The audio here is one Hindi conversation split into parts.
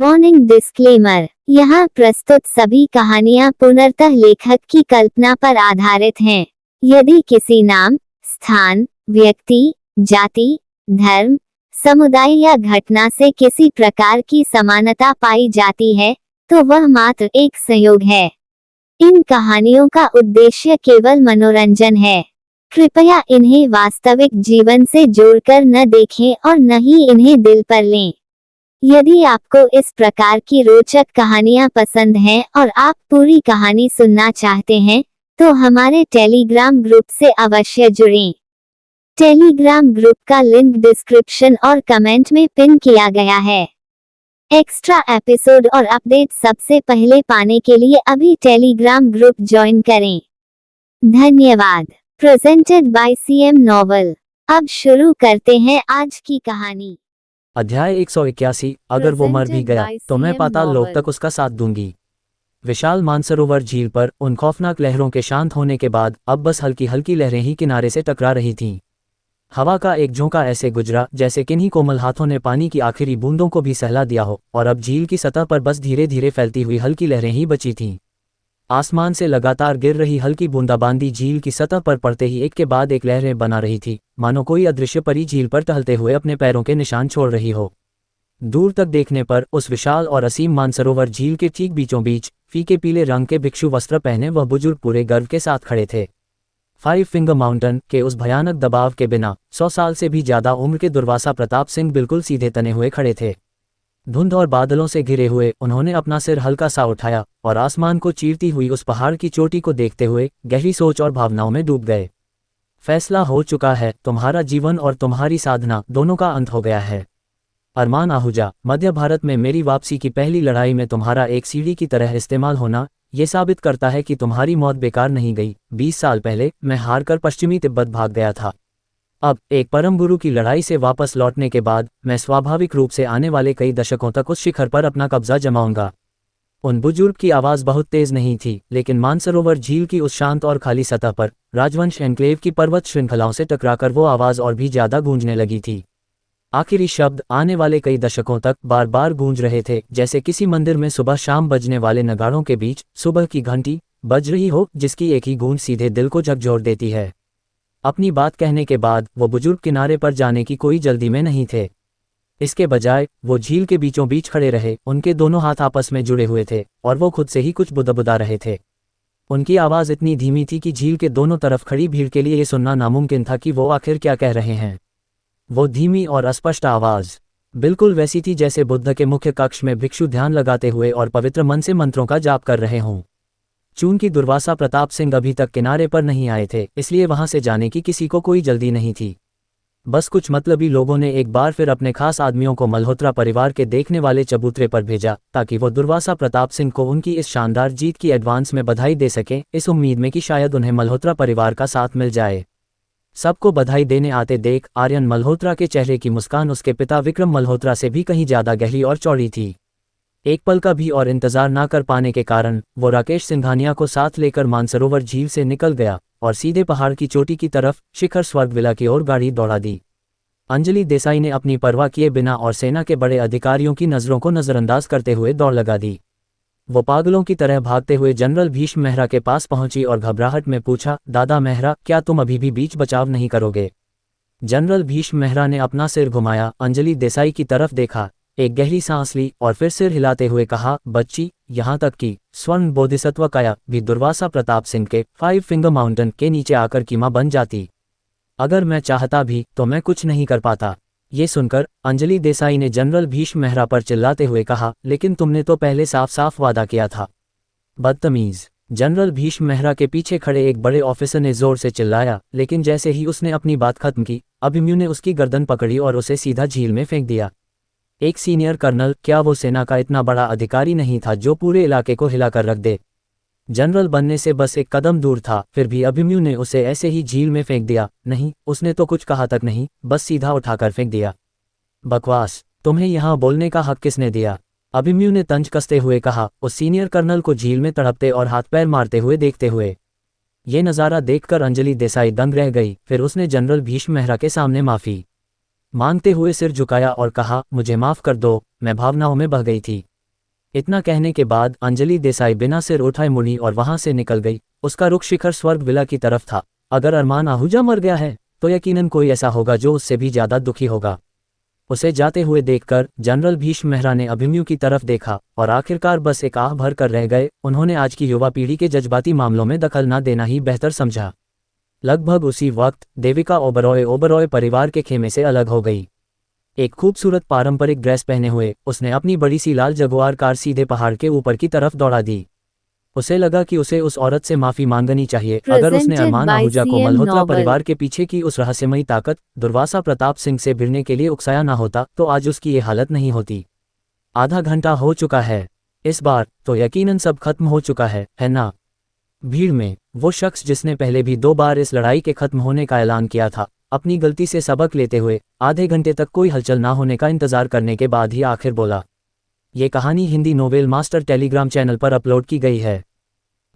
Warning disclaimer. यहाँ प्रस्तुत सभी कहानियाँ पूर्णतः लेखक की कल्पना पर आधारित हैं। यदि किसी नाम, स्थान, व्यक्ति, जाति, धर्म, समुदाय या घटना से किसी प्रकार की समानता पाई जाती है, तो वह मात्र एक संयोग है। इन कहानियों का उद्देश्य केवल मनोरंजन है। कृपया इन्हें वास्तविक जीवन से जोड़कर न देखें और न ही इन्हें दिल पर लें। यदि आपको इस प्रकार की रोचक कहानियां पसंद हैं और आप पूरी कहानी सुनना चाहते हैं, तो हमारे टेलीग्राम ग्रुप से अवश्य जुड़ें। टेलीग्राम ग्रुप का लिंक डिस्क्रिप्शन और कमेंट में पिन किया गया है। एक्स्ट्रा एपिसोड और अपडेट सबसे पहले पाने के लिए अभी टेलीग्राम ग्रुप ज्वाइन करें। धन्यवाद। Presented by CM novel. अब शुरू करते हैं आज की कहानी। अध्याय 181। अगर वो मर भी गया तो मैं पाताल लोक तक उसका साथ दूंगी। विशाल मानसरोवर झील पर उन खौफनाक लहरों के शांत होने के बाद अब बस हल्की हल्की लहरें ही किनारे से टकरा रही थीं। हवा का एक झोंका ऐसे गुजरा जैसे किन्हीं कोमल हाथों ने पानी की आखिरी बूंदों को भी सहला दिया हो, और अब झील की सतह पर बस धीरे धीरे फैलती हुई हल्की लहरें ही बची थीं। आसमान से लगातार गिर रही हल्की बूंदाबांदी झील की सतह पर पड़ते ही एक के बाद एक लहरें बना रही थी, मानो कोई अदृश्य परी झील पर टहलते हुए अपने पैरों के निशान छोड़ रही हो। दूर तक देखने पर उस विशाल और असीम मानसरोवर झील के ठीक बीचों बीच फीके पीले रंग के भिक्षु वस्त्र पहने वह बुजुर्ग पूरे गर्व के साथ खड़े थे। 5 फिंगर माउंटेन के उस भयानक दबाव के बिना 100 साल से भी ज्यादा उम्र के दुर्वासा प्रताप सिंह बिल्कुल सीधे तने हुए खड़े थे। धुंध और बादलों से घिरे हुए उन्होंने अपना सिर हल्का सा उठाया और आसमान को चीरती हुई उस पहाड़ की चोटी को देखते हुए गहरी सोच और भावनाओं में डूब गए। फैसला हो चुका है, तुम्हारा जीवन और तुम्हारी साधना दोनों का अंत हो गया है। अरमान आहूजा, मध्य भारत में मेरी वापसी की पहली लड़ाई में तुम्हारा एक सीढ़ी की तरह इस्तेमाल होना ये साबित करता है कि तुम्हारी मौत बेकार नहीं गई। 20 साल पहले मैं हारकर पश्चिमी तिब्बत भाग गया था। अब एक परम गुरु की लड़ाई से वापस लौटने के बाद मैं स्वाभाविक रूप से आने वाले कई दशकों तक उस शिखर पर अपना कब्जा जमाऊंगा। उन बुजुर्ग की आवाज़ बहुत तेज नहीं थी, लेकिन मानसरोवर झील की उस शांत और खाली सतह पर राजवंश एन्क्लेव की पर्वत श्रृंखलाओं से टकराकर वो आवाज़ और भी ज्यादा गूंजने लगी थी। आखिरी शब्द आने वाले कई दशकों तक बार बार गूंज रहे थे, जैसे किसी मंदिर में सुबह शाम बजने वाले नगाड़ों के बीच सुबह की घंटी बज रही हो, जिसकी एक ही गूंज सीधे दिल को झकझोर देती है। अपनी बात कहने के बाद वो बुजुर्ग किनारे पर जाने की कोई जल्दी में नहीं थे। इसके बजाय वो झील के बीचों बीच खड़े रहे। उनके दोनों हाथ आपस में जुड़े हुए थे और वो खुद से ही कुछ बुदबुदा रहे थे। उनकी आवाज़ इतनी धीमी थी कि झील के दोनों तरफ खड़ी भीड़ के लिए ये सुनना नामुमकिन था कि वो आखिर क्या कह रहे हैं। वो धीमी और अस्पष्ट आवाज़ बिल्कुल वैसी थी जैसे बुद्ध के मुख्य कक्ष में भिक्षु ध्यान लगाते हुए और पवित्र मन से मंत्रों का जाप कर रहे हों। चूंकि दुर्वासा प्रताप सिंह अभी तक किनारे पर नहीं आए थे, इसलिए वहां से जाने की किसी को कोई जल्दी नहीं थी। बस कुछ मतलबी लोगों ने एक बार फिर अपने खास आदमियों को मल्होत्रा परिवार के देखने वाले चबूतरे पर भेजा, ताकि वो दुर्वासा प्रताप सिंह को उनकी इस शानदार जीत की एडवांस में बधाई दे सकें, इस उम्मीद में कि शायद उन्हें मल्होत्रा परिवार का साथ मिल जाए। सबको बधाई देने आते देख आर्यन मल्होत्रा के चेहरे की मुस्कान उसके पिता विक्रम मल्होत्रा से भी कहीं ज्यादा गहरी और चौड़ी थी। एक पल का भी और इंतजार ना कर पाने के कारण वो राकेश सिंघानिया को साथ लेकर मानसरोवर झील से निकल गया और सीधे पहाड़ की चोटी की तरफ शिखर स्वर्गविला की ओर गाड़ी दौड़ा दी। अंजलि देसाई ने अपनी परवाह किए बिना और सेना के बड़े अधिकारियों की नज़रों को नज़रअंदाज करते हुए दौड़ लगा दी। वो पागलों की तरह भागते हुए जनरल भीष्म मेहरा के पास पहुंची और घबराहट में पूछा, दादा मेहरा, क्या तुम अभी भी बीच बचाव नहीं करोगे? जनरल भीष्म मेहरा ने अपना सिर घुमाया, अंजलि देसाई की तरफ देखा, एक गहरी सांस ली और फिर सिर हिलाते हुए कहा, बच्ची, यहाँ तक कि स्वर्ण बोधिसत्व काया भी दुर्वासा प्रताप सिंह के 5 फिंगर माउंटेन के नीचे आकर कीमा बन जाती। अगर मैं चाहता भी तो मैं कुछ नहीं कर पाता। ये सुनकर अंजलि देसाई ने जनरल भीष्म मेहरा पर चिल्लाते हुए कहा, लेकिन तुमने तो पहले साफ साफ वादा किया था। बदतमीज। जनरल भीष्म मेहरा के पीछे खड़े एक बड़े ऑफिसर ने जोर से चिल्लाया, लेकिन जैसे ही उसने अपनी बात खत्म की, अभिमन्यु ने उसकी गर्दन पकड़ी और उसे सीधा झील में फेंक दिया। एक सीनियर कर्नल, क्या वो सेना का इतना बड़ा अधिकारी नहीं था जो पूरे इलाके को हिलाकर रख दे? जनरल बनने से बस एक कदम दूर था, फिर भी अभिमन्यु ने उसे ऐसे ही झील में फेंक दिया। नहीं, उसने तो कुछ कहा तक नहीं, बस सीधा उठाकर फेंक दिया। बकवास, तुम्हें यहाँ बोलने का हक किसने दिया? अभिमन्यु ने तंज कसते हुए कहा, उस सीनियर कर्नल को झील में तड़पते और हाथ पैर मारते हुए देखते हुए। ये नज़ारा देखकर अंजलि देसाई दंग रह गई। फिर उसने जनरल भीष्म मेहरा के सामने माफ़ी मांगते हुए सिर झुकाया और कहा, मुझे माफ़ कर दो, मैं भावनाओं में बह गई थी। इतना कहने के बाद अंजलि देसाई बिना सिर उठाए मुड़ी और वहां से निकल गई। उसका रुख शिखर स्वर्ग विला की तरफ था। अगर अरमान आहूजा मर गया है तो यकीनन कोई ऐसा होगा जो उससे भी ज्यादा दुखी होगा। उसे जाते हुए देखकर जनरल भीष्म मेहरा ने अभिमन्यु की तरफ देखा और आखिरकार बस एक आह भर कर रह गए। उन्होंने आज की युवा पीढ़ी के जज्बाती मामलों में दखल न देना ही बेहतर समझा। लगभग उसी वक्त देविका ओबरॉय परिवार के खेमे से अलग हो गई। एक खूबसूरत पारंपरिक ड्रेस पहने हुए उसने अपनी बड़ी सी लाल जगुआर कार सीधे पहाड़ के ऊपर की तरफ दौड़ा दी। उसे लगा कि उसे उस औरत से माफी मांगनी चाहिए। अगर उसने अरमान आहूजा को मल्होत्रा परिवार के पीछे की उस रहस्यमयी ताकत दुर्वासा प्रताप सिंह से भिड़ने के लिए उकसाया ना होता तो आज उसकी ये हालत नहीं होती। आधा घंटा हो चुका है। इस बार तो यकीनन सब खत्म हो चुका है ना? भीड़ में वो शख्स जिसने पहले भी 2 बार इस लड़ाई के खत्म होने का ऐलान किया था, अपनी गलती से सबक लेते हुए आधे घंटे तक कोई हलचल ना होने का इंतजार करने के बाद ही आखिर बोला। ये कहानी Hindi novel master Telegram channel पर अपलोड की गई है,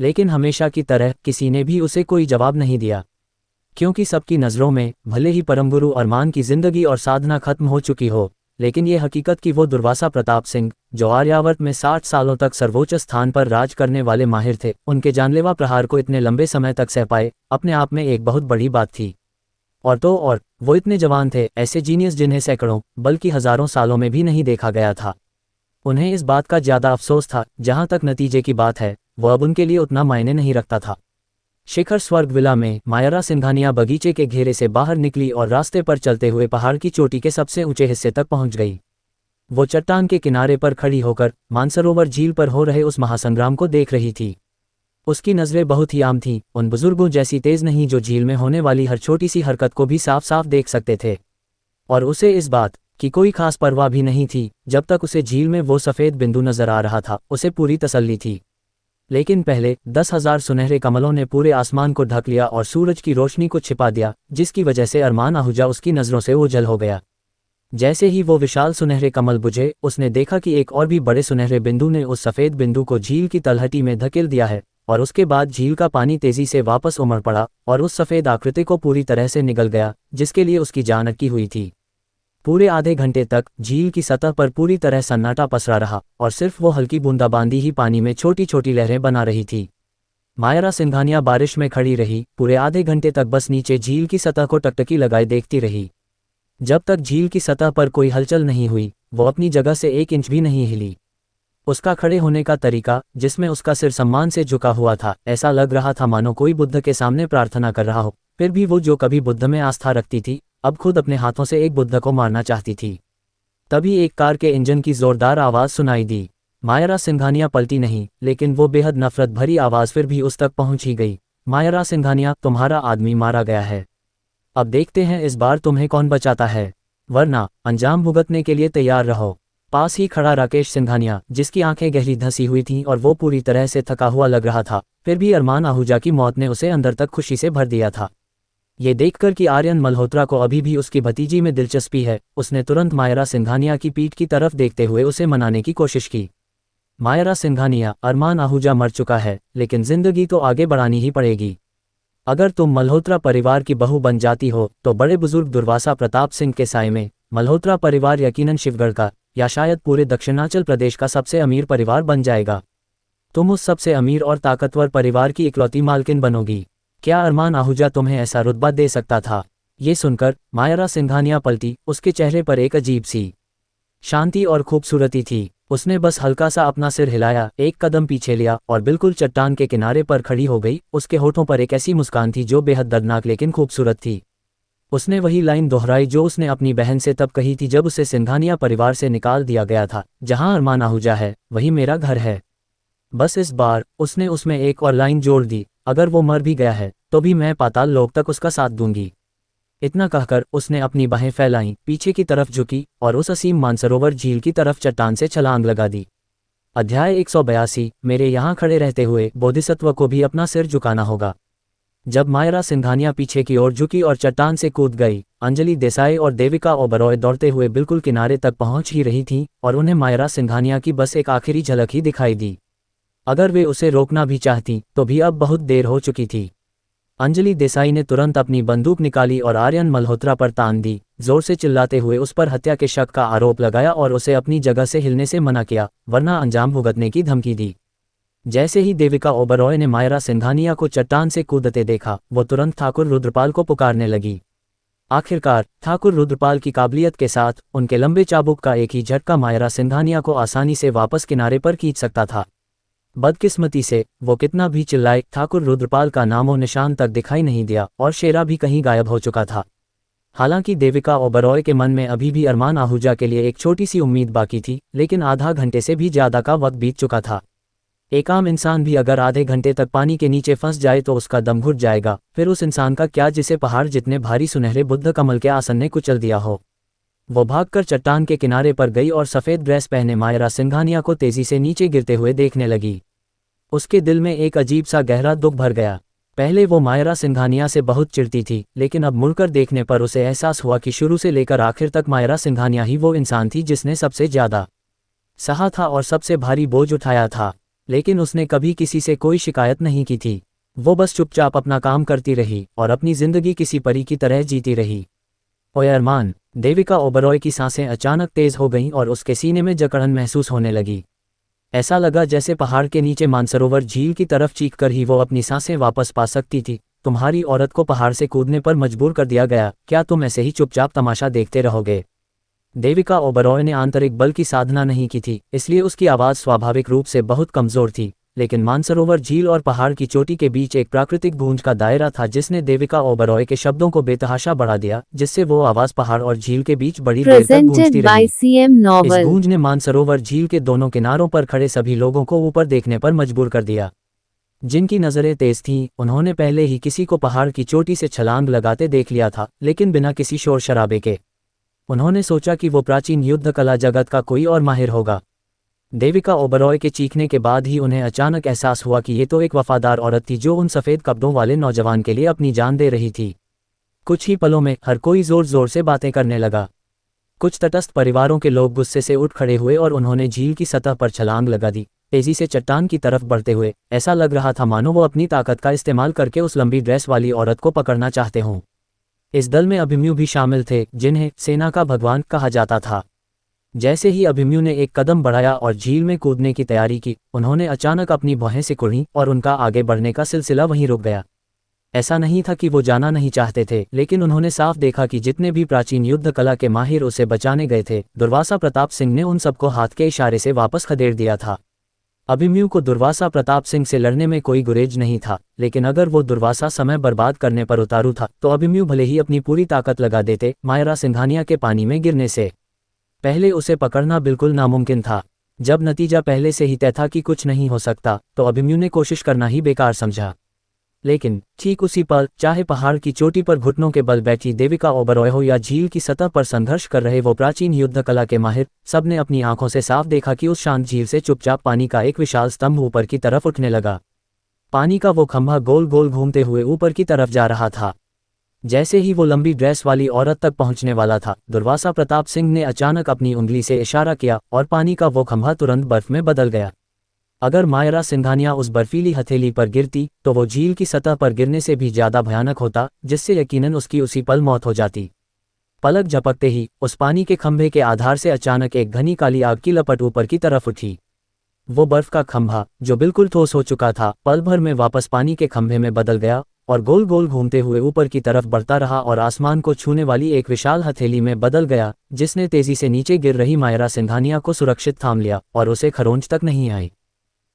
लेकिन हमेशा की तरह किसी ने भी उसे कोई जवाब नहीं दिया, क्योंकि सबकी नज़रों में भले ही परमगुरु अरमान की जिंदगी और साधना खत्म हो चुकी हो, लेकिन ये हकीकत कि वो दुर्वासा प्रताप सिंह जो आर्यावर्त में 60 सालों तक सर्वोच्च स्थान पर राज करने वाले माहिर थे, उनके जानलेवा प्रहार को इतने लंबे समय तक सह पाए, अपने आप में एक बहुत बड़ी बात थी। और तो और वो इतने जवान थे, ऐसे जीनियस जिन्हें सैकड़ों बल्कि हजारों सालों में भी नहीं देखा गया था। उन्हें इस बात का ज्यादा अफसोस था। जहां तक नतीजे की बात है, वो अब उनके लिए उतना मायने नहीं रखता था। शिखर स्वर्ग विला में मायरा सिंघानिया बगीचे के घेरे से बाहर निकली और रास्ते पर चलते हुए पहाड़ की चोटी के सबसे ऊंचे हिस्से तक पहुंच गई। वो चट्टान के किनारे पर खड़ी होकर मानसरोवर झील पर हो रहे उस महासंग्राम को देख रही थी। उसकी नजरें बहुत ही आम थीं, उन बुजुर्गों जैसी तेज नहीं जो झील में होने वाली हर छोटी सी हरकत को भी साफ साफ देख सकते थे। और उसे इस बात की कोई खास परवाह भी नहीं थी। जब तक उसे झील में वो सफ़ेद बिंदु नजर आ रहा था, उसे पूरी तसल्ली थी। लेकिन पहले 10,000 सुनहरे कमलों ने पूरे आसमान को ढक लिया और सूरज की रोशनी को छिपा दिया, जिसकी वजह से अरमान आहूजा उसकी नज़रों से ओझल हो गया। जैसे ही वो विशाल सुनहरे कमल बुझे, उसने देखा कि एक और भी बड़े सुनहरे बिंदु ने उस सफ़ेद बिंदु को झील की तलहटी में धकेल दिया है, और उसके बाद झील का पानी तेजी से वापस उमड़ पड़ा और उस सफ़ेद आकृति को पूरी तरह से निगल गया जिसके लिए उसकी जान अटकी हुई थी। पूरे आधे घंटे तक झील की सतह पर पूरी तरह सन्नाटा पसरा रहा और सिर्फ वो हल्की बूंदाबांदी ही पानी में छोटी छोटी लहरें बना रही थी। मायरा सिंघानिया बारिश में खड़ी रही, पूरे आधे घंटे तक बस नीचे झील की सतह को टकटकी लगाए देखती रही। जब तक झील की सतह पर कोई हलचल नहीं हुई, वो अपनी जगह से 1 इंच भी नहीं हिली। उसका खड़े होने का तरीका, जिसमें उसका सिर सम्मान से झुका हुआ था, ऐसा लग रहा था मानो कोई बुद्ध के सामने प्रार्थना कर रहा हो। फिर भी वो जो कभी बुद्ध में आस्था रखती थी, अब खुद अपने हाथों से एक बुद्ध को मारना चाहती थी। तभी एक कार के इंजन की जोरदार आवाज़ सुनाई दी। मायरा सिंघानिया पलटी नहीं, लेकिन वो बेहद नफरत भरी आवाज़ फिर भी उस तक पहुंच ही गई। मायरा सिंघानिया, तुम्हारा आदमी मारा गया है। अब देखते हैं इस बार तुम्हें कौन बचाता है, वरना अंजाम भुगतने के लिए तैयार रहो। पास ही खड़ा राकेश सिंघानिया, जिसकी आंखें गहरी धंसी हुई थीं और वो पूरी तरह से थका हुआ लग रहा था, फिर भी अरमान आहूजा की मौत ने उसे अंदर तक खुशी से भर दिया था। ये देखकर कि आर्यन मल्होत्रा को अभी भी उसकी भतीजी में दिलचस्पी है, उसने तुरंत मायरा सिंघानिया की पीठ की तरफ देखते हुए उसे मनाने की कोशिश की। मायरा सिंघानिया, अरमान आहूजा मर चुका है, लेकिन जिंदगी तो आगे बढ़ानी ही पड़ेगी। अगर तुम मल्होत्रा परिवार की बहू बन जाती हो तो बड़े बुजुर्ग दुर्वासा प्रताप सिंह के साए में मल्होत्रा परिवार यकीनन शिवगढ़ का या शायद पूरे दक्षिणाचल प्रदेश का सबसे अमीर परिवार बन जाएगा। तुम उस सबसे अमीर और ताकतवर परिवार की इकलौती मालकिन बनोगी। क्या अरमान आहूजा तुम्हें ऐसा रुतबा दे सकता था? ये सुनकर मायरा सिंघानिया पलटी। उसके चेहरे पर एक अजीब सी शांति और खूबसूरती थी। उसने बस हल्का सा अपना सिर हिलाया, एक कदम पीछे लिया और बिल्कुल चट्टान के किनारे पर खड़ी हो गई। उसके होठों पर एक ऐसी मुस्कान थी जो बेहद दर्दनाक लेकिन खूबसूरत थी। उसने वही लाइन दोहराई जो उसने अपनी बहन से तब कही थी जब उसे सिंघानिया परिवार से निकाल दिया गया था, जहां अरमान आहूजा है वही मेरा घर है। बस इस बार उसने उसमें एक और लाइन जोड़ दी, अगर वो मर भी गया है तो भी मैं पाताल लोक तक उसका साथ दूंगी। इतना कहकर उसने अपनी बाहें फैलाईं, पीछे की तरफ झुकी और उस असीम मानसरोवर झील की तरफ चट्टान से छलांग लगा दी। अध्याय 182। मेरे यहाँ खड़े रहते हुए बोधिसत्व को भी अपना सिर झुकाना होगा। जब मायरा सिंघानिया पीछे की ओर झुकी और चट्टान से कूद गई, अंजलि देसाई और देविका ओबरॉय दौड़ते हुए बिल्कुल किनारे तक पहुंच ही रही थीं और उन्हें मायरा सिंघानिया की बस एक आखिरी झलक ही दिखाई दी। अगर वे उसे रोकना भी चाहती तो भी अब बहुत देर हो चुकी थी। अंजलि देसाई ने तुरंत अपनी बंदूक निकाली और आर्यन मल्होत्रा पर तान दी, जोर से चिल्लाते हुए उस पर हत्या के शक का आरोप लगाया और उसे अपनी जगह से हिलने से मना किया, वरना अंजाम भुगतने की धमकी दी। जैसे ही देविका ओबरॉय ने मायरा सिंघानिया को चट्टान से कूदते देखा, वो तुरंत ठाकुर रुद्रपाल को पुकारने लगी। आखिरकार ठाकुर रुद्रपाल की काबिलियत के साथ उनके लंबे चाबुक का एक ही झटका मायरा सिंघानिया को आसानी से वापस किनारे पर खींच सकता था। बदकिस्मती से वो कितना भी चिल्लाए, ठाकुर रुद्रपाल का नामो निशान तक दिखाई नहीं दिया और शेरा भी कहीं गायब हो चुका था। हालांकि देविका ओबरॉय के मन में अभी भी अरमान आहूजा के लिए एक छोटी सी उम्मीद बाकी थी, लेकिन आधा घंटे से भी ज्यादा का वक्त बीत चुका था। एक आम इंसान भी अगर आधे घंटे तक पानी के नीचे फंस जाए तो उसका दम घुट जाएगा, फिर उस इंसान का क्या जिसे पहाड़ जितने भारी सुनहरे बुद्ध कमल के आसन ने कुचल दिया हो। वो भागकर चट्टान के किनारे पर गई और सफ़ेद ड्रेस पहने मायरा सिंघानिया को तेजी से नीचे गिरते हुए देखने लगी। उसके दिल में एक अजीब सा गहरा दुख भर गया। पहले वो मायरा सिंघानिया से बहुत चिढ़ती थी, लेकिन अब मुड़कर देखने पर उसे एहसास हुआ कि शुरू से लेकर आखिर तक मायरा सिंघानिया ही वो इंसान थी जिसने सबसे ज़्यादा सहा था और सबसे भारी बोझ उठाया था। लेकिन उसने कभी किसी से कोई शिकायत नहीं की थी। वो बस चुपचाप अपना काम करती रही और अपनी जिंदगी किसी परी की तरह जीती रही। ओए अरमान, देविका ओबरॉय की सांसें अचानक तेज हो गईं और उसके सीने में जकड़न महसूस होने लगी। ऐसा लगा जैसे पहाड़ के नीचे मानसरोवर झील की तरफ चीख कर ही वो अपनी सांसें वापस पा सकती थी। तुम्हारी औरत को पहाड़ से कूदने पर मजबूर कर दिया गया, क्या तुम ऐसे ही चुपचाप तमाशा देखते रहोगे? देविका ओबरॉय ने आंतरिक बल की साधना नहीं की थी, इसलिए उसकी आवाज़ स्वाभाविक रूप से बहुत कमज़ोर थी। लेकिन मानसरोवर झील और पहाड़ की चोटी के बीच एक प्राकृतिक गूंज का दायरा था जिसने देविका ओबरॉय के शब्दों को बेतहाशा बढ़ा दिया, जिससे वो आवाज़ पहाड़ और झील के बीच बड़ी देर तक गूंजती रही। इस गूंज ने मानसरोवर झील के दोनों किनारों पर खड़े सभी लोगों को ऊपर देखने पर मजबूर कर दिया। जिनकी नज़रें तेज थीं, उन्होंने पहले ही किसी को पहाड़ की चोटी से छलांग लगाते देख लिया था, लेकिन बिना किसी शोर शराबे के। उन्होंने सोचा कि वो प्राचीन युद्ध कला जगत का कोई और माहिर होगा। देविका ओबरॉय के चीखने के बाद ही उन्हें अचानक एहसास हुआ कि ये तो एक वफादार औरत थी जो उन सफ़ेद कपड़ों वाले नौजवान के लिए अपनी जान दे रही थी। कुछ ही पलों में हर कोई ज़ोर ज़ोर से बातें करने लगा। कुछ तटस्थ परिवारों के लोग गुस्से से उठ खड़े हुए और उन्होंने झील की सतह पर छलांग लगा दी, तेजी से चट्टान की तरफ बढ़ते हुए। ऐसा लग रहा था मानो वो अपनी ताकत का इस्तेमाल करके उस लंबी ड्रेस वाली औरत को पकड़ना चाहते हों। इस दल में अभिमन्यु भी शामिल थे, जिन्हें सेना का भगवान कहा जाता था। जैसे ही अभिमन्यु ने एक कदम बढ़ाया और झील में कूदने की तैयारी की, उन्होंने अचानक अपनी भौहें सिकुड़ीं और उनका आगे बढ़ने का सिलसिला वहीं रुक गया। ऐसा नहीं था कि वो जाना नहीं चाहते थे, लेकिन उन्होंने साफ देखा कि जितने भी प्राचीन युद्ध कला के माहिर उसे बचाने गए थे, दुर्वासा प्रताप सिंह ने उन सबको हाथ के इशारे से वापस खदेड़ दिया था। अभिमन्यु को दुर्वासा प्रताप सिंह से लड़ने में कोई गुरेज नहीं था, लेकिन अगर वो दुर्वासा समय बर्बाद करने पर उतारू था तो अभिमन्यु भले ही अपनी पूरी ताकत लगा देते, मायरा सिंघानिया के पानी में गिरने से पहले उसे पकड़ना बिल्कुल नामुमकिन था। जब नतीजा पहले से ही तय था कि कुछ नहीं हो सकता, तो अभिमन्यु ने कोशिश करना ही बेकार समझा। लेकिन ठीक उसी पल, चाहे पहाड़ की चोटी पर घुटनों के बल बैठी देविका ओबरॉय हो या झील की सतह पर संघर्ष कर रहे वो प्राचीन युद्ध कला के माहिर, सबने अपनी आंखों से साफ देखा कि उस शांत झील से चुपचाप पानी का एक विशाल स्तंभ ऊपर की तरफ उठने लगा। पानी का वो खंभा गोल गोल घूमते हुए ऊपर की तरफ जा रहा था। जैसे ही वो लंबी ड्रेस वाली औरत तक पहुंचने वाला था, दुर्वासा प्रताप सिंह ने अचानक अपनी उंगली से इशारा किया और पानी का वो खंभा तुरंत बर्फ में बदल गया। अगर मायरा सिंघानिया उस बर्फीली हथेली पर गिरती तो वो झील की सतह पर गिरने से भी ज्यादा भयानक होता, जिससे यकीनन उसकी उसी पल मौत हो जाती। पलक झपकते ही उस पानी के खंभे के आधार से अचानक एक घनी काली आग की लपट ऊपर की तरफ उठी। वो बर्फ का खंभा, जो बिल्कुल ठोस हो चुका था, पल भर में वापस पानी के खंभे में बदल गया और गोल गोल घूमते हुए ऊपर की तरफ बढ़ता रहा और आसमान को छूने वाली एक विशाल हथेली में बदल गया, जिसने तेजी से नीचे गिर रही मायरा सिंघानिया को सुरक्षित थाम लिया और उसे खरोंच तक नहीं आई।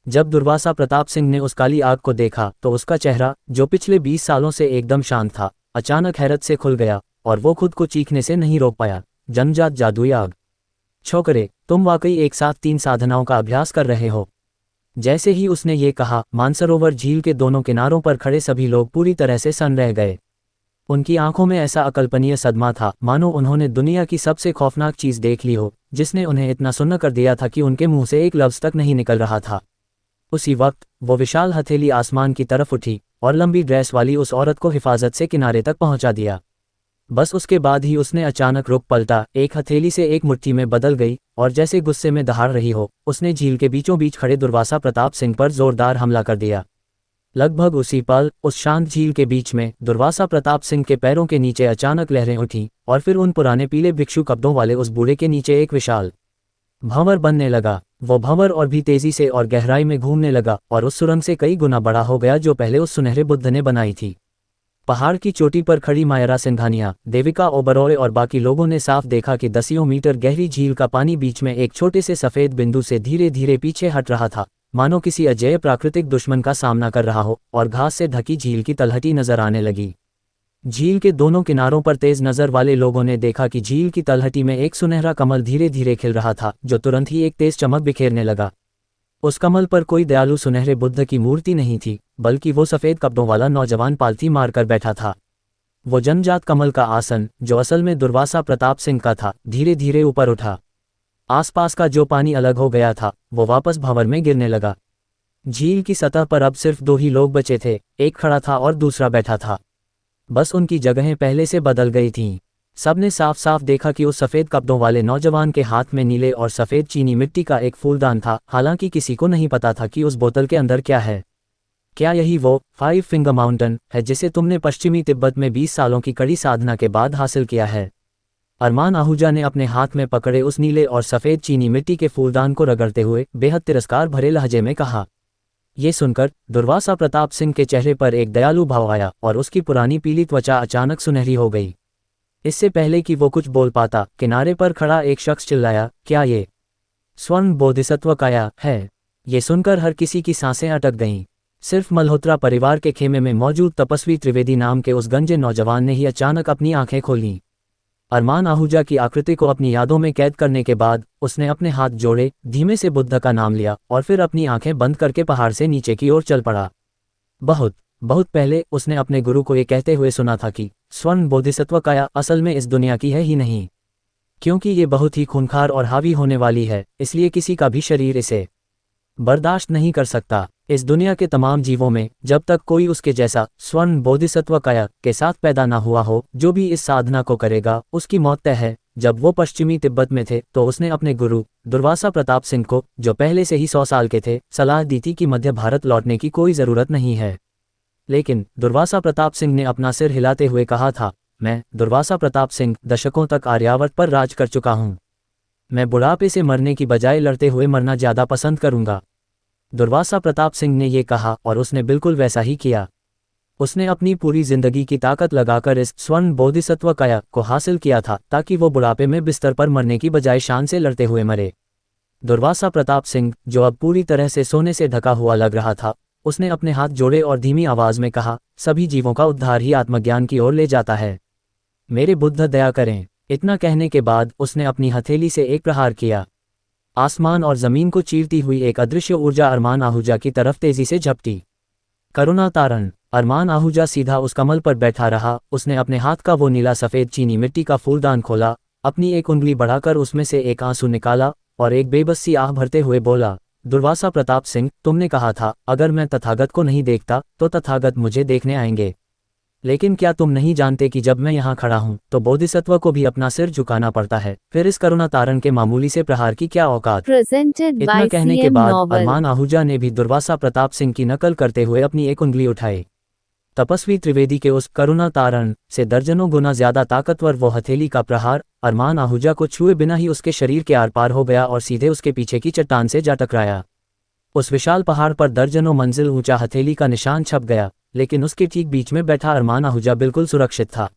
जब दुर्वासा प्रताप सिंह ने उस काली आग को देखा तो उसका चेहरा, जो पिछले 20 सालों से एकदम शांत था, अचानक हैरत से खुल गया और वो खुद को चीखने से नहीं रोक पाया। जन्मजात जादुई आग। छोकरे, तुम वाकई एक साथ 3 साधनाओं का अभ्यास कर रहे हो। जैसे ही उसने ये कहा, मानसरोवर झील के दोनों किनारों पर खड़े सभी लोग पूरी तरह से सन्न रह गए। उनकी आंखों में ऐसा अकल्पनीय सदमा था, मानो उन्होंने दुनिया की सबसे खौफनाक चीज देख ली हो, जिसने उन्हें इतना सुन्न कर दिया था कि उनके मुंह से एक लफ्ज तक नहीं निकल रहा था। उसी वक्त वो विशाल हथेली आसमान की तरफ उठी और लंबी ड्रेस वाली उस औरत को हिफाजत से किनारे तक पहुंचा दिया। बस उसके बाद ही उसने अचानक रुख पलटा, एक हथेली से एक मुट्ठी में बदल गई और जैसे गुस्से में दहाड़ रही हो, उसने झील के बीचों बीच खड़े दुर्वासा प्रताप सिंह पर जोरदार हमला कर दिया। लगभग उसी पल उस शांत झील के बीच में दुर्वासा प्रताप सिंह के पैरों के नीचे अचानक लहरें उठीं और फिर उन पुराने पीले भिक्षु कपड़ों वाले उस बूढ़े के नीचे एक विशाल भंवर बनने लगा। वो भंवर और भी तेजी से और गहराई में घूमने लगा और उस सुरंग से कई गुना बड़ा हो गया जो पहले उस सुनहरे बुद्ध ने बनाई थी। पहाड़ की चोटी पर खड़ी मायरा सिंघानिया, देविका ओबरॉय और बाकी लोगों ने साफ देखा कि दसियों मीटर गहरी झील का पानी बीच में एक छोटे से सफेद बिंदु से धीरे धीरे पीछे हट रहा था, मानो किसी अजेय प्राकृतिक दुश्मन का सामना कर रहा हो, और घास से ढकी झील की तलहटी नजर आने लगी। झील के दोनों किनारों पर तेज नजर वाले लोगों ने देखा कि झील की तलहटी में एक सुनहरा कमल धीरे धीरे खिल रहा था, जो तुरंत ही एक तेज चमक बिखेरने लगा। उस कमल पर कोई दयालु सुनहरे बुद्ध की मूर्ति नहीं थी, बल्कि वो सफेद कपड़ों वाला नौजवान पालथी मारकर बैठा था। वो जन्मजात कमल का आसन, जो असल में दुर्वासा प्रताप सिंह का था, धीरे धीरे ऊपर उठा। आसपास का जो पानी अलग हो गया था वो वापस भंवर में गिरने लगा। झील की सतह पर अब सिर्फ दो ही लोग बचे थे, एक खड़ा था और दूसरा बैठा था। बस उनकी जगहें पहले से बदल गई थीं। सबने साफ साफ देखा कि उस सफ़ेद कपड़ों वाले नौजवान के हाथ में नीले और सफ़ेद चीनी मिट्टी का एक फूलदान था। हालांकि किसी को नहीं पता था कि उस बोतल के अंदर क्या है। क्या यही वो 5 फिंगर माउंटेन है जिसे तुमने पश्चिमी तिब्बत में 20 सालों की कड़ी साधना के बाद हासिल किया है? अरमान आहूजा ने अपने हाथ में पकड़े उस नीले और सफ़ेद चीनी मिट्टी के फूलदान को रगड़ते हुए बेहद तिरस्कार भरे लहजे में कहा। ये सुनकर दुर्वासा प्रताप सिंह के चेहरे पर एक दयालु भाव आया और उसकी पुरानी पीली त्वचा अचानक सुनहरी हो गई। इससे पहले कि वो कुछ बोल पाता, किनारे पर खड़ा एक शख्स चिल्लाया, क्या ये स्वर्ण बोधिसत्व काया है? ये सुनकर हर किसी की सांसें अटक गईं। सिर्फ मल्होत्रा परिवार के खेमे में मौजूद तपस्वी त्रिवेदी नाम के उस गंजे नौजवान ने ही अचानक अपनी आंखें खोलीं। अरमान आहूजा की आकृति को अपनी यादों में कैद करने के बाद उसने अपने हाथ जोड़े, धीमे से बुद्ध का नाम लिया और फिर अपनी आंखें बंद करके पहाड़ से नीचे की ओर चल पड़ा। बहुत पहले उसने अपने गुरु को ये कहते हुए सुना था कि स्वर्ण बोधिसत्व काया असल में इस दुनिया की है ही नहीं, क्योंकि ये बहुत ही खूंखार और हावी होने वाली है, इसलिए किसी का भी शरीर इसे बर्दाश्त नहीं कर सकता। इस दुनिया के तमाम जीवों में जब तक कोई उसके जैसा स्वर्ण बोधिसत्व काया के साथ पैदा ना हुआ हो, जो भी इस साधना को करेगा उसकी मौत तय है। जब वो पश्चिमी तिब्बत में थे तो उसने अपने गुरु दुर्वासा प्रताप सिंह को, जो पहले से ही 100 साल के थे, सलाह दी थी कि मध्य भारत लौटने की कोई ज़रूरत नहीं है। लेकिन दुर्वासा प्रताप सिंह ने अपना सिर हिलाते हुए कहा था, मैं दुर्वासा प्रताप सिंह दशकों तक आर्यावर्त पर राज कर चुका हूँ। मैं बुढ़ापे से मरने की बजाय लड़ते हुए मरना ज़्यादा पसंद करूँगा। दुर्वासा प्रताप सिंह ने ये कहा और उसने बिल्कुल वैसा ही किया। उसने अपनी पूरी जिंदगी की ताकत लगाकर इस स्वर्ण बोधिसत्व काया को हासिल किया था ताकि वो बुढ़ापे में बिस्तर पर मरने की बजाय शान से लड़ते हुए मरे। दुर्वासा प्रताप सिंह, जो अब पूरी तरह से सोने से ढका हुआ लग रहा था, उसने अपने हाथ जोड़े और धीमी आवाज में कहा, सभी जीवों का उद्धार ही आत्मज्ञान की ओर ले जाता है। मेरे बुद्ध दया करें। इतना कहने के बाद उसने अपनी हथेली से एक प्रहार किया। आसमान और जमीन को चीरती हुई एक अदृश्य ऊर्जा अरमान आहूजा की तरफ तेजी से झपटी। करुणा तारण। अरमान आहूजा सीधा उस कमल पर बैठा रहा। उसने अपने हाथ का वो नीला सफ़ेद चीनी मिट्टी का फूलदान खोला, अपनी एक उंगली बढ़ाकर उसमें से एक आंसू निकाला और एक बेबस सी आह भरते हुए बोला, दुर्वासा प्रताप सिंह, तुमने कहा था अगर मैं तथागत को नहीं देखता तो तथागत मुझे देखने आएंगे। लेकिन क्या तुम नहीं जानते कि जब मैं यहाँ खड़ा हूँ तो बोधिसत्व को भी अपना सिर झुकाना पड़ता है? फिर इस करुणा तारण के मामूली से प्रहार की क्या औकात? इतना कहने के बाद अरमान आहूजा ने भी दुर्वासा प्रताप सिंह की नकल करते हुए अपनी एक उंगली उठाई। तपस्वी त्रिवेदी के उस करुणा तारण से दर्जनों गुना ज्यादा ताकतवर वो हथेली का प्रहार अरमान आहूजा को छुए बिना ही उसके शरीर के आर पार हो गया और सीधे उसके पीछे की चट्टान से जा टकराया। उस विशाल पहाड़ पर दर्जनों मंजिल ऊंचा हथेली का निशान छप गया, लेकिन उसके ठीक बीच में बैठा अरमान आहूजा बिल्कुल सुरक्षित था।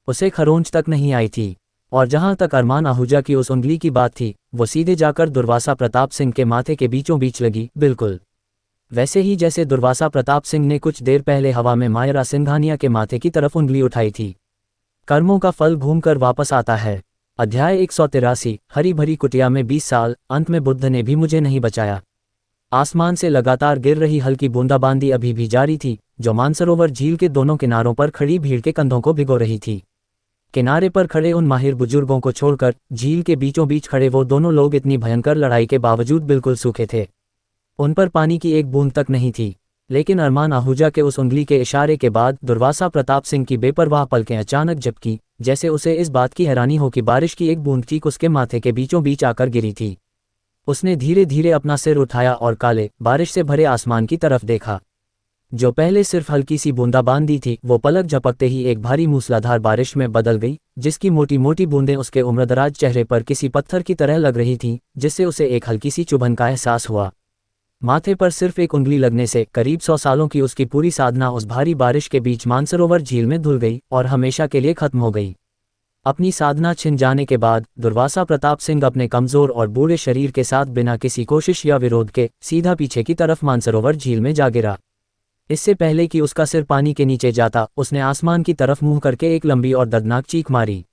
उसे खरोंच तक नहीं आई थी, और जहां तक अरमान आहूजा की उस उंगली की बात थी, वो सीधे जाकर दुर्वासा प्रताप सिंह के माथे के बीचों बीच लगी, बिल्कुल वैसे ही जैसे दुर्वासा प्रताप सिंह ने कुछ देर पहले हवा में मायरा सिंघानिया के माथे की तरफ उंगली उठाई थी। कर्मों का फल घूमकर वापस आता है। अध्याय 183। हरी भरी कुटिया में 20 साल। अंत में बुद्ध ने भी मुझे नहीं बचाया। आसमान से लगातार गिर रही हल्की बूंदाबांदी अभी भी जारी थी, जो मानसरोवर झील के दोनों किनारों पर खड़ी भीड़ के कंधों को भिगो रही थी। किनारे पर खड़े उन माहिर बुजुर्गों को छोड़कर झील के बीचों बीच खड़े वो दोनों लोग इतनी भयंकर लड़ाई के बावजूद बिल्कुल सूखे थे। उन पर पानी की एक बूंद तक नहीं थी। लेकिन अरमान आहूजा के उस उंगली के इशारे के बाद दुर्वासा प्रताप सिंह की बेपरवाह पलकें अचानक झपकी, जैसे उसे इस बात की हैरानी हो कि बारिश की एक बूंद ठीक उसके माथे के बीचों बीच आकर गिरी थी। उसने धीरे धीरे अपना सिर उठाया और काले, बारिश से भरे आसमान की तरफ देखा। जो पहले सिर्फ हल्की सी बूंदाबांदी थी वो पलक झपकते ही एक भारी मूसलाधार बारिश में बदल गई, जिसकी मोटी मोटी बूंदें उसके उम्रदराज चेहरे पर किसी पत्थर की तरह लग रही थीं, जिससे उसे एक हल्की सी चुभन का एहसास हुआ। माथे पर सिर्फ एक उंगली लगने से करीब 100 सालों की उसकी पूरी साधना उस भारी बारिश के बीच मानसरोवर झील में धुल गई और हमेशा के लिए खत्म हो गई। अपनी साधना छिन जाने के बाद दुर्वासा प्रताप सिंह अपने कमजोर और बूढ़े शरीर के साथ बिना किसी कोशिश या विरोध के सीधा पीछे की तरफ मानसरोवर झील में जा गिरा। इससे पहले कि उसका सिर पानी के नीचे जाता, उसने आसमान की तरफ मुंह करके एक लंबी और दर्दनाक चीख मारी।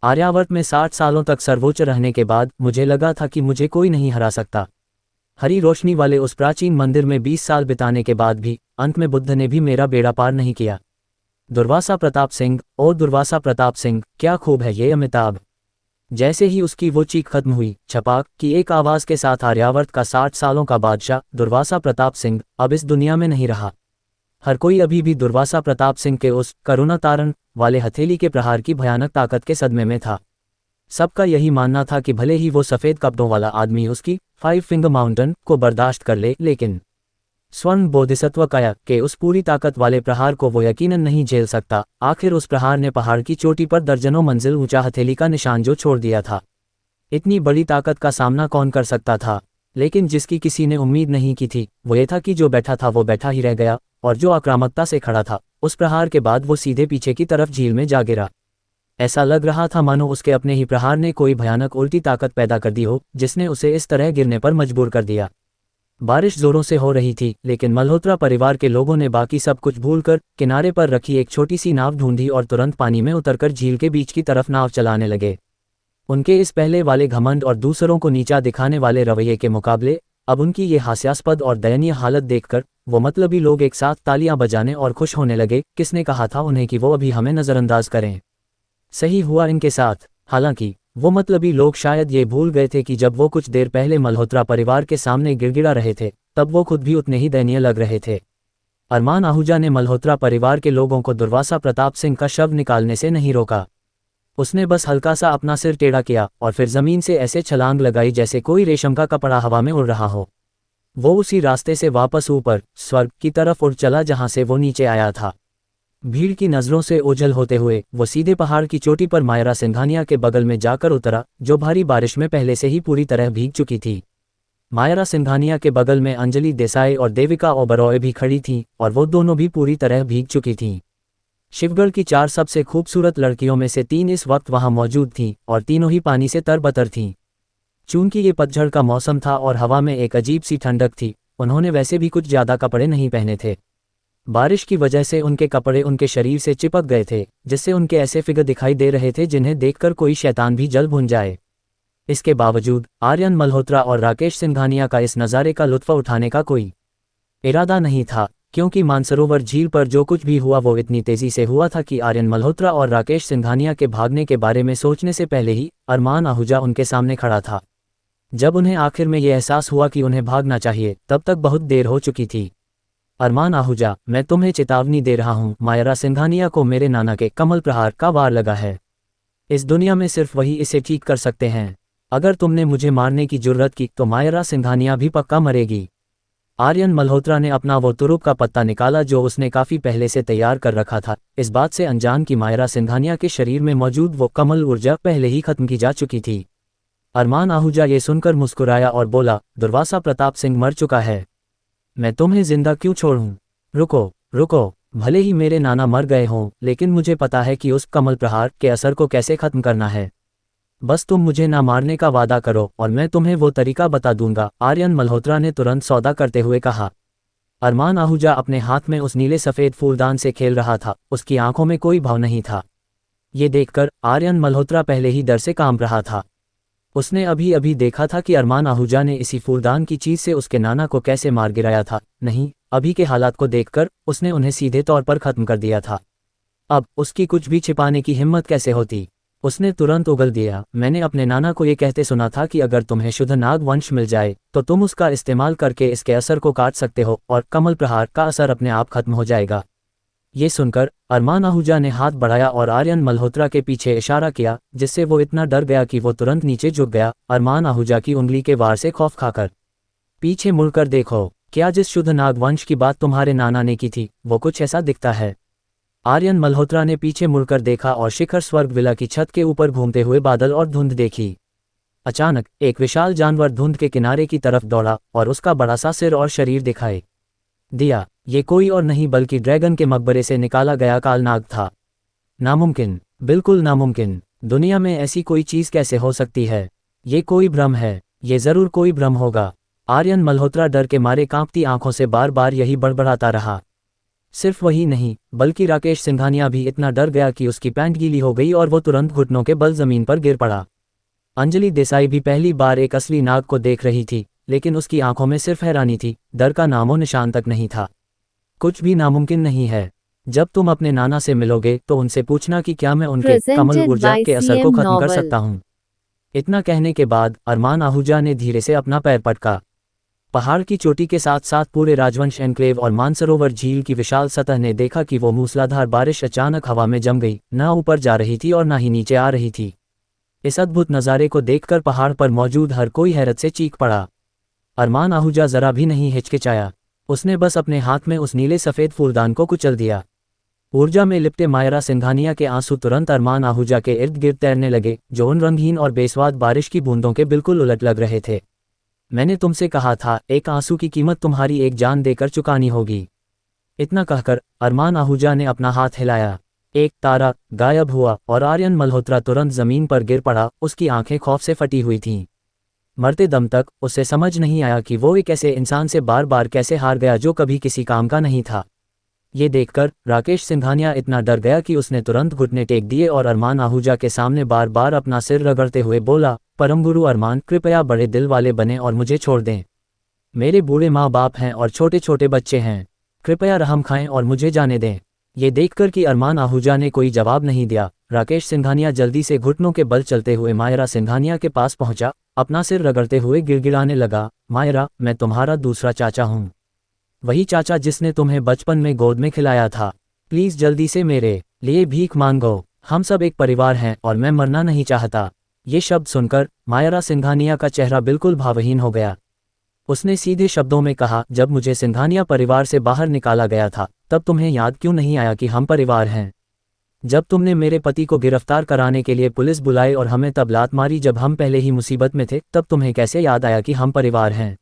आर्यावर्त में 60 सालों तक सर्वोच्च रहने के बाद मुझे लगा था कि मुझे कोई नहीं हरा सकता। हरी रोशनी वाले उस प्राचीन मंदिर में 20 साल बिताने के बाद भी अंत में बुद्ध ने भी मेरा बेड़ा पार नहीं किया। दुर्वासा प्रताप सिंह, ओ दुर्वासा प्रताप सिंह, क्या खूब है ये अमिताभ। जैसे ही उसकी वो चीख खत्म हुई, छपाक की एक आवाज के साथ आर्यावर्त का 60 सालों का बादशाह दुर्वासा प्रताप सिंह अब इस दुनिया में नहीं रहा। हर कोई अभी भी दुर्वासा प्रताप सिंह के उस करुणा तारण वाले हथेली के प्रहार की भयानक ताकत के सदमे में था। सबका यही मानना था कि भले ही वो सफ़ेद कपड़ों वाला आदमी उसकी 5 फिंगर माउंटेन को बर्दाश्त कर ले, लेकिन स्वर्ण बोधिसत्व काया के उस पूरी ताकत वाले प्रहार को वो यकीनन नहीं झेल सकता। आखिर उस प्रहार ने पहाड़ की चोटी पर दर्जनों मंजिल ऊंचा हथेली का निशान जो छोड़ दिया था। इतनी बड़ी ताकत का सामना कौन कर सकता था? लेकिन जिसकी किसी ने उम्मीद नहीं की थी वो ये था कि जो बैठा था वो बैठा ही रह गया, और जो आक्रामकता से खड़ा था उस प्रहार के बाद वो सीधे पीछे की तरफ झील में जा गिरा। ऐसा लग रहा था मानो उसके अपने ही प्रहार ने कोई भयानक उल्टी ताकत पैदा कर दी हो, जिसने उसे इस तरह गिरने पर मजबूर कर दिया। बारिश जोरों से हो रही थी, लेकिन मल्होत्रा परिवार के लोगों ने बाकी सब कुछ भूलकर किनारे पर रखी एक छोटी सी नाव ढूंढी और तुरंत पानी में उतरकर झील के बीच की तरफ नाव चलाने लगे। उनके इस पहले वाले घमंड और दूसरों को नीचा दिखाने वाले रवैये के मुकाबले अब उनकी ये हास्यास्पद और दयनीय हालत देखकर वो मतलबी लोग एक साथ तालियां बजाने और खुश होने लगे। किसने कहा था उन्हें कि वो अभी हमें नज़रअंदाज करें? सही हुआ इनके साथ। हालांकि वो मतलबी लोग शायद ये भूल गए थे कि जब वो कुछ देर पहले मल्होत्रा परिवार के सामने गिड़गिड़ा रहे थे तब वो खुद भी उतने ही दयनीय लग रहे थे। अरमान आहूजा ने मल्होत्रा परिवार के लोगों को दुर्वासा प्रताप सिंह का शव निकालने से नहीं रोका। उसने बस हल्का सा अपना सिर टेढ़ा किया और फिर जमीन से ऐसे छलांग लगाई जैसे कोई रेशम का कपड़ा हवा में उड़ रहा हो। वो उसी रास्ते से वापस ऊपर स्वर्ग की तरफ उड़ चला जहां से वो नीचे आया था। भीड़ की नज़रों से ओझल होते हुए वो सीधे पहाड़ की चोटी पर मायरा सिंघानिया के बगल में जाकर उतरा, जो भारी बारिश में पहले से ही पूरी तरह भीग चुकी थी। मायरा सिंघानिया के बगल में अंजलि देसाई और देविका ओबरॉय भी खड़ी थीं और वो दोनों भी पूरी तरह भीग चुकी थीं। शिवगढ़ की 4 सबसे खूबसूरत लड़कियों में से 3 इस वक्त वहां मौजूद थीं और तीनों ही पानी से तरबतर थीं। चूंकि ये पतझड़ का मौसम था और हवा में एक अजीब सी ठंडक थी, उन्होंने वैसे भी कुछ ज़्यादा कपड़े नहीं पहने थे। बारिश की वजह से उनके कपड़े उनके शरीर से चिपक गए थे, जिससे उनके ऐसे फिगर दिखाई दे रहे थे जिन्हें देखकर कोई शैतान भी जल भुन जाए। इसके बावजूद आर्यन मल्होत्रा और राकेश सिंघानिया का इस नज़ारे का लुत्फ़ उठाने का कोई इरादा नहीं था, क्योंकि मानसरोवर झील पर जो कुछ भी हुआ वो इतनी तेज़ी से हुआ था कि आर्यन मल्होत्रा और राकेश सिंघानिया के भागने के बारे में सोचने से पहले ही अरमान आहूजा उनके सामने खड़ा था। जब उन्हें आखिर में ये एहसास हुआ कि उन्हें भागना चाहिए, तब तक बहुत देर हो चुकी थी। अरमान आहूजा, मैं तुम्हें चेतावनी दे रहा हूँ, मायरा सिंघानिया को मेरे नाना के कमल प्रहार का वार लगा है। इस दुनिया में सिर्फ वही इसे ठीक कर सकते हैं। अगर तुमने मुझे मारने की जुर्रत की तो मायरा सिंघानिया भी पक्का मरेगी। आर्यन मल्होत्रा ने अपना वो तुरुप का पत्ता निकाला जो उसने काफ़ी पहले से तैयार कर रखा था, इस बात से अनजान कि मायरा सिंघानिया के शरीर में मौजूद वो कमल ऊर्जा पहले ही खत्म की जा चुकी थी। अरमान आहूजा ये सुनकर मुस्कुराया और बोला, दुर्वासा प्रताप सिंह मर चुका है, मैं तुम्हें जिंदा क्यों छोड़ूं? रुको रुको, भले ही मेरे नाना मर गए हों, लेकिन मुझे पता है कि उस कमल प्रहार के असर को कैसे खत्म करना है। बस तुम मुझे ना मारने का वादा करो और मैं तुम्हें वो तरीका बता दूंगा, आर्यन मल्होत्रा ने तुरंत सौदा करते हुए कहा। अरमान आहूजा अपने हाथ में उस नीले सफ़ेद फूलदान से खेल रहा था, उसकी आंखों में कोई भाव नहीं था। ये देखकर आर्यन मल्होत्रा पहले ही डर से कांप रहा था। उसने अभी अभी देखा था कि अरमान आहूजा ने इसी फूलदान की चीज से उसके नाना को कैसे मार गिराया था। नहीं, अभी के हालात को देखकर उसने उन्हें सीधे तौर पर खत्म कर दिया था। अब उसकी कुछ भी छिपाने की हिम्मत कैसे होती? उसने तुरंत उगल दिया, मैंने अपने नाना को ये कहते सुना था कि अगर तुम्हें शुद्ध नाग वंश मिल जाए तो तुम उसका इस्तेमाल करके इसके असर को काट सकते हो और कमल प्रहार का असर अपने आप खत्म हो जाएगा। ये सुनकर अरमान आहूजा ने हाथ बढ़ाया और आर्यन मल्होत्रा के पीछे इशारा किया, जिससे वो इतना डर गया कि वो तुरंत नीचे झुक गया। अरमान आहूजा की उंगली के वार से खौफ खाकर, पीछे मुड़कर देखो, क्या जिस शुद्ध नाग वंश की बात तुम्हारे नाना ने की थी वो कुछ ऐसा दिखता है? आर्यन मल्होत्रा ने पीछे मुड़कर देखा और शिखर स्वर्ग विला की छत के ऊपर घूमते हुए बादल और धुंध देखी। अचानक एक विशाल जानवर धुंध के किनारे की तरफ दौड़ा और उसका बड़ा सा सिर और शरीर दिखाई दिया। ये कोई और नहीं बल्कि ड्रैगन के मकबरे से निकाला गया कालनाग था। नामुमकिन, बिल्कुल नामुमकिन। दुनिया में ऐसी कोई चीज कैसे हो सकती है? ये कोई भ्रम है, ये जरूर कोई भ्रम होगा। आर्यन मल्होत्रा डर के मारे कांपती आंखों से बार बार यही बड़बड़ाता रहा। सिर्फ वही नहीं बल्कि राकेश सिंघानिया भी इतना डर गया कि उसकी पैंट गीली हो गई और वो तुरंत घुटनों के बल जमीन पर गिर पड़ा। अंजलि देसाई भी पहली बार एक असली नाग को देख रही थी, लेकिन उसकी आंखों में सिर्फ हैरानी थी, डर का नामो निशान तक नहीं था। कुछ भी नामुमकिन नहीं है। जब तुम अपने नाना से मिलोगे तो उनसे पूछना कि क्या मैं उनके कमल ऊर्जा के असर को खत्म कर सकता हूँ। इतना कहने के बाद अरमान आहूजा ने धीरे से अपना पैर पटका। पहाड़ की चोटी के साथ साथ पूरे राजवंश एनक्लेव और मानसरोवर झील की विशाल सतह ने देखा कि वो मूसलाधार बारिश अचानक हवा में जम गई, न ऊपर जा रही थी और न ही नीचे आ रही थी। इस अद्भुत नज़ारे को देखकर पहाड़ पर मौजूद हर कोई हैरत से चीख पड़ा। अरमान आहूजा जरा भी नहीं हिचकिचाया, उसने बस अपने हाथ में उस नीले सफ़ेद फूलदान को कुचल दिया। ऊर्जा में लिपटे मायरा सिंघानिया के आंसू तुरंत अरमान आहूजा के इर्द गिर्द तैरने लगे, जो उन रंगहीन और बेस्वाद बारिश की बूंदों के बिल्कुल उलट लग रहे थे। मैंने तुमसे कहा था, एक आंसू की कीमत तुम्हारी एक जान देकर चुकानी होगी। इतना कहकर अरमान आहूजा ने अपना हाथ हिलाया। एक तारा गायब हुआ और आर्यन मल्होत्रा तुरंत जमीन पर गिर पड़ा। उसकी आंखें खौफ से फटी हुई थीं। मरते दम तक उसे समझ नहीं आया कि वो एक ऐसे इंसान से बार बार कैसे हार गया जो कभी किसी काम का नहीं था। ये देखकर राकेश सिंघानिया इतना डर गया कि उसने तुरंत घुटने टेक दिए और अरमान आहूजा के सामने बार बार अपना सिर रगड़ते हुए बोला, परम गुरु अरमान, कृपया बड़े दिल वाले बने और मुझे छोड़ दें। मेरे बूढ़े माँ बाप हैं और छोटे छोटे बच्चे हैं, कृपया रहम खाएं और मुझे जाने दें। ये देखकर कि अरमान आहूजा ने कोई जवाब नहीं दिया, राकेश सिंघानिया जल्दी से घुटनों के बल चलते हुए मायरा सिंघानिया के पास पहुंचा। अपना सिर रगड़ते हुए गिड़गिड़ाने लगा, मायरा, मैं तुम्हारा दूसरा चाचा हूँ, वही चाचा जिसने तुम्हें बचपन में गोद में खिलाया था। प्लीज जल्दी से मेरे लिए भीख मांगो, हम सब एक परिवार हैं और मैं मरना नहीं चाहता। ये शब्द सुनकर मायरा सिंघानिया का चेहरा बिल्कुल भावहीन हो गया। उसने सीधे शब्दों में कहा, जब मुझे सिंघानिया परिवार से बाहर निकाला गया था तब तुम्हें याद क्यों नहीं आया कि हम परिवार हैं? जब तुमने मेरे पति को गिरफ्तार कराने के लिए पुलिस बुलाई और हमें तब लात मारी जब हम पहले ही मुसीबत में थे, तब तुम्हें कैसे याद आया कि हम परिवार हैं?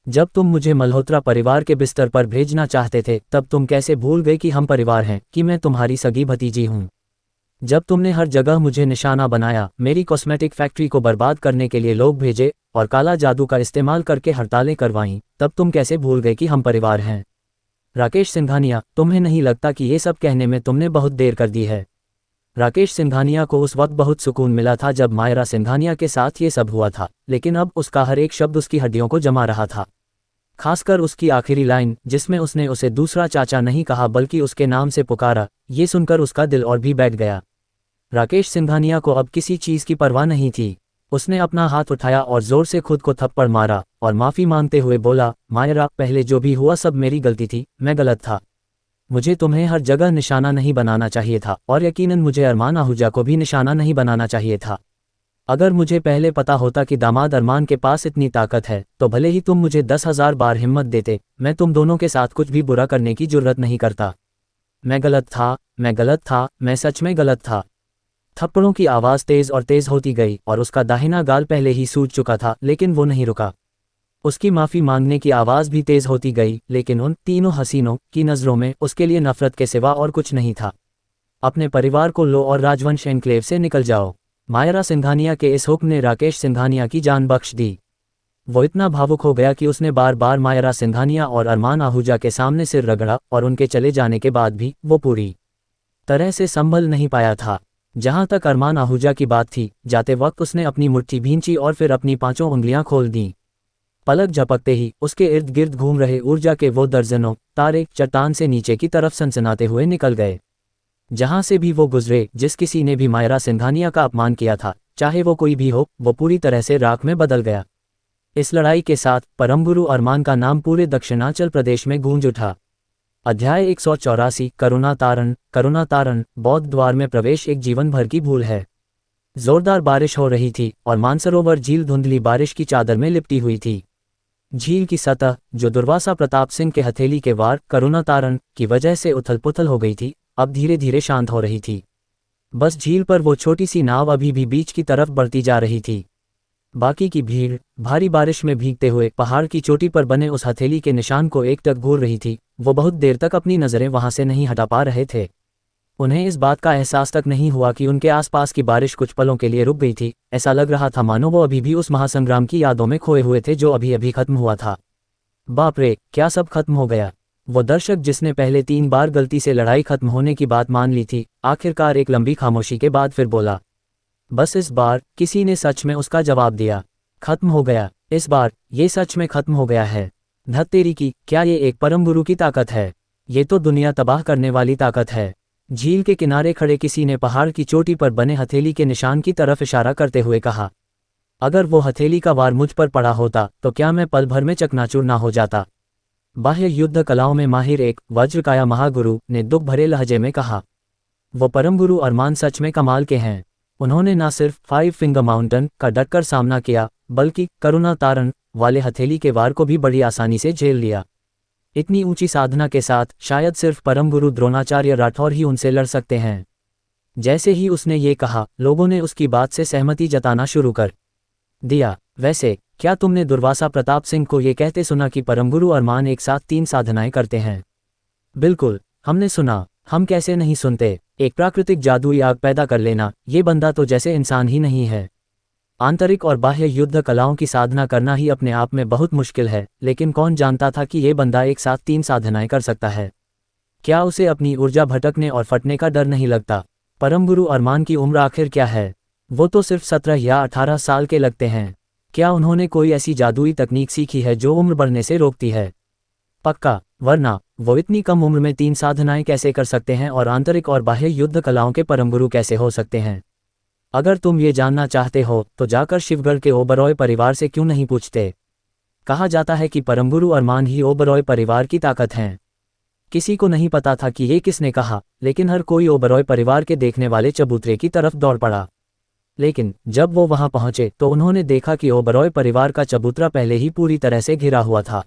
जब तुम मुझे मल्होत्रा परिवार के बिस्तर पर भेजना चाहते थे तब तुम कैसे भूल गए कि हम परिवार हैं, कि मैं तुम्हारी सगी भतीजी हूँ? जब तुमने हर जगह मुझे निशाना बनाया, मेरी कॉस्मेटिक फैक्ट्री को बर्बाद करने के लिए लोग भेजे और काला जादू का इस्तेमाल करके हड़तालें करवाईं, तब तुम कैसे भूल गए कि हम परिवार हैं? राकेश सिंघानिया, तुम्हें नहीं लगता कि ये सब कहने में तुमने बहुत देर कर दी है? राकेश सिंघानिया को उस वक्त बहुत सुकून मिला था जब मायरा सिंघानिया के साथ ये सब हुआ था, लेकिन अब उसका हर एक शब्द उसकी हड्डियों को जमा रहा था। खासकर उसकी आखिरी लाइन, जिसमें उसने उसे दूसरा चाचा नहीं कहा बल्कि उसके नाम से पुकारा, ये सुनकर उसका दिल और भी बैठ गया। राकेश सिंघानिया को अब किसी चीज़ की परवाह नहीं थी। उसने अपना हाथ उठाया और जोर से खुद को थप्पड़ मारा और माफ़ी मांगते हुए बोला, मायरा, पहले जो भी हुआ सब मेरी गलती थी, मैं गलत था। मुझे तुम्हें हर जगह निशाना नहीं बनाना चाहिए था और यकीनन मुझे अरमान आहूजा को भी निशाना नहीं बनाना चाहिए था। अगर मुझे पहले पता होता कि दामाद अरमान के पास इतनी ताकत है तो भले ही तुम मुझे 10,000 बार हिम्मत देते, मैं तुम दोनों के साथ कुछ भी बुरा करने की जुर्रत नहीं करता। मैं गलत था, मैं गलत था, मैं सच में गलत था। थप्पड़ों की आवाज़ तेज़ और तेज़ होती गई और उसका दाहिना गाल पहले ही सूज चुका था, लेकिन वो नहीं रुका। उसकी माफ़ी मांगने की आवाज़ भी तेज़ होती गई, लेकिन उन तीनों हसीनों की नज़रों में उसके लिए नफ़रत के सिवा और कुछ नहीं था। अपने परिवार को लो और राजवंश एनक्लेव से निकल जाओ। मायरा सिंघानिया के इस हुक्म ने राकेश सिंघानिया की जान बख्श दी। वो इतना भावुक हो गया कि उसने बार बार मायरा सिंघानिया और अरमान आहूजा के सामने सिर रगड़ा और उनके चले जाने के बाद भी वो पूरी तरह से संभल नहीं पाया था। जहाँ तक अरमान आहूजा की बात थी, जाते वक्त उसने अपनी मुट्ठी भींची और फिर अपनी 5 उंगलियां खोल दीं। पलक झपकते ही उसके इर्द गिर्द घूम रहे ऊर्जा के वो दर्जनों तारे चट्टान से नीचे की तरफ सनसनाते हुए निकल गए। जहां से भी वो गुजरे, जिस किसी ने भी मायरा सिंघानिया का अपमान किया था, चाहे वो कोई भी हो, वो पूरी तरह से राख में बदल गया। इस लड़ाई के साथ परमगुरु अरमान का नाम पूरे दक्षिणांचल प्रदेश में गूंज उठा। अध्याय 184, करुणा तारण। बौद्ध द्वार में प्रवेश एक जीवन भर की भूल है। जोरदार बारिश हो रही थी और मानसरोवर झील धुंधली बारिश की चादर में लिपटी हुई थी। झील की सतह, जो दुर्वासा प्रताप सिंह के हथेली के वार करुणातारण की वजह से उथल पुथल हो गई थी, अब धीरे धीरे शांत हो रही थी। बस झील पर वो छोटी सी नाव अभी भी बीच की तरफ बढ़ती जा रही थी। बाकी की भीड़ भारी बारिश में भीगते हुए पहाड़ की चोटी पर बने उस हथेली के निशान को एकटक घूर रही थी। वो बहुत देर तक अपनी नज़रें वहां से नहीं हटा पा रहे थे। उन्हें इस बात का एहसास तक नहीं हुआ कि उनके आसपास की बारिश कुछ पलों के लिए रुक गई थी। ऐसा लग रहा था मानो वो अभी भी उस महासंग्राम की यादों में खोए हुए थे जो अभी अभी खत्म हुआ था। बाप रे, क्या सब खत्म हो गया। वो दर्शक जिसने पहले 3 बार गलती से लड़ाई खत्म होने की बात मान ली थी, आखिरकार एक लंबी खामोशी के बाद फिर बोला। बस इस बार किसी ने सच में उसका जवाब दिया। खत्म हो गया, इस बार ये सच में खत्म हो गया है। धत तेरी की, क्या ये एक परम गुरु की ताकत है? ये तो दुनिया तबाह करने वाली ताकत है। झील के किनारे खड़े किसी ने पहाड़ की चोटी पर बने हथेली के निशान की तरफ इशारा करते हुए कहा। अगर वो हथेली का वार मुझ पर पड़ा होता तो क्या मैं पल भर में चकनाचूर ना हो जाता? बाह्य युद्ध कलाओं में माहिर एक वज्रकाया महागुरु ने दुख भरे लहजे में कहा। वो परम गुरु अरमान सच में कमाल के हैं। उन्होंने न सिर्फ 5 फिंगर माउंटेन का डटकर सामना किया, बल्कि करुणातारण वाले हथेली के वार को भी बड़ी आसानी से झेल लिया। इतनी ऊंची साधना के साथ शायद सिर्फ परम गुरु द्रोणाचार्य राठौर ही उनसे लड़ सकते हैं। जैसे ही उसने ये कहा, लोगों ने उसकी बात से सहमति जताना शुरू कर दिया। वैसे क्या तुमने दुर्वासा प्रताप सिंह को ये कहते सुना कि परम गुरु अरमान एक साथ 3 साधनाएं करते हैं? बिल्कुल, हमने सुना। हम कैसे नहीं सुनते। एक प्राकृतिक जादुई आग पैदा कर लेना, ये बंदा तो जैसे इंसान ही नहीं है। आंतरिक और बाह्य युद्ध कलाओं की साधना करना ही अपने आप में बहुत मुश्किल है, लेकिन कौन जानता था कि ये बंदा एक साथ 3 साधनाएं कर सकता है। क्या उसे अपनी ऊर्जा भटकने और फटने का डर नहीं लगता? परम गुरु अरमान की उम्र आखिर क्या है? वो तो सिर्फ 17 या 18 साल के लगते हैं। क्या उन्होंने कोई ऐसी जादुई तकनीक सीखी है जो उम्र बढ़ने से रोकती है? पक्का, वरना वो इतनी कम उम्र में 3 साधनाएं कैसे कर सकते हैं और आंतरिक और बाह्य युद्ध कलाओं के परम गुरु कैसे हो सकते हैं? अगर तुम ये जानना चाहते हो तो जाकर शिवगढ़ के ओबरॉय परिवार से क्यों नहीं पूछते। कहा जाता है कि परम गुरु अरमान ही ओबरॉय परिवार की ताकत हैं। किसी को नहीं पता था कि ये किसने कहा, लेकिन हर कोई ओबरॉय परिवार के देखने वाले चबूतरे की तरफ दौड़ पड़ा। लेकिन जब वो वहां पहुंचे तो उन्होंने देखा कि ओबरॉय परिवार का चबूतरा पहले ही पूरी तरह से घिरा हुआ था।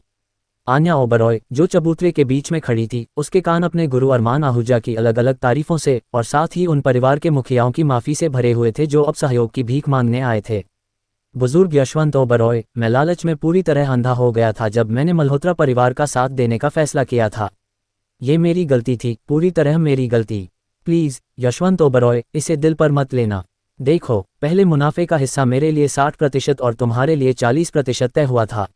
आन्या ओबरॉय, जो चबूतरे के बीच में खड़ी थी, उसके कान अपने गुरु अरमान आहूजा की अलग अलग तारीफों से और साथ ही उन परिवार के मुखियाओं की माफ़ी से भरे हुए थे जो अब सहयोग की भीख मांगने आए थे। बुजुर्ग यशवंत ओबरॉय, मैं लालच में पूरी तरह अंधा हो गया था जब मैंने मल्होत्रा परिवार का साथ देने का फैसला किया था। ये मेरी गलती थी, पूरी तरह मेरी गलती। प्लीज़ यशवंत ओबरॉय, इसे दिल पर मत लेना। देखो, पहले मुनाफे का हिस्सा मेरे लिए 60% और तुम्हारे लिए 40% तय हुआ था।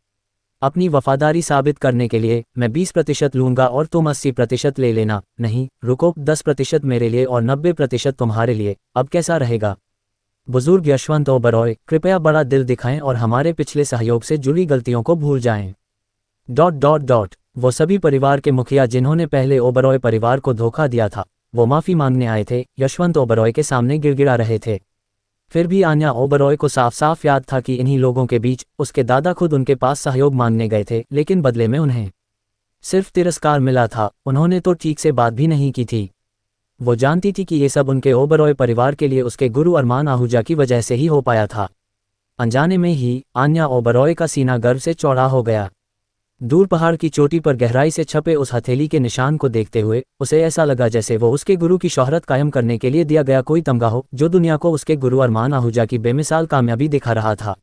अपनी वफादारी साबित करने के लिए मैं 20% लूंगा और तुम 80% ले लेना। नहीं, रुको, 10% मेरे लिए और 90% तुम्हारे लिए। अब कैसा रहेगा? बुजुर्ग यशवंत ओबरॉय, कृपया बड़ा दिल दिखाएं और हमारे पिछले सहयोग से जुड़ी गलतियों को भूल जाएं। ... वो सभी परिवार के मुखिया जिन्होंने पहले ओबरॉय परिवार को धोखा दिया था, वो माफ़ी मांगने आए थे, यशवंत ओबरॉय के सामने गिड़गिड़ा रहे थे। फिर भी आन्या ओबरॉय को साफ साफ याद था कि इन्हीं लोगों के बीच उसके दादा खुद उनके पास सहयोग मांगने गए थे, लेकिन बदले में उन्हें सिर्फ तिरस्कार मिला था। उन्होंने तो ठीक से बात भी नहीं की थी। वो जानती थी कि ये सब उनके ओबरॉय परिवार के लिए उसके गुरु अरमान आहूजा की वजह से ही हो पाया था। अनजाने में ही आन्या ओबरॉय का सीना गर्व से चौड़ा हो गया। दूर पहाड़ की चोटी पर गहराई से छपे उस हथेली के निशान को देखते हुए उसे ऐसा लगा जैसे वो उसके गुरु की शोहरत कायम करने के लिए दिया गया कोई तमगा हो जो दुनिया को उसके गुरु अरमान आहूजा की बेमिसाल कामयाबी दिखा रहा था।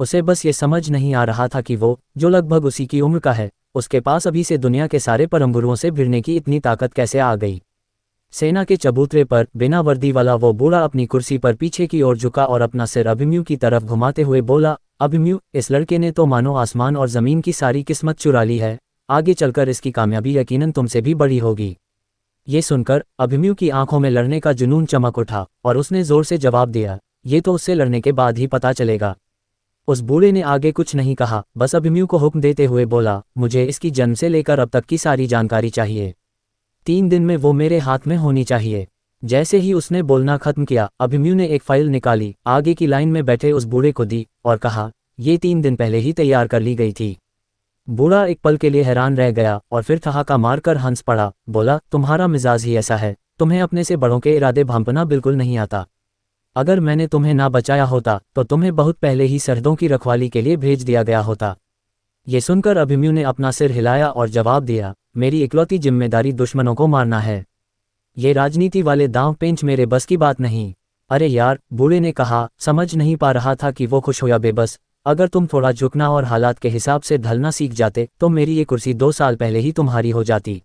उसे बस ये समझ नहीं आ रहा था कि वो, जो लगभग उसी की उम्र का है, उसके पास अभी से दुनिया के सारे परम गुरुओं से भिड़ने की इतनी ताकत कैसे आ गई। सेना के चबूतरे पर बिना वर्दी वाला वो बूढ़ा अपनी कुर्सी पर पीछे की ओर झुका और अपना सिर अभिमन्यु की तरफ घुमाते हुए बोला, अभिमन्यु, इस लड़के ने तो मानो आसमान और ज़मीन की सारी किस्मत चुरा ली है। आगे चलकर इसकी कामयाबी यकीनन तुमसे भी बड़ी होगी। ये सुनकर अभिमन्यु की आंखों में लड़ने का जुनून चमक उठा और उसने जोर से जवाब दिया, ये तो उससे लड़ने के बाद ही पता चलेगा। उस बूढ़े ने आगे कुछ नहीं कहा, बस अभिमन्यु को हुक्म देते हुए बोला, मुझे इसकी जन्म से लेकर अब तक की सारी जानकारी चाहिए। 3 दिन में वो मेरे हाथ में होनी चाहिए। जैसे ही उसने बोलना खत्म किया, अभिमन्यु ने एक फाइल निकाली, आगे की लाइन में बैठे उस बूढ़े को दी और कहा, ये 3 दिन पहले ही तैयार कर ली गई थी। बूढ़ा एक पल के लिए हैरान रह गया और फिर ठहाका मारकर हंस पड़ा। बोला, तुम्हारा मिजाज ही ऐसा है, तुम्हें अपने से बड़ों के इरादे भांपना बिल्कुल नहीं आता। अगर मैंने तुम्हें ना बचाया होता तो तुम्हें बहुत पहले ही सरहदों की रखवाली के लिए भेज दिया गया होता। ये सुनकर अभिमन्यु ने अपना सिर हिलाया और जवाब दिया, मेरी इकलौती जिम्मेदारी दुश्मनों को मारना है। ये राजनीति वाले दांव पेंच मेरे बस की बात नहीं। अरे यार, बूढ़े ने कहा, समझ नहीं पा रहा था कि वो खुश हो या बेबस। अगर तुम थोड़ा झुकना और हालात के हिसाब से ढलना सीख जाते तो मेरी ये कुर्सी 2 साल पहले ही तुम्हारी हो जाती।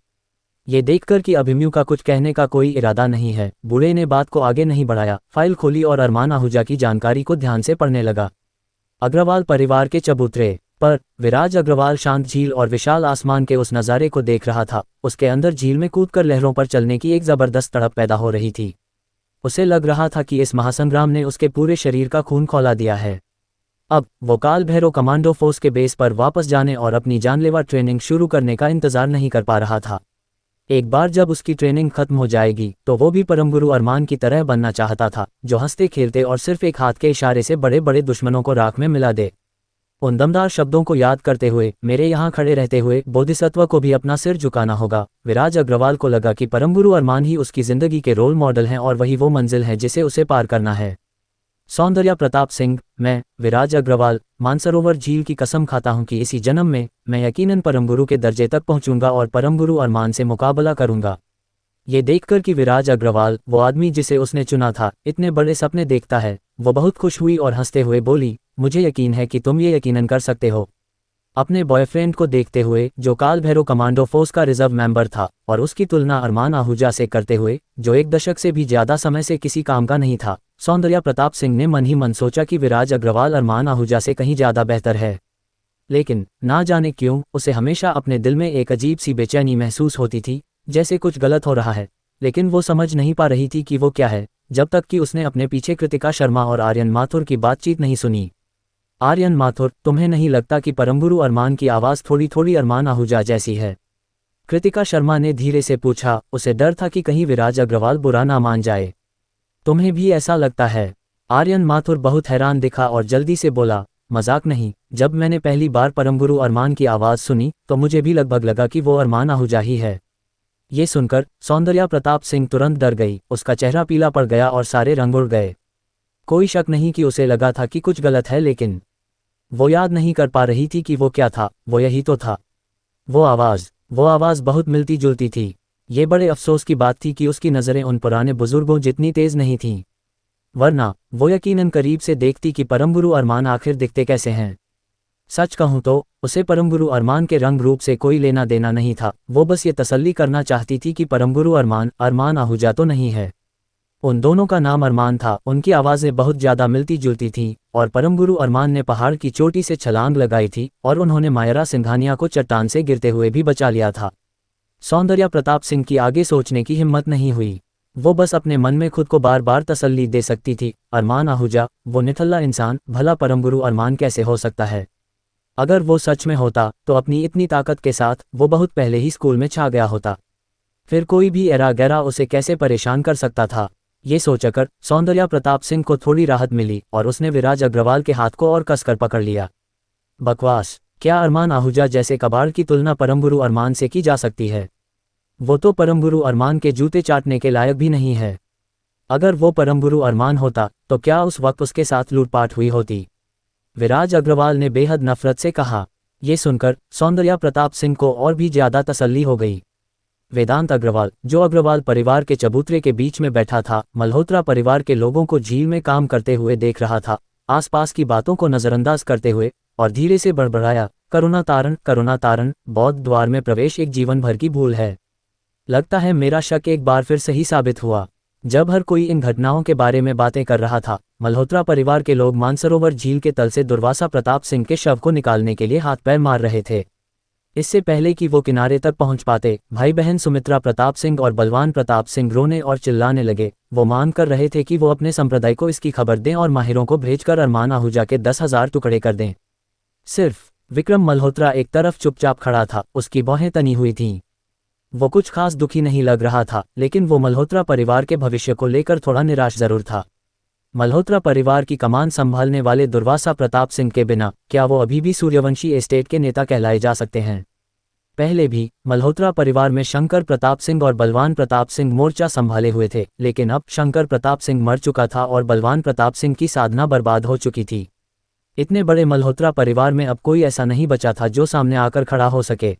ये देखकर कि अभिमन्यु का कुछ कहने का कोई इरादा नहीं है, बूढ़े ने बात को आगे नहीं बढ़ाया। फाइल खोली और अरमान आहूजा की जानकारी को ध्यान से पढ़ने लगा। अग्रवाल परिवार के चबूतरे पर विराज अग्रवाल शांत झील और विशाल आसमान के उस नज़ारे को देख रहा था। उसके अंदर झील में कूदकर लहरों पर चलने की एक जबरदस्त तड़प पैदा हो रही थी। उसे लग रहा था कि इस महासंग्राम ने उसके पूरे शरीर का खून खौला दिया है। अब वो काल भैरव कमांडो फोर्स के बेस पर वापस जाने और अपनी जानलेवा ट्रेनिंग शुरू करने का इंतजार नहीं कर पा रहा था। एक बार जब उसकी ट्रेनिंग खत्म हो जाएगी तो वो भी परमगुरु अरमान की तरह बनना चाहता था, जो हंसते खेलते और सिर्फ एक हाथ के इशारे से बड़े बड़े दुश्मनों को राख में मिला दे। उन दमदार शब्दों को याद करते हुए, मेरे यहाँ खड़े रहते हुए बोधिसत्व को भी अपना सिर झुकाना होगा। विराज अग्रवाल को लगा कि परमगुरु अरमान ही उसकी जिंदगी के रोल मॉडल हैं और वही वो मंजिल है जिसे उसे पार करना है। सौंदर्या प्रताप सिंह, मैं विराज अग्रवाल मानसरोवर झील की कसम खाता हूं कि इसी जन्म में मैं यकीनन परमगुरु के दर्जे तक पहुंचूंगा और परमगुरु अरमान से मुकाबला करूंगा। ये देखकर कि विराज अग्रवाल, वो आदमी जिसे उसने चुना था, इतने बड़े सपने देखता है, वो बहुत खुश हुई और हंसते हुए बोली, मुझे यकीन है कि तुम ये यकीनन कर सकते हो। अपने बॉयफ्रेंड को देखते हुए, जो काल भैरव कमांडो फोर्स का रिजर्व मेंबर था, और उसकी तुलना अरमान आहूजा से करते हुए, जो 1 दशक से भी ज्यादा समय से किसी काम का नहीं था, सौंदर्या प्रताप सिंह ने मन ही मन सोचा कि विराज अग्रवाल अरमान आहूजा से कहीं ज्यादा बेहतर है। लेकिन ना जाने क्यों उसे हमेशा अपने दिल में एक अजीब सी बेचैनी महसूस होती थी, जैसे कुछ गलत हो रहा है, लेकिन वो समझ नहीं पा रही थी कि वो क्या है, जब तक कि उसने अपने पीछे कृतिका शर्मा और आर्यन माथुर की बातचीत नहीं सुनी। आर्यन माथुर, तुम्हें नहीं लगता कि परमगुरु अरमान की आवाज़ थोड़ी थोड़ी अरमान आहूजा जैसी है? कृतिका शर्मा ने धीरे से पूछा। उसे डर था कि कहीं विराज अग्रवाल बुरा ना मान जाए। तुम्हें भी ऐसा लगता है? आर्यन माथुर बहुत हैरान दिखा और जल्दी से बोला, मजाक नहीं, जब मैंने पहली बार परमगुरु अरमान की आवाज़ सुनी तो मुझे भी लगभग लगा कि वो अरमान आहूजा ही है। ये सुनकर सौंदर्या प्रताप सिंह तुरंत डर गई, उसका चेहरा पीला पड़ गया और सारे रंग उड़ गए। कोई शक नहीं कि उसे लगा था कि कुछ गलत है, लेकिन वो याद नहीं कर पा रही थी कि वो क्या था। वो यही तो था, वो आवाज़ बहुत मिलती जुलती थी। ये बड़े अफसोस की बात थी कि उसकी नज़रें उन पुराने बुजुर्गों जितनी तेज नहीं थीं, वरना वो यकीनन करीब से देखती कि परमगुरु अरमान आखिर दिखते कैसे हैं। सच कहूँ तो उसे परमगुरु अरमान के रंग रूप से कोई लेना देना नहीं था, वो बस ये तसल्ली करना चाहती थी कि परमगुरु अरमान आहूजा तो नहीं है। उन दोनों का नाम अरमान था, उनकी आवाज़ें बहुत ज़्यादा मिलती जुलती थीं, और परमगुरु अरमान ने पहाड़ की चोटी से छलांग लगाई थी और उन्होंने मायरा सिंघानिया को चट्टान से गिरते हुए भी बचा लिया था। सौंदर्या प्रताप सिंह की आगे सोचने की हिम्मत नहीं हुई। वो बस अपने मन में खुद को बार बार तसल्ली दे सकती थी, अरमान आहूजा, वो निठल्ला इंसान, भला परमगुरु अरमान कैसे हो सकता है? अगर वो सच में होता तो अपनी इतनी ताकत के साथ वो बहुत पहले ही स्कूल में छा गया होता। फिर कोई भी एरा गैरा उसे कैसे परेशान कर सकता था? ये सोचकर सौंदर्या प्रताप सिंह को थोड़ी राहत मिली और उसने विराज अग्रवाल के हाथ को और कसकर पकड़ लिया। बकवास! क्या अरमान आहूजा जैसे कबाड़ की तुलना परमगुरु अरमान से की जा सकती है? वो तो परमगुरु अरमान के जूते चाटने के लायक भी नहीं है। अगर वो परमगुरु अरमान होता तो क्या उस वक्त उसके साथ लूटपाट हुई होती? विराज अग्रवाल ने बेहद नफरत से कहा। ये सुनकर सौंदर्या प्रताप सिंह को और भी ज्यादा तसल्ली हो गई। वेदांत अग्रवाल, जो अग्रवाल परिवार के चबूतरे के बीच में बैठा था, मल्होत्रा परिवार के लोगों को झील में काम करते हुए देख रहा था, आसपास की बातों को नजरअंदाज करते हुए, और धीरे से बड़बड़ाया, करुणा तारण, बौद्ध द्वार में प्रवेश एक जीवन भर की भूल है। लगता है मेरा शक एक बार फिर सही साबित हुआ। जब हर कोई इन घटनाओं के बारे में बातें कर रहा था, मल्होत्रा परिवार के लोग मानसरोवर झील के तल से दुर्वासा प्रताप सिंह के शव को निकालने के लिए हाथ पैर मार रहे थे। इससे पहले कि वो किनारे तक पहुंच पाते, भाई बहन सुमित्रा प्रताप सिंह और बलवान प्रताप सिंह रोने और चिल्लाने लगे। वो मांग कर रहे थे कि वो अपने संप्रदाय को इसकी खबर दें और माहिरों को भेजकर अरमान आहूजा के 10,000 टुकड़े कर दें। सिर्फ विक्रम मल्होत्रा एक तरफ चुपचाप खड़ा था, उसकी बाहें तनी हुई थीं। वो कुछ खास दुखी नहीं लग रहा था, लेकिन वो मल्होत्रा परिवार के भविष्य को लेकर थोड़ा निराश जरूर था। मल्होत्रा परिवार की कमान संभालने वाले दुर्वासा प्रताप सिंह के बिना क्या वो अभी भी सूर्यवंशी एस्टेट के नेता कहलाए जा सकते हैं? पहले भी मल्होत्रा परिवार में शंकर प्रताप सिंह और बलवान प्रताप सिंह मोर्चा संभाले हुए थे, लेकिन अब शंकर प्रताप सिंह मर चुका था और बलवान प्रताप सिंह की साधना बर्बाद हो चुकी थी। इतने बड़े मल्होत्रा परिवार में अब कोई ऐसा नहीं बचा था जो सामने आकर खड़ा हो सके।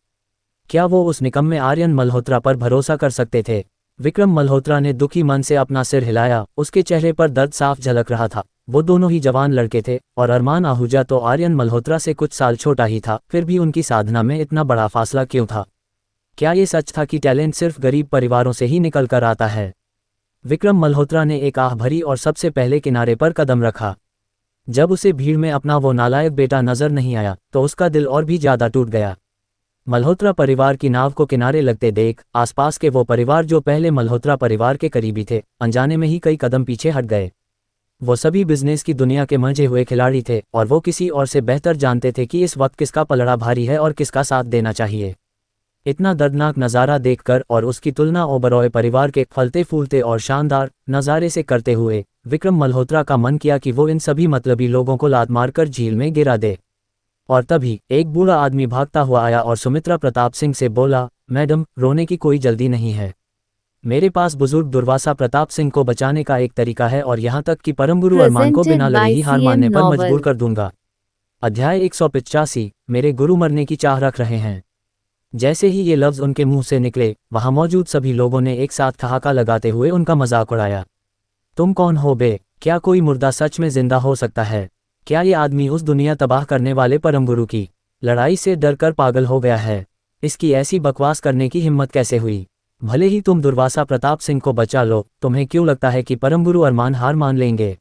क्या वो उस निकम्मे आर्यन मल्होत्रा पर भरोसा कर सकते थे? विक्रम मल्होत्रा ने दुखी मन से अपना सिर हिलाया, उसके चेहरे पर दर्द साफ झलक रहा था। वो दोनों ही जवान लड़के थे और अरमान आहूजा तो आर्यन मल्होत्रा से कुछ साल छोटा ही था, फिर भी उनकी साधना में इतना बड़ा फासला क्यों था? क्या ये सच था कि टैलेंट सिर्फ गरीब परिवारों से ही निकल कर आता है? विक्रम मल्होत्रा ने एक आह भरी और सबसे पहले किनारे पर कदम रखा। जब उसे भीड़ में अपना वो नालायक बेटा नजर नहीं आया तो उसका दिल और भी ज्यादा टूट गया। मल्होत्रा परिवार की नाव को किनारे लगते देख आसपास के वो परिवार जो पहले मल्होत्रा परिवार के करीबी थे, अनजाने में ही कई कदम पीछे हट गए। वो सभी बिजनेस की दुनिया के मंझे हुए खिलाड़ी थे और वो किसी और से बेहतर जानते थे कि इस वक्त किसका पलड़ा भारी है और किसका साथ देना चाहिए। इतना दर्दनाक नज़ारा देखकर और उसकी तुलना ओबरॉय परिवार के फलते फूलते और शानदार नज़ारे से करते हुए विक्रम मल्होत्रा का मन किया कि वो इन सभी मतलबी लोगों को लात मारकर झील में गिरा दे। और तभी एक बूढ़ा आदमी भागता हुआ आया और सुमित्रा प्रताप सिंह से बोला, मैडम, रोने की कोई जल्दी नहीं है। मेरे पास बुजुर्ग दुर्वासा प्रताप सिंह को बचाने का एक तरीका है और यहाँ तक कि परमगुरु अरमान को बिना लड़े ही हार मानने पर मजबूर कर दूंगा। अध्याय 185। मेरे गुरु मरने की चाह रख रहे हैं। जैसे ही ये लफ्ज उनके मुंह से निकले, वहां मौजूद सभी लोगों ने एक साथ ठहाका लगाते हुए उनका मजाक उड़ाया। तुम कौन हो बे? क्या कोई मुर्दा सच में जिंदा हो सकता है? क्या ये आदमी उस दुनिया तबाह करने वाले परमगुरु की लड़ाई से डरकर पागल हो गया है? इसकी ऐसी बकवास करने की हिम्मत कैसे हुई? भले ही तुम दुर्वासा प्रताप सिंह को बचा लो, तुम्हें क्यों लगता है कि परमगुरु अरमान हार मान लेंगे?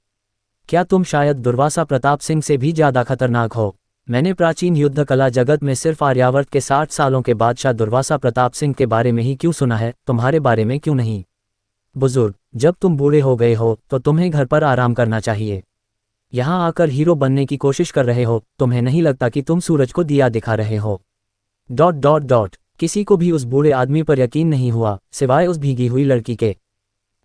क्या तुम शायद दुर्वासा प्रताप सिंह से भी ज्यादा खतरनाक हो? मैंने प्राचीन युद्ध कला जगत में सिर्फ आर्यावर्त के 60 सालों के बादशाह दुर्वासा प्रताप सिंह के बारे में ही क्यों सुना है, तुम्हारे बारे में क्यों नहीं? बुजुर्ग, जब तुम बूढ़े हो गए हो तो तुम्हें घर पर आराम करना चाहिए। यहाँ आकर हीरो बनने की कोशिश कर रहे हो, तुम्हें नहीं लगता कि तुम सूरज को दिया दिखा रहे हो? ... किसी को भी उस बूढ़े आदमी पर यकीन नहीं हुआ, सिवाय उस भीगी हुई लड़की के।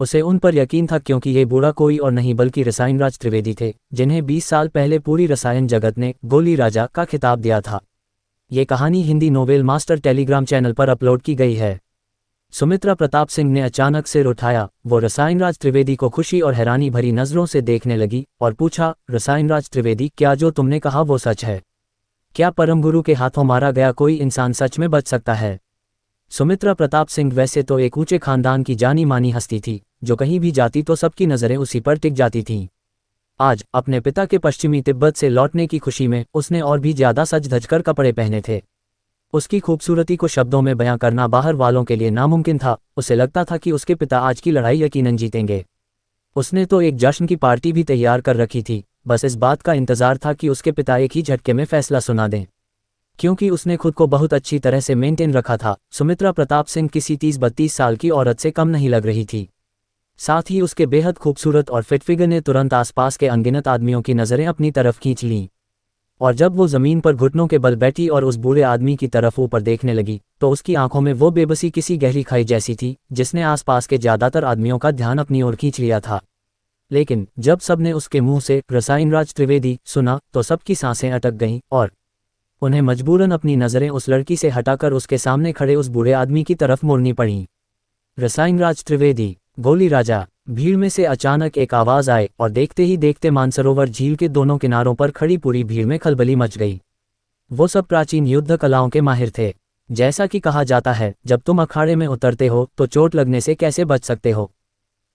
उसे उन पर यकीन था क्योंकि ये बूढ़ा कोई और नहीं बल्कि रसायनराज त्रिवेदी थे, जिन्हें 20 साल पहले पूरी रसायन जगत ने गोली राजा का खिताब दिया था। ये कहानी Hindi novel master Telegram channel पर अपलोड की गई है। सुमित्रा प्रताप सिंह ने अचानक सिर उठाया। वो रसायनराज त्रिवेदी को खुशी और हैरानी भरी नजरों से देखने लगी और पूछा, रसायनराज त्रिवेदी, क्या जो तुमने कहा वो सच है? क्या परमगुरु के हाथों मारा गया कोई इंसान सच में बच सकता है? सुमित्रा प्रताप सिंह वैसे तो एक ऊंचे खानदान की जानी मानी हस्ती थी, जो कहीं भी जाती तो सबकी नज़रें उसी पर टिक जाती थीं। आज अपने पिता के पश्चिमी तिब्बत से लौटने की खुशी में उसने और भी ज्यादा सज धज कर कपड़े पहने थे। उसकी खूबसूरती को शब्दों में बयां करना बाहर वालों के लिए नामुमकिन था। उसे लगता था कि उसके पिता आज की लड़ाई यकीनन जीतेंगे। उसने तो एक जश्न की पार्टी भी तैयार कर रखी थी, बस इस बात का इंतजार था कि उसके पिता एक ही झटके में फैसला सुना दें। क्योंकि उसने खुद को बहुत अच्छी तरह से मेंटेन रखा था, सुमित्रा प्रताप सिंह किसी 30-32 साल की औरत से कम नहीं लग रही थी। साथ ही उसके बेहद खूबसूरत और फिट फिगर ने तुरंत आसपास के अनगिनत आदमियों की नज़रें अपनी तरफ खींच लीं। और जब वो ज़मीन पर घुटनों के बल बैठी और उस बूढ़े आदमी की तरफ ऊपर देखने लगी, तो उसकी आंखों में वो बेबसी किसी गहरी खाई जैसी थी, जिसने आसपास के ज़्यादातर आदमियों का ध्यान अपनी ओर खींच लिया था। लेकिन जब सबने उसके मुंह से रसायनराज त्रिवेदी सुना तो सबकी सांसें अटक गईं और उन्हें मजबूरन अपनी नज़रें उस लड़की से हटाकर उसके सामने खड़े उस बूढ़े आदमी की तरफ मोड़नी पड़ीं। रसायनराज त्रिवेदी, गोली राजा। भीड़ में से अचानक एक आवाज़ आए और देखते ही देखते मानसरोवर झील के दोनों किनारों पर खड़ी पूरी भीड़ में खलबली मच गई। वो सब प्राचीन युद्ध कलाओं के माहिर थे। जैसा कि कहा जाता है, जब तुम अखाड़े में उतरते हो तो चोट लगने से कैसे बच सकते हो।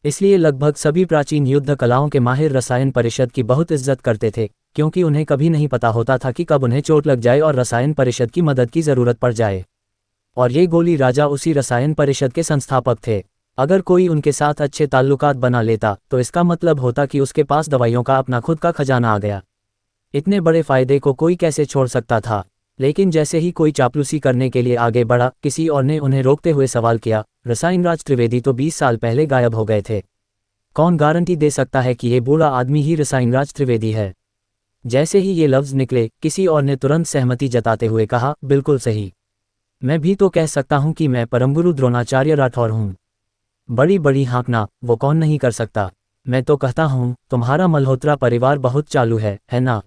इसलिए लगभग सभी प्राचीन युद्ध कलाओं के माहिर रसायन परिषद की बहुत इज्जत करते थे, क्योंकि उन्हें कभी नहीं पता होता था कि कब उन्हें चोट लग जाए और रसायन परिषद की मदद की ज़रूरत पड़ जाए। और ये गोली राजा उसी रसायन परिषद के संस्थापक थे। अगर कोई उनके साथ अच्छे ताल्लुकात बना लेता तो इसका मतलब होता कि उसके पास दवाइयों का अपना खुद का खजाना आ गया। इतने बड़े फायदे को कोई कैसे छोड़ सकता था? लेकिन जैसे ही कोई चापलूसी करने के लिए आगे बढ़ा, किसी और ने उन्हें रोकते हुए सवाल किया, रसायनराज त्रिवेदी तो 20 साल पहले गायब हो गए थे। कौन गारंटी दे सकता है कि ये बूढ़ा आदमी ही रसायनराज त्रिवेदी है? जैसे ही ये लफ्ज़ निकले, किसी और ने तुरंत सहमति जताते हुए कहा, बिल्कुल सही। मैं भी तो कह सकता हूँ कि मैं परमगुरु द्रोणाचार्य राठौर हूँ। बड़ी बड़ी हाँकना वो कौन नहीं कर सकता। मैं तो कहता हूँ, तुम्हारा मल्होत्रा परिवार बहुत चालू है ना?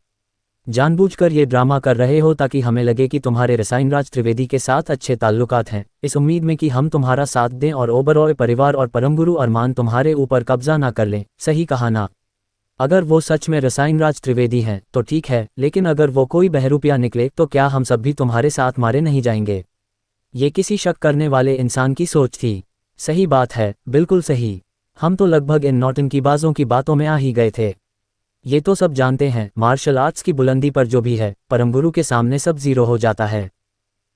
जानबूझकर ये ड्रामा कर रहे हो ताकि हमें लगे कि तुम्हारे रसायनराज त्रिवेदी के साथ अच्छे ताल्लुकात हैं, इस उम्मीद में कि हम तुम्हारा साथ दें और ओबरॉय परिवार और परमगुरु अरमान तुम्हारे ऊपर कब्जा ना कर लें। सही कहा ना? अगर वो सच में रसायनराज त्रिवेदी हैं तो ठीक है, लेकिन अगर वो कोई बहरूपिया निकले तो क्या हम सब भी तुम्हारे साथ मारे नहीं जाएंगे? ये किसी शक करने वाले इंसान की सोच थी। सही बात है, बिल्कुल सही। हम तो लगभग इन नौटंकीबाजों की बातों में आ ही गए थे। ये तो सब जानते हैं, मार्शल आर्ट्स की बुलंदी पर जो भी है, परमगुरु के सामने सब जीरो हो जाता है।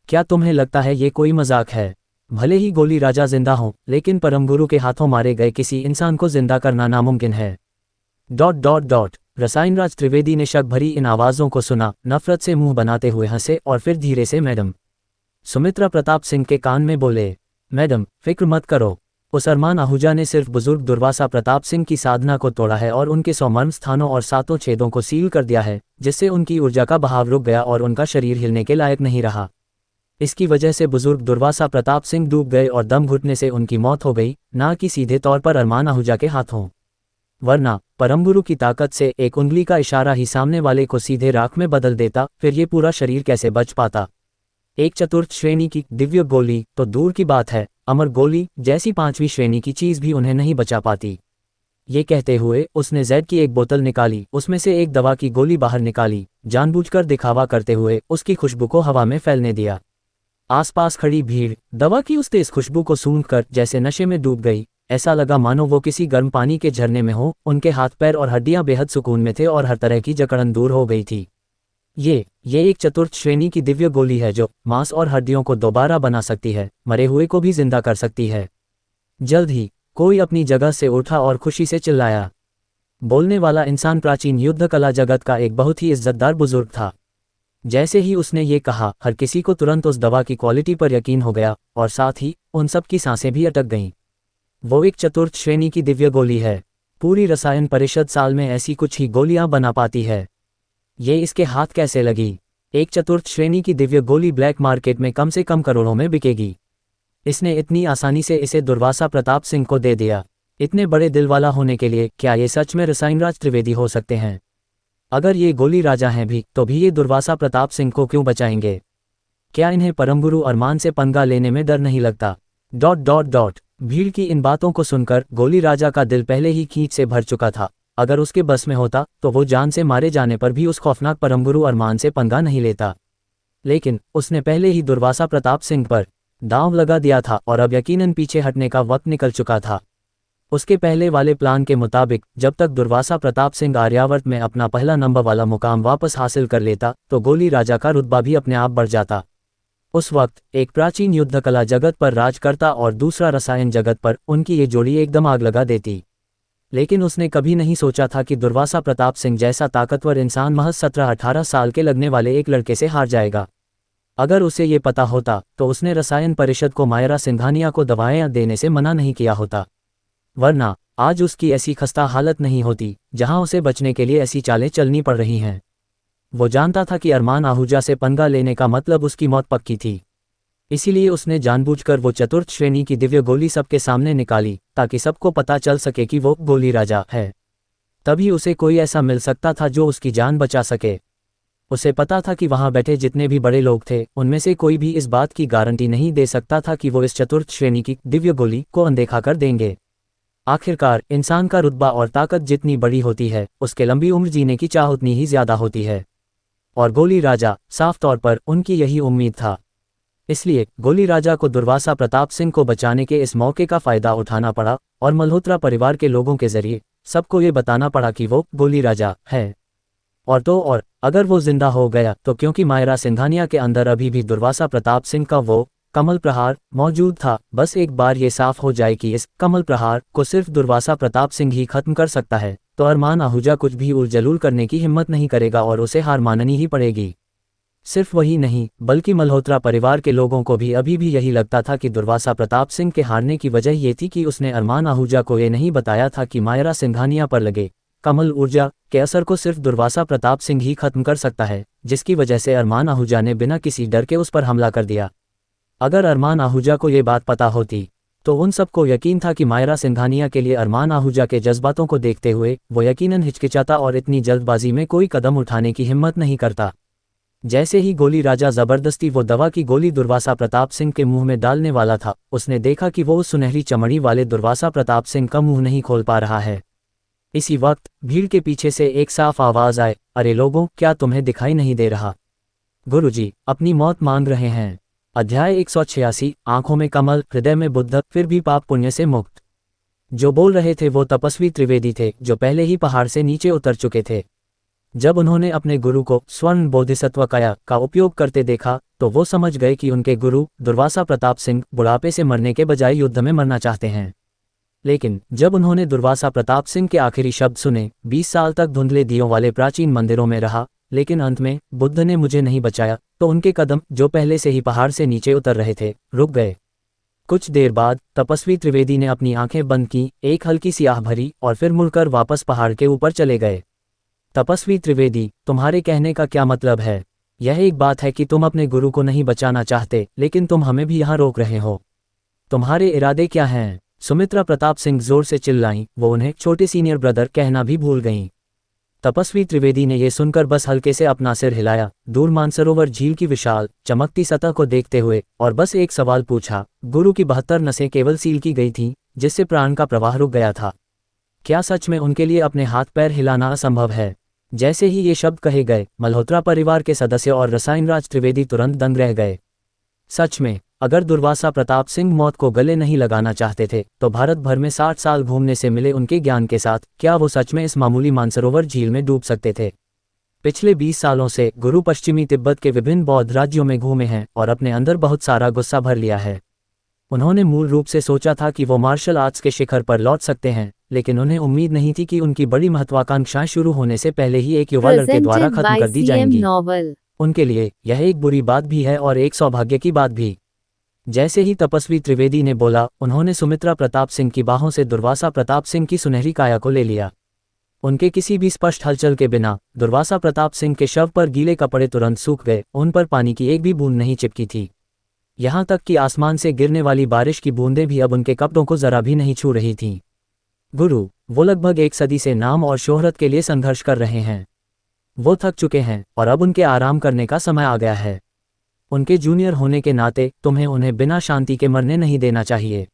क्या तुम्हें लगता है ये कोई मजाक है? भले ही गोली राजा जिंदा हो, लेकिन परमगुरु के हाथों मारे गए किसी इंसान को जिंदा करना नामुमकिन है। रसायनराज त्रिवेदी ने शक भरी इन आवाज़ों को सुना, नफरत से मुंह बनाते हुए हंसे और फिर धीरे से मैडम सुमित्रा प्रताप सिंह के कान में बोले, मैडम फिक्र मत करो, उस अरमान आहूजा ने सिर्फ बुजुर्ग दुर्वासा प्रताप सिंह की साधना को तोड़ा है और उनके 100 मर्म स्थानों और 7 छेदों को सील कर दिया है, जिससे उनकी ऊर्जा का बहाव रुक गया और उनका शरीर हिलने के लायक नहीं रहा। इसकी वजह से बुजुर्ग दुर्वासा प्रताप सिंह डूब गए और दम घुटने से उनकी मौत हो गई, ना कि सीधे तौर पर अरमान आहूजा के हाथों। वरना परमगुरु की ताकत से एक उंगली का इशारा ही सामने वाले को सीधे राख में बदल देता, फिर ये पूरा शरीर कैसे बच पाता? एक चतुर्थ श्रेणी की दिव्य गोली तो दूर की बात है, अमर गोली जैसी 5वीं श्रेणी की चीज भी उन्हें नहीं बचा पाती। ये कहते हुए उसने जैद की एक बोतल निकाली, उसमें से एक दवा की गोली बाहर निकाली, जानबूझकर दिखावा करते हुए उसकी खुशबू को हवा में फैलने दिया। आसपास खड़ी भीड़ दवा की उस तेज खुशबू को सूंघकर जैसे नशे में डूब गई। ऐसा लगा मानो वो किसी गर्म पानी के झरने में हो। उनके हाथ पैर और हड्डियां बेहद सुकून में थे और हर तरह की जकड़न दूर हो गई थी। ये एक चतुर्थ श्रेणी की दिव्य गोली है जो मांस और हड्डियों को दोबारा बना सकती है, मरे हुए को भी जिंदा कर सकती है। जल्द ही कोई अपनी जगह से उठा और खुशी से चिल्लाया। बोलने वाला इंसान प्राचीन युद्ध कला जगत का एक बहुत ही इज्जतदार बुजुर्ग था। जैसे ही उसने ये कहा, हर किसी को तुरंत उस दवा की क्वालिटी पर यकीन हो गया और साथ ही उन सब की सांसें भी अटक गईं। वो एक चतुर्थ श्रेणी की दिव्य गोली है। पूरी रसायन परिषद साल में ऐसी कुछ ही गोलियां बना पाती है। ये इसके हाथ कैसे लगी? एक चतुर्थ श्रेणी की दिव्य गोली ब्लैक मार्केट में कम से कम करोड़ों में बिकेगी। इसने इतनी आसानी से इसे दुर्वासा प्रताप सिंह को दे दिया। इतने बड़े दिल वाला होने के लिए क्या ये सच में रसायनराज त्रिवेदी हो सकते हैं? अगर ये गोली राजा हैं भी, तो भी ये दुर्वासा प्रताप सिंह को क्यों बचाएंगे? क्या इन्हें परमगुरु अरमान से पंगा लेने में डर नहीं लगता? भीड़ की इन बातों को सुनकर गोली राजा का दिल पहले ही खींच से भर चुका था। अगर उसके बस में होता तो वो जान से मारे जाने पर भी उस खौफनाक परमगुरु अरमान से पंगा नहीं लेता। लेकिन उसने पहले ही दुर्वासा प्रताप सिंह पर दांव लगा दिया था और अब यकीनन पीछे हटने का वक्त निकल चुका था। उसके पहले वाले प्लान के मुताबिक जब तक दुर्वासा प्रताप सिंह आर्यावर्त में अपना पहला नंबर वाला मुकाम वापस हासिल कर लेता तो गोली राजा का रुतबा भी अपने आप बढ़ जाता। उस वक्त एक प्राचीन युद्ध कला जगत पर राज करता और दूसरा रसायन जगत पर उनकी ये जोड़ी एकदम आग लगा देती। लेकिन उसने कभी नहीं सोचा था कि दुर्वासा प्रताप सिंह जैसा ताकतवर इंसान महज 17-18 साल के लगने वाले एक लड़के से हार जाएगा। अगर उसे ये पता होता तो उसने रसायन परिषद को मायरा सिंघानिया को दवाएं देने से मना नहीं किया होता। वरना आज उसकी ऐसी खस्ता हालत नहीं होती, जहां उसे बचने के लिए ऐसी चालें चलनी पड़ रही हैं। वो जानता था कि अरमान आहूजा से पंगा लेने का मतलब उसकी मौत पक्की थी। इसीलिए उसने जानबूझकर वो चतुर्थ श्रेणी की दिव्य गोली सबके सामने निकाली, ताकि सबको पता चल सके कि वो गोली राजा है। तभी उसे कोई ऐसा मिल सकता था जो उसकी जान बचा सके। उसे पता था कि वहां बैठे जितने भी बड़े लोग थे, उनमें से कोई भी इस बात की गारंटी नहीं दे सकता था कि वो इस चतुर्थ श्रेणी की दिव्य गोली को अनदेखा कर देंगे। आखिरकार इंसान का रुतबा और ताकत जितनी बड़ी होती है, उसके लंबी उम्र जीने की चाह उतनी ही ज्यादा होती है। और गोली राजा साफ तौर पर उनकी यही उम्मीद था। इसलिए गोली राजा को दुर्वासा प्रताप सिंह को बचाने के इस मौके का फायदा उठाना पड़ा और मल्होत्रा परिवार के लोगों के जरिए सबको ये बताना पड़ा कि वो गोली राजा है। और अगर वो जिंदा हो गया तो क्योंकि मायरा सिंघानिया के अंदर अभी भी दुर्वासा प्रताप सिंह का वो कमल प्रहार मौजूद था। बस एक बार ये साफ हो जाए कि इस कमल प्रहार को सिर्फ दुर्वासा प्रताप सिंह ही खत्म कर सकता है, तो अरमान आहूजा कुछ भी उलझलूल करने की हिम्मत नहीं करेगा और उसे हार माननी ही पड़ेगी। सिर्फ वही नहीं, बल्कि मल्होत्रा परिवार के लोगों को भी अभी भी यही लगता था कि दुर्वासा प्रताप सिंह के हारने की वजह ये थी कि उसने अरमान आहूजा को ये नहीं बताया था कि मायरा सिंघानिया पर लगे कमल ऊर्जा के असर को सिर्फ दुर्वासा प्रताप सिंह ही खत्म कर सकता है, जिसकी वजह से अरमान आहूजा ने बिना किसी डर के उस पर हमला कर दिया। अगर अरमान आहूजा को ये बात पता होती तो उन सबको यकीन था कि मायरा सिंघानिया के लिए अरमान आहूजा के जज्बातों को देखते हुए वो यकीनन हिचकिचाता और इतनी जल्दबाजी में कोई कदम उठाने की हिम्मत नहीं करता। जैसे ही गोली राजा जबरदस्ती वो दवा की गोली दुर्वासा प्रताप सिंह के मुंह में डालने वाला था, उसने देखा कि वो उस सुनहरी चमड़ी वाले दुर्वासा प्रताप सिंह का मुंह नहीं खोल पा रहा है। इसी वक्त भीड़ के पीछे से एक साफ आवाज आए, अरे लोगों, क्या तुम्हें दिखाई नहीं दे रहा? गुरुजी अपनी मौत मांग रहे हैं। अध्याय 186। आंखों में कमल, हृदय में बुद्ध, फिर भी पाप पुण्य से मुक्त। जो बोल रहे थे वो तपस्वी त्रिवेदी थे, जो पहले ही पहाड़ से नीचे उतर चुके थे। जब उन्होंने अपने गुरु को स्वर्ण बोधिसत्व काया का उपयोग करते देखा तो वो समझ गए कि उनके गुरु दुर्वासा प्रताप सिंह बुढ़ापे से मरने के बजाय युद्ध में मरना चाहते हैं। लेकिन जब उन्होंने दुर्वासा प्रताप सिंह के आखिरी शब्द सुने, 20 साल तक धुंधले दियों वाले प्राचीन मंदिरों में रहा, लेकिन अंत में बुद्ध ने मुझे नहीं बचाया, तो उनके कदम, जो पहले से ही पहाड़ से नीचे उतर रहे थे, रुक गए। कुछ देर बाद तपस्वी त्रिवेदी ने अपनी आंखें बंद की, एक हल्की सी आह भरी और फिर मुड़कर वापस पहाड़ के ऊपर चले गए। तपस्वी त्रिवेदी, तुम्हारे कहने का क्या मतलब है? यह एक बात है कि तुम अपने गुरु को नहीं बचाना चाहते, लेकिन तुम हमें भी यहाँ रोक रहे हो। तुम्हारे इरादे क्या हैं? सुमित्रा प्रताप सिंह जोर से चिल्लाईं, वो उन्हें छोटे सीनियर ब्रदर कहना भी भूल गईं। तपस्वी त्रिवेदी ने यह सुनकर बस हल्के से अपना सिर हिलाया, दूर मानसरोवर झील की विशाल चमकती सतह को देखते हुए, और बस एक सवाल पूछा। गुरु की 72 नसें केवल सील की गई थीं, जिससे प्राण का प्रवाह रुक गया था। क्या सच में उनके लिए अपने हाथ पैर हिलाना असंभव है? जैसे ही ये शब्द कहे गए, मल्होत्रा परिवार के सदस्य और रसायनराज त्रिवेदी तुरंत दंग रह गए। सच में, अगर दुर्वासा प्रताप सिंह मौत को गले नहीं लगाना चाहते थे, तो भारत भर में 60 साल घूमने से मिले उनके ज्ञान के साथ क्या वो सच में इस मामूली मानसरोवर झील में डूब सकते थे? पिछले 20 सालों से गुरु पश्चिमी तिब्बत के विभिन्न बौद्ध राज्यों में घूमे हैं और अपने अंदर बहुत सारा गुस्सा भर लिया है। उन्होंने मूल रूप से सोचा था कि वो मार्शल आर्ट्स के शिखर पर लौट सकते हैं, लेकिन उन्हें उम्मीद नहीं थी कि उनकी बड़ी महत्वाकांक्षाएं शुरू होने से पहले ही एक युवा लड़के द्वारा खत्म कर दी जाएंगी। उनके लिए यह एक बुरी बात भी है और एक सौभाग्य की बात भी। जैसे ही तपस्वी त्रिवेदी ने बोला, उन्होंने सुमित्रा प्रताप सिंह की बाहों से दुर्वासा प्रताप सिंह की सुनहरी काया को ले लिया। उनके किसी भी स्पष्ट हलचल के बिना दुर्वासा प्रताप सिंह के शव पर गीले कपड़े तुरंत सूख गए, उन पर पानी की एक भी बूंद नहीं चिपकी थी। यहाँ तक कि आसमान से गिरने वाली बारिश की बूंदें भी अब उनके कपड़ों को जरा भी नहीं छू रही थीं। गुरु, वो लगभग एक सदी से नाम और शोहरत के लिए संघर्ष कर रहे हैं। वो थक चुके हैं और अब उनके आराम करने का समय आ गया है। उनके जूनियर होने के नाते तुम्हें उन्हें बिना शांति के मरने नहीं देना चाहिए।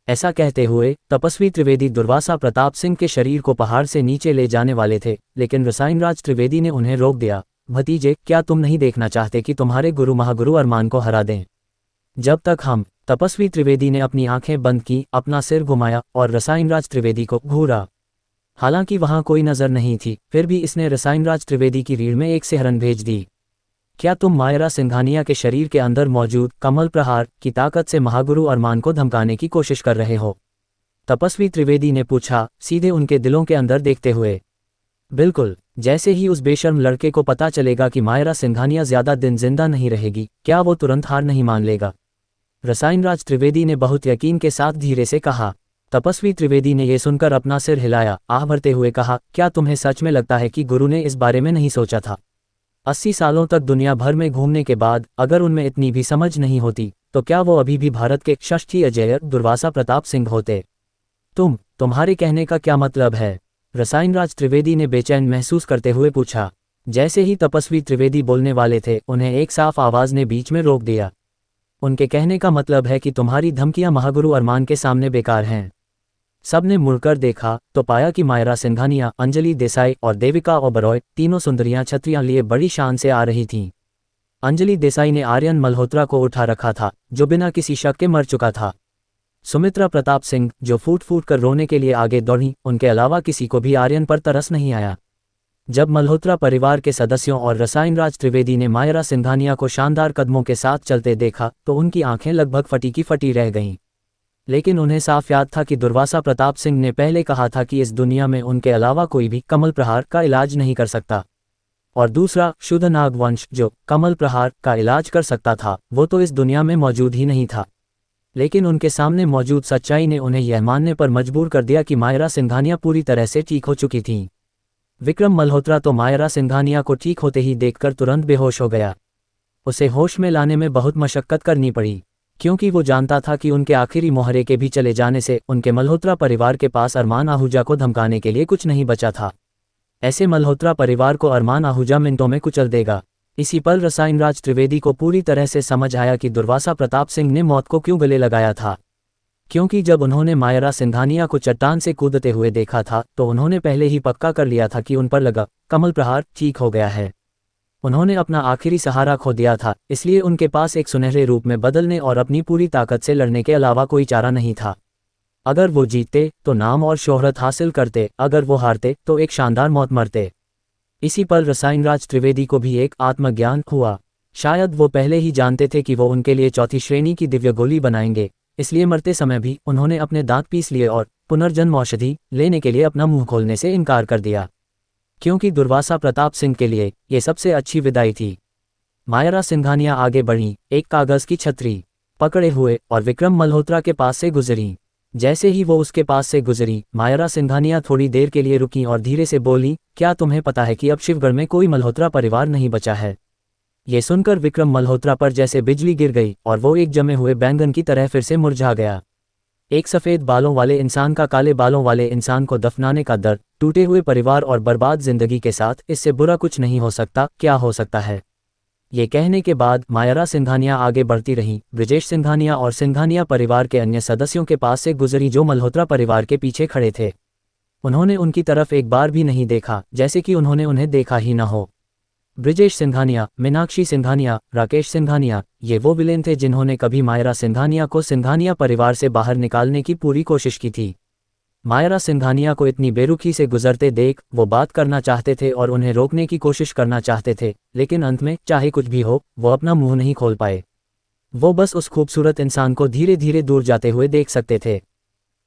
ऐसा कहते हुए तपस्वी त्रिवेदी दुर्वासा प्रताप सिंह के शरीर को पहाड़ से नीचे ले जाने वाले थे, लेकिन रसायनराज त्रिवेदी ने उन्हें रोक दिया। भतीजे, क्या तुम नहीं देखना चाहते कि तुम्हारे गुरु महागुरु अरमान को हरा दें? जब तक हम तपस्वी त्रिवेदी ने अपनी आंखें बंद की, अपना सिर घुमाया और रसायनराज त्रिवेदी को घूरा। हालांकि वहां कोई नजर नहीं थी, फिर भी इसने रसायनराज त्रिवेदी की रीढ़ में एक सिहरन भेज दी। क्या तुम मायरा सिंघानिया के शरीर के अंदर मौजूद कमल प्रहार की ताकत से महागुरु अरमान को धमकाने की कोशिश कर रहे हो? तपस्वी त्रिवेदी ने पूछा, सीधे उनके दिलों के अंदर देखते हुए। बिल्कुल। जैसे ही उस बेशर्म लड़के को पता चलेगा कि मायरा सिंघानिया ज्यादा दिन जिंदा नहीं रहेगी, क्या वो तुरंत हार नहीं मान लेगा? रसायनराज त्रिवेदी ने बहुत यकीन के साथ धीरे से कहा। तपस्वी त्रिवेदी ने यह सुनकर अपना सिर हिलाया, आह भरते हुए कहा, क्या तुम्हें सच में लगता है कि गुरु ने इस बारे में नहीं सोचा था? 80 सालों तक दुनिया भर में घूमने के बाद अगर उनमें इतनी भी समझ नहीं होती, तो क्या वो अभी भी भारत के षष्ठी अजेय दुर्वासा प्रताप सिंह होते? तुम्हारे कहने का क्या मतलब है? रसायनराज त्रिवेदी ने बेचैन महसूस करते हुए पूछा। जैसे ही तपस्वी त्रिवेदी बोलने वाले थे, उन्हें एक साफ आवाज ने बीच में रोक दिया। उनके कहने का मतलब है कि तुम्हारी धमकियां महागुरु अरमान के सामने बेकार हैं। सबने मुड़कर देखा तो पाया कि मायरा सिंघानिया, अंजलि देसाई और देविका ओबरॉय, तीनों सुंदरियां छतरियां लिए बड़ी शान से आ रही थीं। अंजलि देसाई ने आर्यन मल्होत्रा को उठा रखा था, जो बिना किसी शक के मर चुका था। सुमित्रा प्रताप सिंह, जो फूट फूट कर रोने के लिए आगे दौड़ी, उनके अलावा किसी को भी आर्यन पर तरस नहीं आया। जब मल्होत्रा परिवार के सदस्यों और रसायनराज त्रिवेदी ने मायरा सिंघानिया को शानदार कदमों के साथ चलते देखा तो उनकी आंखें लगभग फटी की फटी रह गईं। लेकिन उन्हें साफ याद था कि दुर्वासा प्रताप सिंह ने पहले कहा था कि इस दुनिया में उनके अलावा कोई भी कमल प्रहार का इलाज नहीं कर सकता। और दूसरा, शुद्ध नागवंश जो कमल प्रहार का इलाज कर सकता था, वो तो इस दुनिया में मौजूद ही नहीं था। लेकिन उनके सामने मौजूद सच्चाई ने उन्हें यह मानने पर मजबूर कर दिया कि मायरा सिंघानिया पूरी तरह से ठीक हो चुकी थीं। विक्रम मल्होत्रा तो मायरा सिंघानिया को ठीक होते ही देखकर तुरंत बेहोश हो गया। उसे होश में लाने में बहुत मशक्कत करनी पड़ी, क्योंकि वो जानता था कि उनके आखिरी मोहरे के भी चले जाने से उनके मल्होत्रा परिवार के पास अरमान आहूजा को धमकाने के लिए कुछ नहीं बचा था। ऐसे मल्होत्रा परिवार को अरमान आहूजा मिनटों में कुचल देगा। इसी पल रसायनराज त्रिवेदी को पूरी तरह से समझ आया कि दुर्वासा प्रताप सिंह ने मौत को क्यों गले लगाया था। क्योंकि जब उन्होंने मायरा सिंघानिया को चट्टान से कूदते हुए देखा था तो उन्होंने पहले ही पक्का कर लिया था कि उन पर लगा कमल प्रहार ठीक हो गया है। उन्होंने अपना आखिरी सहारा खो दिया था, इसलिए उनके पास एक सुनहरे रूप में बदलने और अपनी पूरी ताकत से लड़ने के अलावा कोई चारा नहीं था। अगर वो जीतते तो नाम और शोहरत हासिल करते, अगर वो हारते तो एक शानदार मौत मरते। इसी पल रसायनराज त्रिवेदी को भी एक आत्मज्ञान हुआ। शायद वो पहले ही जानते थे कि वो उनके लिए चौथी श्रेणी की दिव्य गोली बनाएंगे, इसलिए मरते समय भी उन्होंने अपने दांत पीस लिए और पुनर्जन्म औषधि लेने के लिए अपना मुंह खोलने से इनकार कर दिया, क्योंकि दुर्वासा प्रताप सिंह के लिए ये सबसे अच्छी विदाई थी। मायरा सिंघानिया आगे बढ़ी, एक कागज की छतरी पकड़े हुए, और विक्रम मल्होत्रा के पास से गुजरी। जैसे ही वो उसके पास से गुजरी, मायरा सिंघानिया थोड़ी देर के लिए रुकी और धीरे से बोली, क्या तुम्हें पता है कि अब शिवगढ़ में कोई मल्होत्रा परिवार नहीं बचा है? ये सुनकर विक्रम मल्होत्रा पर जैसे बिजली गिर गई और वो एक जमे हुए बैंगन की तरह फिर से मुरझा गया। एक सफ़ेद बालों वाले इंसान का काले बालों वाले इंसान को दफनाने का दर्द, टूटे हुए परिवार और बर्बाद जिंदगी के साथ इससे बुरा कुछ नहीं हो सकता, क्या हो सकता है? ये कहने के बाद मायरा सिंघानिया आगे बढ़ती रहीं, ब्रिजेश सिंघानिया और सिंघानिया परिवार के अन्य सदस्यों के पास से गुजरी जो मल्होत्रा परिवार के पीछे खड़े थे। उन्होंने उनकी तरफ एक बार भी नहीं देखा, जैसे कि उन्होंने उन्हें देखा ही न हो। ब्रिजेश सिंघानिया, मीनाक्षी सिंघानिया, राकेश सिंघानिया, ये वो विलेन थे जिन्होंने कभी मायरा सिंघानिया को सिंघानिया परिवार से बाहर निकालने की पूरी कोशिश की थी। मायरा सिंघानिया को इतनी बेरुखी से गुजरते देख वो बात करना चाहते थे और उन्हें रोकने की कोशिश करना चाहते थे, लेकिन अंत में चाहे कुछ भी हो वो अपना मुंह नहीं खोल पाए। वो बस उस खूबसूरत इंसान को धीरे धीरे दूर जाते हुए देख सकते थे।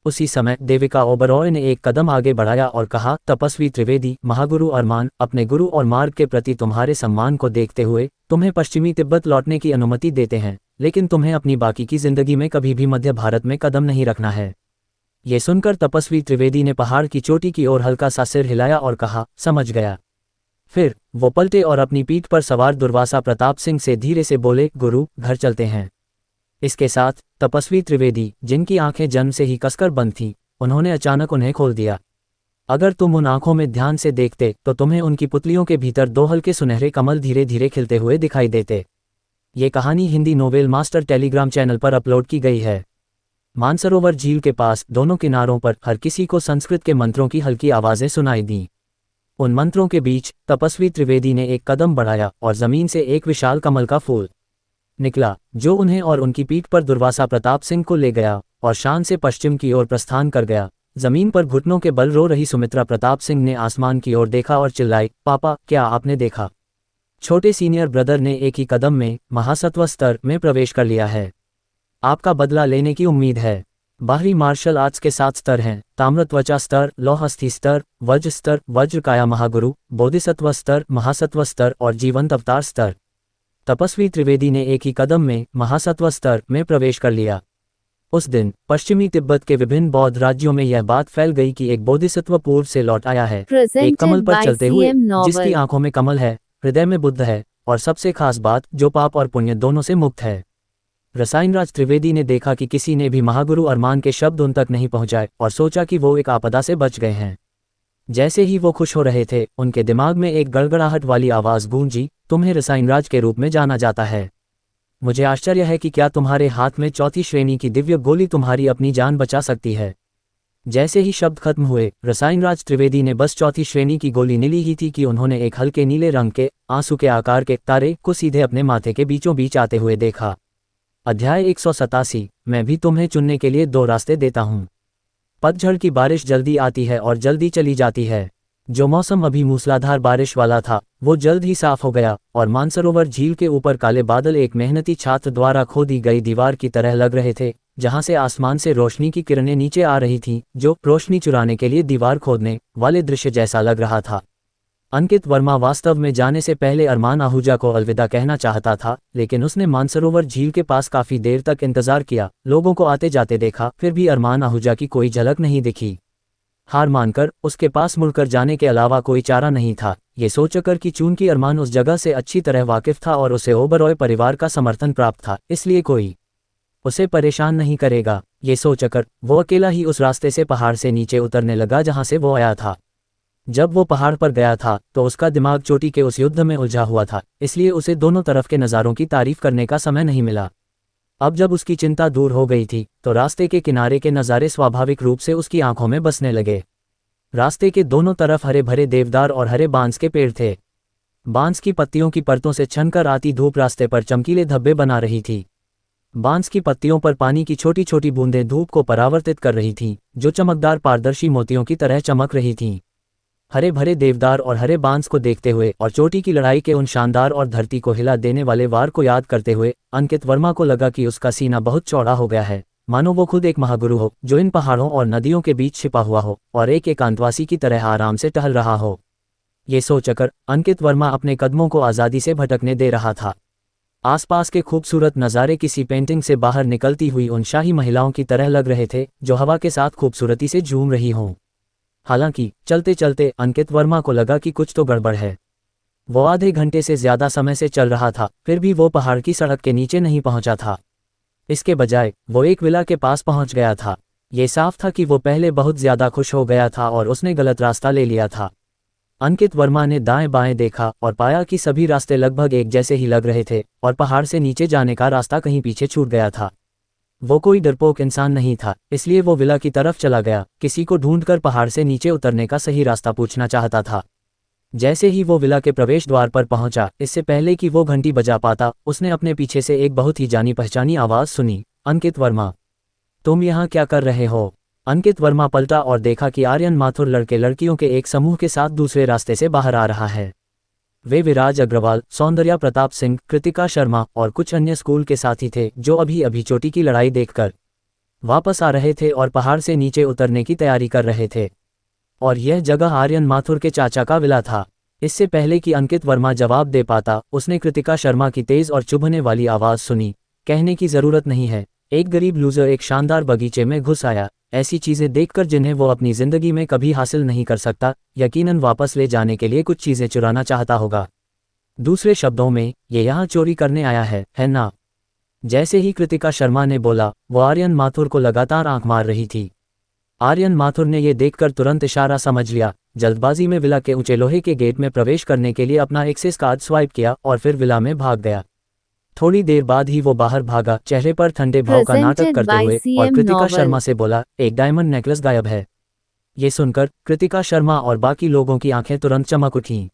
उसी समय देविका ओबरॉय ने एक कदम आगे बढ़ाया और कहा, तपस्वी त्रिवेदी, महागुरु अरमान, अपने गुरु और मार्ग के प्रति तुम्हारे सम्मान को देखते हुए तुम्हें पश्चिमी तिब्बत लौटने की अनुमति देते हैं, लेकिन तुम्हें अपनी बाकी की जिंदगी में कभी भी मध्य भारत में कदम नहीं रखना है। ये सुनकर तपस्वी त्रिवेदी ने पहाड़ की चोटी की ओर हल्का सा सिर हिलाया और कहा, समझ गया। फिर वो पलटे और अपनी पीठ पर सवार दुर्वासा प्रताप सिंह से धीरे से बोले, गुरु, घर चलते हैं। इसके साथ तपस्वी त्रिवेदी, जिनकी आंखें जन्म से ही कसकर बंद थीं, उन्होंने अचानक उन्हें खोल दिया। अगर तुम उन आंखों में ध्यान से देखते तो तुम्हें उनकी पुतलियों के भीतर दो हल्के सुनहरे कमल धीरे धीरे खिलते हुए दिखाई देते। ये कहानी Hindi novel master Telegram channel पर अपलोड की गई है। मानसरोवर झील के पास दोनों किनारों पर हर किसी को संस्कृत के मंत्रों की हल्की आवाजें सुनाई दीं। उन मंत्रों के बीच तपस्वी त्रिवेदी ने एक कदम बढ़ाया और जमीन से एक विशाल कमल का फूल निकला, जो उन्हें और उनकी पीठ पर दुर्वासा प्रताप सिंह को ले गया और शान से पश्चिम की ओर प्रस्थान कर गया। जमीन पर घुटनों के बल रो रही सुमित्रा प्रताप सिंह ने आसमान की ओर देखा और चिल्लाई, पापा, क्या आपने देखा? छोटे सीनियर ब्रदर ने एक ही कदम में महासत्व स्तर में प्रवेश कर लिया है। आपका बदला लेने की उम्मीद है। बाहरी मार्शल आर्ट्स के 7 स्तर हैं, ताम्र त्वचा स्तर, लौह अस्थि स्तर, वज्र स्तर, वज्रकाया महागुरु, बोधिसत्व स्तर, महासत्व स्तर और जीवंत अवतार स्तर। तपस्वी त्रिवेदी ने एक ही कदम में महासत्व स्तर में प्रवेश कर लिया। उस दिन पश्चिमी तिब्बत के विभिन्न बौद्ध राज्यों में यह बात फैल गई कि एक बोधिसत्व पूर्व से लौट आया है, एक कमल पर चलते हुए, जिसकी आंखों में कमल है, हृदय में बुद्ध है, और सबसे खास बात, जो पाप और पुण्य दोनों से मुक्त है। रसायनराज त्रिवेदी ने देखा कि किसी ने भी महागुरु अरमान के शब्द उन तक नहीं पहुंचाए और सोचा कि वो एक आपदा से बच गए हैं। जैसे ही वो खुश हो रहे थे, उनके दिमाग में एक गड़गड़ाहट वाली आवाज गूंजी, तुम्हें रसायनराज के रूप में जाना जाता है। मुझे आश्चर्य है कि क्या तुम्हारे हाथ में चौथी श्रेणी की दिव्य गोली तुम्हारी अपनी जान बचा सकती है। जैसे ही शब्द खत्म हुए, रसायनराज त्रिवेदी ने बस चौथी श्रेणी की गोली ली ही थी कि उन्होंने एक हल्के नीले रंग के आंसू के आकार के तारे को सीधे अपने माथे के बीचों बीच आते हुए देखा। अध्याय 187। मैं भी तुम्हें चुनने के लिए 2 रास्ते देता हूँ। पतझड़ की बारिश जल्दी आती है और जल्दी चली जाती है। जो मौसम अभी मूसलाधार बारिश वाला था, वो जल्द ही साफ हो गया और मानसरोवर झील के ऊपर काले बादल एक मेहनती छात्र द्वारा खोदी गई दीवार की तरह लग रहे थे, जहां से आसमान से रोशनी की किरणें नीचे आ रही थीं, जो रोशनी चुराने के लिए दीवार खोदने वाले दृश्य जैसा लग रहा था। अंकित वर्मा वास्तव में जाने से पहले अरमान आहूजा को अलविदा कहना चाहता था, लेकिन उसने मानसरोवर झील के पास काफी देर तक इंतजार किया, लोगों को आते जाते देखा, फिर भी अरमान आहूजा की कोई झलक नहीं दिखी। हार मानकर उसके पास मुड़कर जाने के अलावा कोई चारा नहीं था, ये सोचकर कि चूंकि अरमान उस जगह से अच्छी तरह वाकिफ था और उसे ओबरॉय परिवार का समर्थन प्राप्त था, इसलिए कोई उसे परेशान नहीं करेगा। ये सोचकर वो अकेला ही उस रास्ते से पहाड़ से नीचे उतरने लगा जहां से वो आया था। जब वो पहाड़ पर गया था तो उसका दिमाग चोटी के उस युद्ध में उलझा हुआ था, इसलिए उसे दोनों तरफ के नज़ारों की तारीफ करने का समय नहीं मिला। अब जब उसकी चिंता दूर हो गई थी तो रास्ते के किनारे के नज़ारे स्वाभाविक रूप से उसकी आंखों में बसने लगे। रास्ते के दोनों तरफ हरे भरे देवदार और हरे बांस के पेड़ थे। बांस की पत्तियों की परतों से छनकर आती धूप रास्ते पर चमकीले धब्बे बना रही थी। बांस की पत्तियों पर पानी की छोटी छोटी बूंदें धूप को परावर्तित कर रही थीं, जो चमकदार पारदर्शी मोतियों की तरह चमक रही थीं। हरे भरे देवदार और हरे बांस को देखते हुए और चोटी की लड़ाई के उन शानदार और धरती को हिला देने वाले वार को याद करते हुए अंकित वर्मा को लगा कि उसका सीना बहुत चौड़ा हो गया है, मानो वो खुद एक महागुरु हो जो इन पहाड़ों और नदियों के बीच छिपा हुआ हो और एक एकांतवासी की तरह आराम से टहल रहा हो। ये सोचकर अंकित वर्मा अपने कदमों को आज़ादी से भटकने दे रहा था। आसपास के खूबसूरत नज़ारे किसी पेंटिंग से बाहर निकलती हुई उन शाही महिलाओं की तरह लग रहे थे जो हवा के साथ खूबसूरती से झूम रही हों। हालांकि चलते चलते अंकित वर्मा को लगा कि कुछ तो गड़बड़ है। वो आधे घंटे से ज्यादा समय से चल रहा था, फिर भी वो पहाड़ की सड़क के नीचे नहीं पहुंचा था। इसके बजाय वो एक विला के पास पहुंच गया था। ये साफ था कि वो पहले बहुत ज्यादा खुश हो गया था और उसने गलत रास्ता ले लिया था। अंकित वर्मा ने दाएं बाएं देखा और पाया कि सभी रास्ते लगभग एक जैसे ही लग रहे थे और पहाड़ से नीचे जाने का रास्ता कहीं पीछे छूट गया था। वो कोई डरपोक इंसान नहीं था, इसलिए वो विला की तरफ चला गया, किसी को ढूंढकर पहाड़ से नीचे उतरने का सही रास्ता पूछना चाहता था। जैसे ही वो विला के प्रवेश द्वार पर पहुंचा, इससे पहले कि वो घंटी बजा पाता, उसने अपने पीछे से एक बहुत ही जानी पहचानी आवाज़ सुनी, अंकित वर्मा, तुम यहाँ क्या कर रहे हो? अंकित वर्मा पलटा और देखा कि आर्यन माथुर लड़के लड़कियों के एक समूह के साथ दूसरे रास्ते से बाहर आ रहा है। वे विराज अग्रवाल, सौंदर्या प्रताप सिंह, कृतिका शर्मा और कुछ अन्य स्कूल के साथी थे जो अभी अभी चोटी की लड़ाई देखकर वापस आ रहे थे और पहाड़ से नीचे उतरने की तैयारी कर रहे थे। और यह जगह आर्यन माथुर के चाचा का विला था। इससे पहले कि अंकित वर्मा जवाब दे पाता, उसने कृतिका शर्मा की तेज और चुभने वाली आवाज़ सुनी, कहने की ज़रूरत नहीं है, एक गरीब लूजर एक शानदार बगीचे में घुस आया, ऐसी चीज़ें देखकर जिन्हें वो अपनी ज़िंदगी में कभी हासिल नहीं कर सकता, यकीनन वापस ले जाने के लिए कुछ चीज़ें चुराना चाहता होगा। दूसरे शब्दों में, ये यहाँ चोरी करने आया है ना? जैसे ही कृतिका शर्मा ने बोला, वो आर्यन माथुर को लगातार आंख मार रही थी। आर्यन माथुर ने यह देखकर तुरंत इशारा समझ लिया, जल्दबाजी में विला के ऊंचे लोहे के गेट में प्रवेश करने के लिए अपना एक्सेस कार्ड स्वाइप किया और फिर विला में भाग गया। थोड़ी देर बाद ही वो बाहर भागा, चेहरे पर ठंडे भाव का नाटक करते हुए, और कृतिका शर्मा से बोला, एक डायमंड नेकलेस गायब है। ये सुनकर कृतिका शर्मा और बाकी लोगों की आंखें तुरंत चमक उठीं।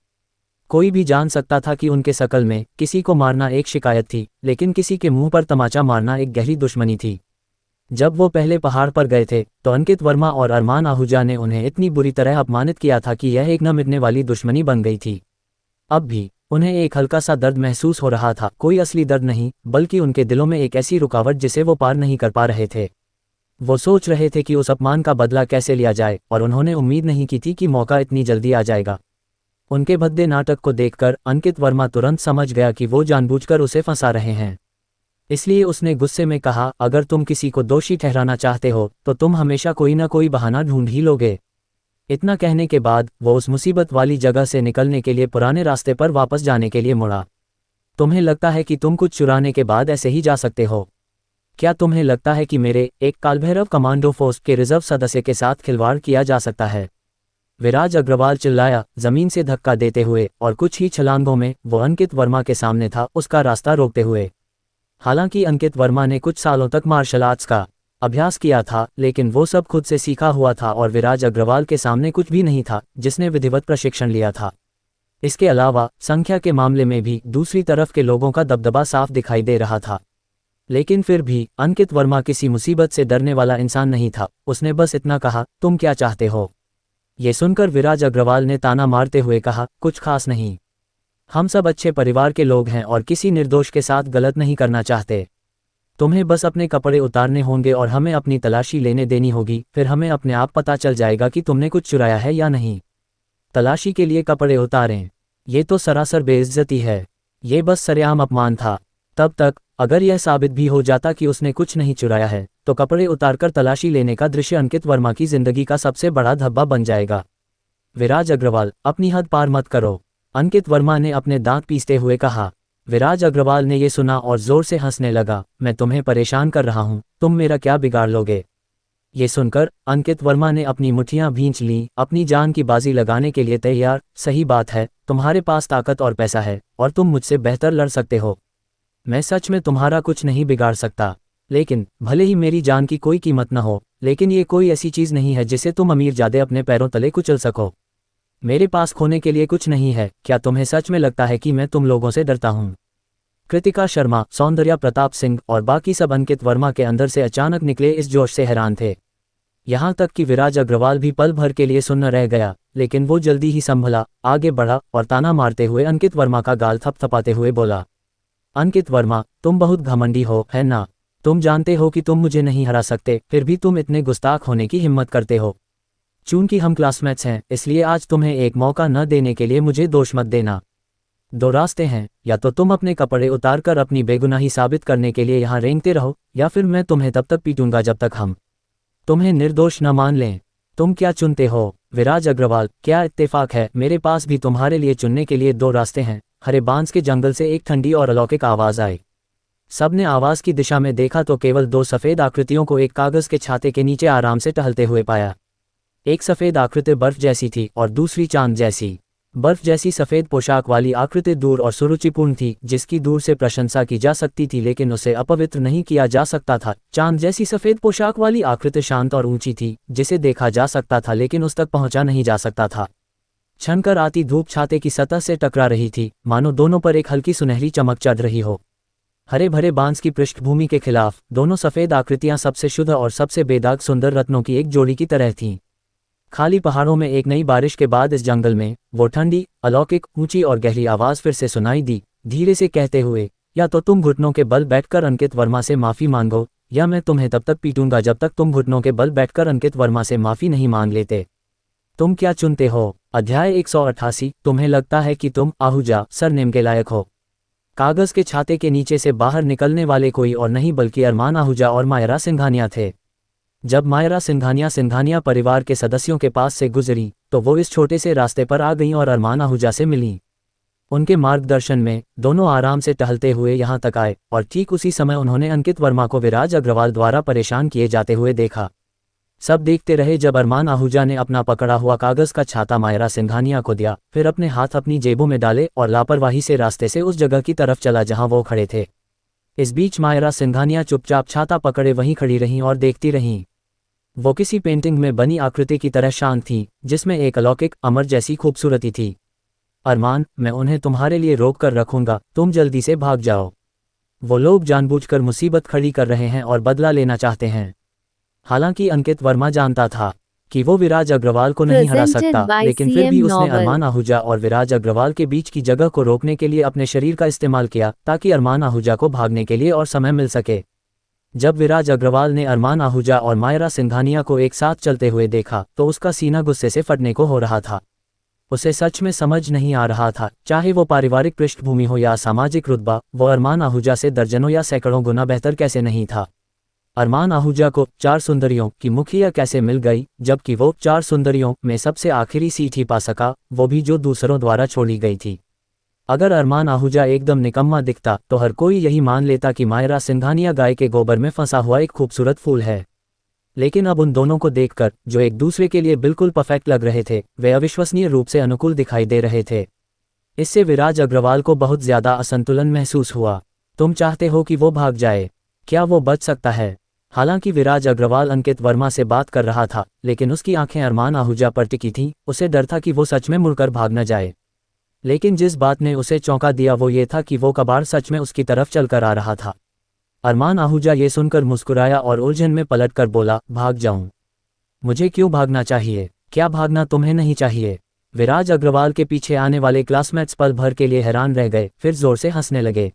कोई भी जान सकता था कि उनके शकल में किसी को मारना एक शिकायत थी, लेकिन किसी के मुंह पर तमाचा मारना एक गहरी दुश्मनी थी। जब वो पहले पहाड़ पर गए थे तो अंकित वर्मा और अरमान आहूजा ने उन्हें इतनी बुरी तरह अपमानित किया था कि यह एक न मिटने वाली दुश्मनी बन गई थी। अब भी उन्हें एक हल्का सा दर्द महसूस हो रहा था, कोई असली दर्द नहीं, बल्कि उनके दिलों में एक ऐसी रुकावट जिसे वो पार नहीं कर पा रहे थे। वो सोच रहे थे कि उस अपमान का बदला कैसे लिया जाए, और उन्होंने उम्मीद नहीं की थी कि मौका इतनी जल्दी आ जाएगा। उनके भद्दे नाटक को देखकर अंकित वर्मा तुरंत समझ गया कि वो जानबूझकर उसे फंसा रहे हैं। इसलिए उसने गुस्से में कहा, अगर तुम किसी को दोषी ठहराना चाहते हो तो तुम हमेशा कोई ना कोई बहाना ढूंढ ही लोगे। इतना कहने के बाद वो उस मुसीबत वाली जगह से निकलने के लिए पुराने रास्ते पर वापस जाने के लिए मुड़ा। तुम्हें लगता है कि तुम कुछ चुराने के बाद ऐसे ही जा सकते हो? क्या तुम्हें लगता है कि मेरे एक कालभैरव कमांडो फोर्स के रिजर्व सदस्य के साथ खिलवाड़ किया जा सकता है? विराज अग्रवाल चिल्लाया, जमीन से धक्का देते हुए, और कुछ ही छलांगों में वो अंकित वर्मा के सामने था, उसका रास्ता रोकते हुए। हालांकि अंकित वर्मा ने कुछ सालों तक मार्शल आर्ट्स का अभ्यास किया था, लेकिन वो सब खुद से सीखा हुआ था और विराज अग्रवाल के सामने कुछ भी नहीं था जिसने विधिवत प्रशिक्षण लिया था। इसके अलावा संख्या के मामले में भी दूसरी तरफ के लोगों का दबदबा साफ दिखाई दे रहा था। लेकिन फिर भी अंकित वर्मा किसी मुसीबत से डरने वाला इंसान नहीं था। उसने बस इतना कहा, तुम क्या चाहते हो? ये सुनकर विराज अग्रवाल ने ताना मारते हुए कहा, कुछ खास नहीं, हम सब अच्छे परिवार के लोग हैं और किसी निर्दोष के साथ गलत नहीं करना चाहते। तुम्हें बस अपने कपड़े उतारने होंगे और हमें अपनी तलाशी लेने देनी होगी, फिर हमें अपने आप पता चल जाएगा कि तुमने कुछ चुराया है या नहीं। तलाशी के लिए कपड़े उतारें? ये तो सरासर बेइज्जती है, ये बस सरेआम अपमान था। तब तक अगर यह साबित भी हो जाता कि उसने कुछ नहीं चुराया है तो कपड़े उतारकर तलाशी लेने का दृश्य अंकित वर्मा की जिंदगी का सबसे बड़ा धब्बा बन जाएगा। विराज अग्रवाल, अपनी हद पार मत करो, अंकित वर्मा ने अपने दांत पीसते हुए कहा। विराज अग्रवाल ने यह सुना और जोर से हंसने लगा, मैं तुम्हें परेशान कर रहा हूं, तुम मेरा क्या बिगाड़ लोगे? ये सुनकर अंकित वर्मा ने अपनी मुट्ठियां भींच लीं, अपनी जान की बाजी लगाने के लिए तैयार। सही बात है, तुम्हारे पास ताकत और पैसा है और तुम मुझसे बेहतर लड़ सकते हो। मैं सच में तुम्हारा कुछ नहीं बिगाड़ सकता, लेकिन भले ही मेरी जान की कोई कीमत न हो, लेकिन ये कोई ऐसी चीज़ नहीं है जिसे तुम अमीरजादे अपने पैरों तले कुचल सको। मेरे पास खोने के लिए कुछ नहीं है। क्या तुम्हें सच में लगता है कि मैं तुम लोगों से डरता हूँ? कृतिका शर्मा, सौंदर्या प्रताप सिंह और बाकी सब अंकित वर्मा के अंदर से अचानक निकले इस जोश से हैरान थे। यहाँ तक कि विराज अग्रवाल भी पल भर के लिए सुन्न रह गया, लेकिन वो जल्दी ही संभला, आगे बढ़ा और ताना मारते हुए अंकित वर्मा का गाल थपथपाते हुए बोला, अंकित वर्मा, तुम बहुत घमंडी हो, है ना? तुम जानते हो कि तुम मुझे नहीं हरा सकते, फिर भी तुम इतने गुस्ताख होने की हिम्मत करते हो। चूंकि हम क्लासमेट्स हैं, इसलिए आज तुम्हें एक मौका न देने के लिए मुझे दोष मत देना। दो रास्ते हैं, या तो तुम अपने कपड़े उतारकर अपनी बेगुनाही साबित करने के लिए यहाँ रेंगते रहो, या फिर मैं तुम्हें तब तक पीटूंगा जब तक हम तुम्हें निर्दोष न मान लें। तुम क्या चुनते हो? विराज अग्रवाल, क्या इत्तेफाक है, मेरे पास भी तुम्हारे लिए चुनने के लिए दो रास्ते हैं। हरे बांस के जंगल से एक ठंडी और अलौकिक आवाज़ आई। सबने आवाज़ की दिशा में देखा तो केवल दो सफ़ेद आकृतियों को एक कागज़ के छाते के नीचे आराम से टहलते हुए पाया। एक सफ़ेद आकृति बर्फ़ जैसी थी और दूसरी चांद जैसी। बर्फ़ जैसी सफ़ेद पोशाक वाली आकृति दूर और सुरुचिपूर्ण थी, जिसकी दूर से प्रशंसा की जा सकती थी लेकिन उसे अपवित्र नहीं किया जा सकता था। चांद जैसी सफ़ेद पोशाक वाली आकृति शांत और ऊंची थी, जिसे देखा जा सकता था लेकिन उस तक पहुंचा नहीं जा सकता था। छनकर आती धूप छाते की सतह से टकरा रही थी, मानो दोनों पर एक हल्की सुनहरी चमक चढ़ रही हो। हरे भरे बांस की पृष्ठभूमि के खिलाफ दोनों सफ़ेद आकृतियां सबसे शुद्ध और सबसे बेदाग सुंदर रत्नों की एक जोड़ी की तरह थीं। खाली पहाड़ों में एक नई बारिश के बाद इस जंगल में वो ठंडी, अलौकिक, ऊंची और गहरी आवाज़ फिर से सुनाई दी, धीरे से कहते हुए, या तो तुम घुटनों के बल बैठकर अंकित वर्मा से माफ़ी मांगो, या मैं तुम्हें तब तक पीटूंगा जब तक तुम घुटनों के बल बैठकर अंकित वर्मा से माफ़ी नहीं मांग लेते। तुम क्या चुनते हो? अध्याय 188। तुम्हें लगता है कि तुम आहूजा सरनेम के लायक हो? कागज़ के छाते के नीचे से बाहर निकलने वाले कोई और नहीं बल्कि अरमान आहूजा और मायरा सिंघानिया थे। जब मायरा सिंघानिया परिवार के सदस्यों के पास से गुजरी तो वो इस छोटे से रास्ते पर आ गईं और अरमान आहूजा से मिलीं। उनके मार्गदर्शन में दोनों आराम से टहलते हुए यहाँ तक आए और ठीक उसी समय उन्होंने अंकित वर्मा को विराज अग्रवाल द्वारा परेशान किए जाते हुए देखा। सब देखते रहे जब अरमान आहूजा ने अपना पकड़ा हुआ कागज़ का छाता मायरा सिंघानिया को दिया, फिर अपने हाथ अपनी जेबों में डाले और लापरवाही से रास्ते से उस जगह की तरफ चला जहां वो खड़े थे। इस बीच मायरा सिंघानिया चुपचाप छाता पकड़े वहीं खड़ी रहीं और देखती रहीं। वो किसी पेंटिंग में बनी आकृति की तरह शांत थी, जिसमें एक अलौकिक, अमर जैसी खूबसूरती थी। अरमान, मैं उन्हें तुम्हारे लिए रोक कर रखूंगा, तुम जल्दी से भाग जाओ। वो लोग जानबूझकर मुसीबत खड़ी कर रहे हैं और बदला लेना चाहते हैं। हालांकि अंकित वर्मा जानता था कि वो विराज अग्रवाल को नहीं हरा सकता, लेकिन फिर भी उसने अरमान आहूजा और विराज अग्रवाल के बीच की जगह को रोकने के लिए अपने शरीर का इस्तेमाल किया ताकि अरमान आहूजा को भागने के लिए और समय मिल सके। जब विराज अग्रवाल ने अरमान आहूजा और मायरा सिंघानिया को एक साथ चलते हुए देखा तो उसका सीना गुस्से से फटने को हो रहा था। उसे सच में समझ नहीं आ रहा था, चाहे वो पारिवारिक पृष्ठभूमि हो या सामाजिक रुतबा, वो अरमान आहूजा से दर्जनों या सैकड़ों गुना बेहतर कैसे नहीं था। अरमान आहूजा को 4 सुंदरियों की मुखिया कैसे मिल गई, जबकि वो 4 सुंदरियों में सबसे आखिरी सीट ही पा सका, वो भी जो दूसरों द्वारा छोड़ी गई थी। अगर अरमान आहूजा एकदम निकम्मा दिखता तो हर कोई यही मान लेता कि मायरा सिंघानिया गाय के गोबर में फंसा हुआ एक खूबसूरत फूल है। लेकिन अब उन दोनों को देखकर, जो एक दूसरे के लिए बिल्कुल परफेक्ट लग रहे थे, वे अविश्वसनीय रूप से अनुकूल दिखाई दे रहे थे। इससे विराज अग्रवाल को बहुत ज्यादा असंतुलन महसूस हुआ। तुम चाहते हो कि वो भाग जाए? क्या वो बच सकता है? हालांकि विराज अग्रवाल अंकित वर्मा से बात कर रहा था, लेकिन उसकी आंखें अरमान आहूजा पर टिकी थीं। उसे डर था कि वो सच में मुड़कर भाग न जाए। लेकिन जिस बात ने उसे चौंका दिया वो ये था कि वो कबाड़ सच में उसकी तरफ चलकर आ रहा था। अरमान आहूजा ये सुनकर मुस्कुराया और उलझन में पलटकर बोला, भाग जाऊं? मुझे क्यों भागना चाहिए? क्या भागना तुम्हें नहीं चाहिए? विराज अग्रवाल के पीछे आने वाले क्लासमेट्स पल भर के लिए हैरान रह गए, फिर जोर से हंसने लगे।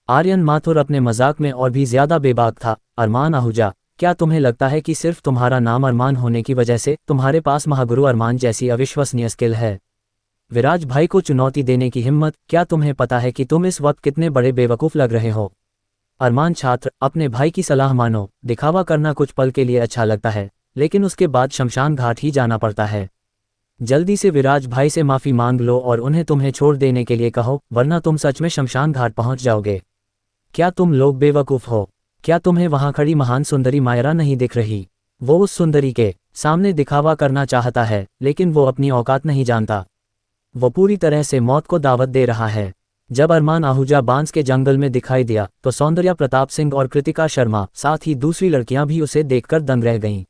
आर्यन माथुर अपने मजाक में और भी ज्यादा बेबाक था। अरमान आहूजा, क्या तुम्हें लगता है कि सिर्फ तुम्हारा नाम अरमान होने की वजह से तुम्हारे पास महागुरु अरमान जैसी अविश्वसनीय स्किल है? विराज भाई को चुनौती देने की हिम्मत? क्या तुम्हें पता है कि तुम इस वक्त कितने बड़े बेवकूफ़ लग रहे हो? अरमान छात्र, अपने भाई की सलाह मानो। दिखावा करना कुछ पल के लिए अच्छा लगता है, लेकिन उसके बाद शमशान घाट ही जाना पड़ता है। जल्दी से विराज भाई से माफ़ी मांग लो और उन्हें तुम्हें छोड़ देने के लिए कहो, वरना तुम सच में शमशान घाट पहुंच जाओगे। क्या तुम लोग बेवकूफ़ हो? क्या तुम्हें वहां खड़ी महान सुंदरी मायरा नहीं दिख रही? वो उस सुंदरी के सामने दिखावा करना चाहता है, लेकिन वो अपनी औकात नहीं जानता। वो पूरी तरह से मौत को दावत दे रहा है। जब अरमान आहूजा बांस के जंगल में दिखाई दिया तो सौंदर्या प्रताप सिंह और कृतिका शर्मा साथ ही दूसरी लड़कियां भी उसे देखकर दंग रह गईं।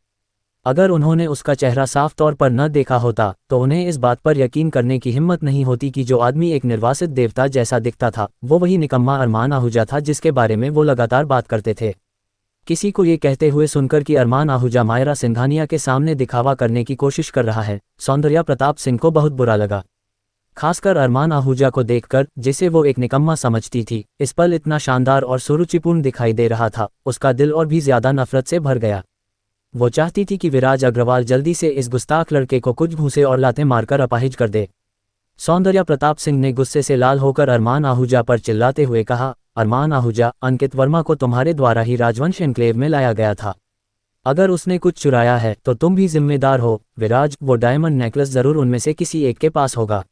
अगर उन्होंने उसका चेहरा साफ तौर पर न देखा होता तो उन्हें इस बात पर यकीन करने की हिम्मत नहीं होती कि जो आदमी एक निर्वासित देवता जैसा दिखता था वो वही निकम्मा अरमान आहूजा था जिसके बारे में वो लगातार बात करते थे। किसी को ये कहते हुए सुनकर कि अरमान आहूजा मायरा सिंघानिया के सामने दिखावा करने की कोशिश कर रहा है, सौंदर्या प्रताप सिंह को बहुत बुरा लगा। खासकर अरमान आहूजा को देखकर, जिसे वो एक निकम्मा समझती थी, इस पल इतना शानदार और सुरुचिपूर्ण दिखाई दे रहा था, उसका दिल और भी ज्यादा नफरत से भर गया। वो चाहती थी कि विराज अग्रवाल जल्दी से इस गुस्ताख लड़के को कुछ घूंसे और लातें मारकर अपाहिज कर दे। सौंदर्या प्रताप सिंह ने गुस्से से लाल होकर अरमान आहूजा पर चिल्लाते हुए कहा, अरमान आहूजा, अंकित वर्मा को तुम्हारे द्वारा ही राजवंश एन्क्लेव में लाया गया था। अगर उसने कुछ चुराया है तो तुम भी जिम्मेदार हो। विराज, वो डायमंड नेकलेस जरूर उनमें से किसी एक के पास होगा।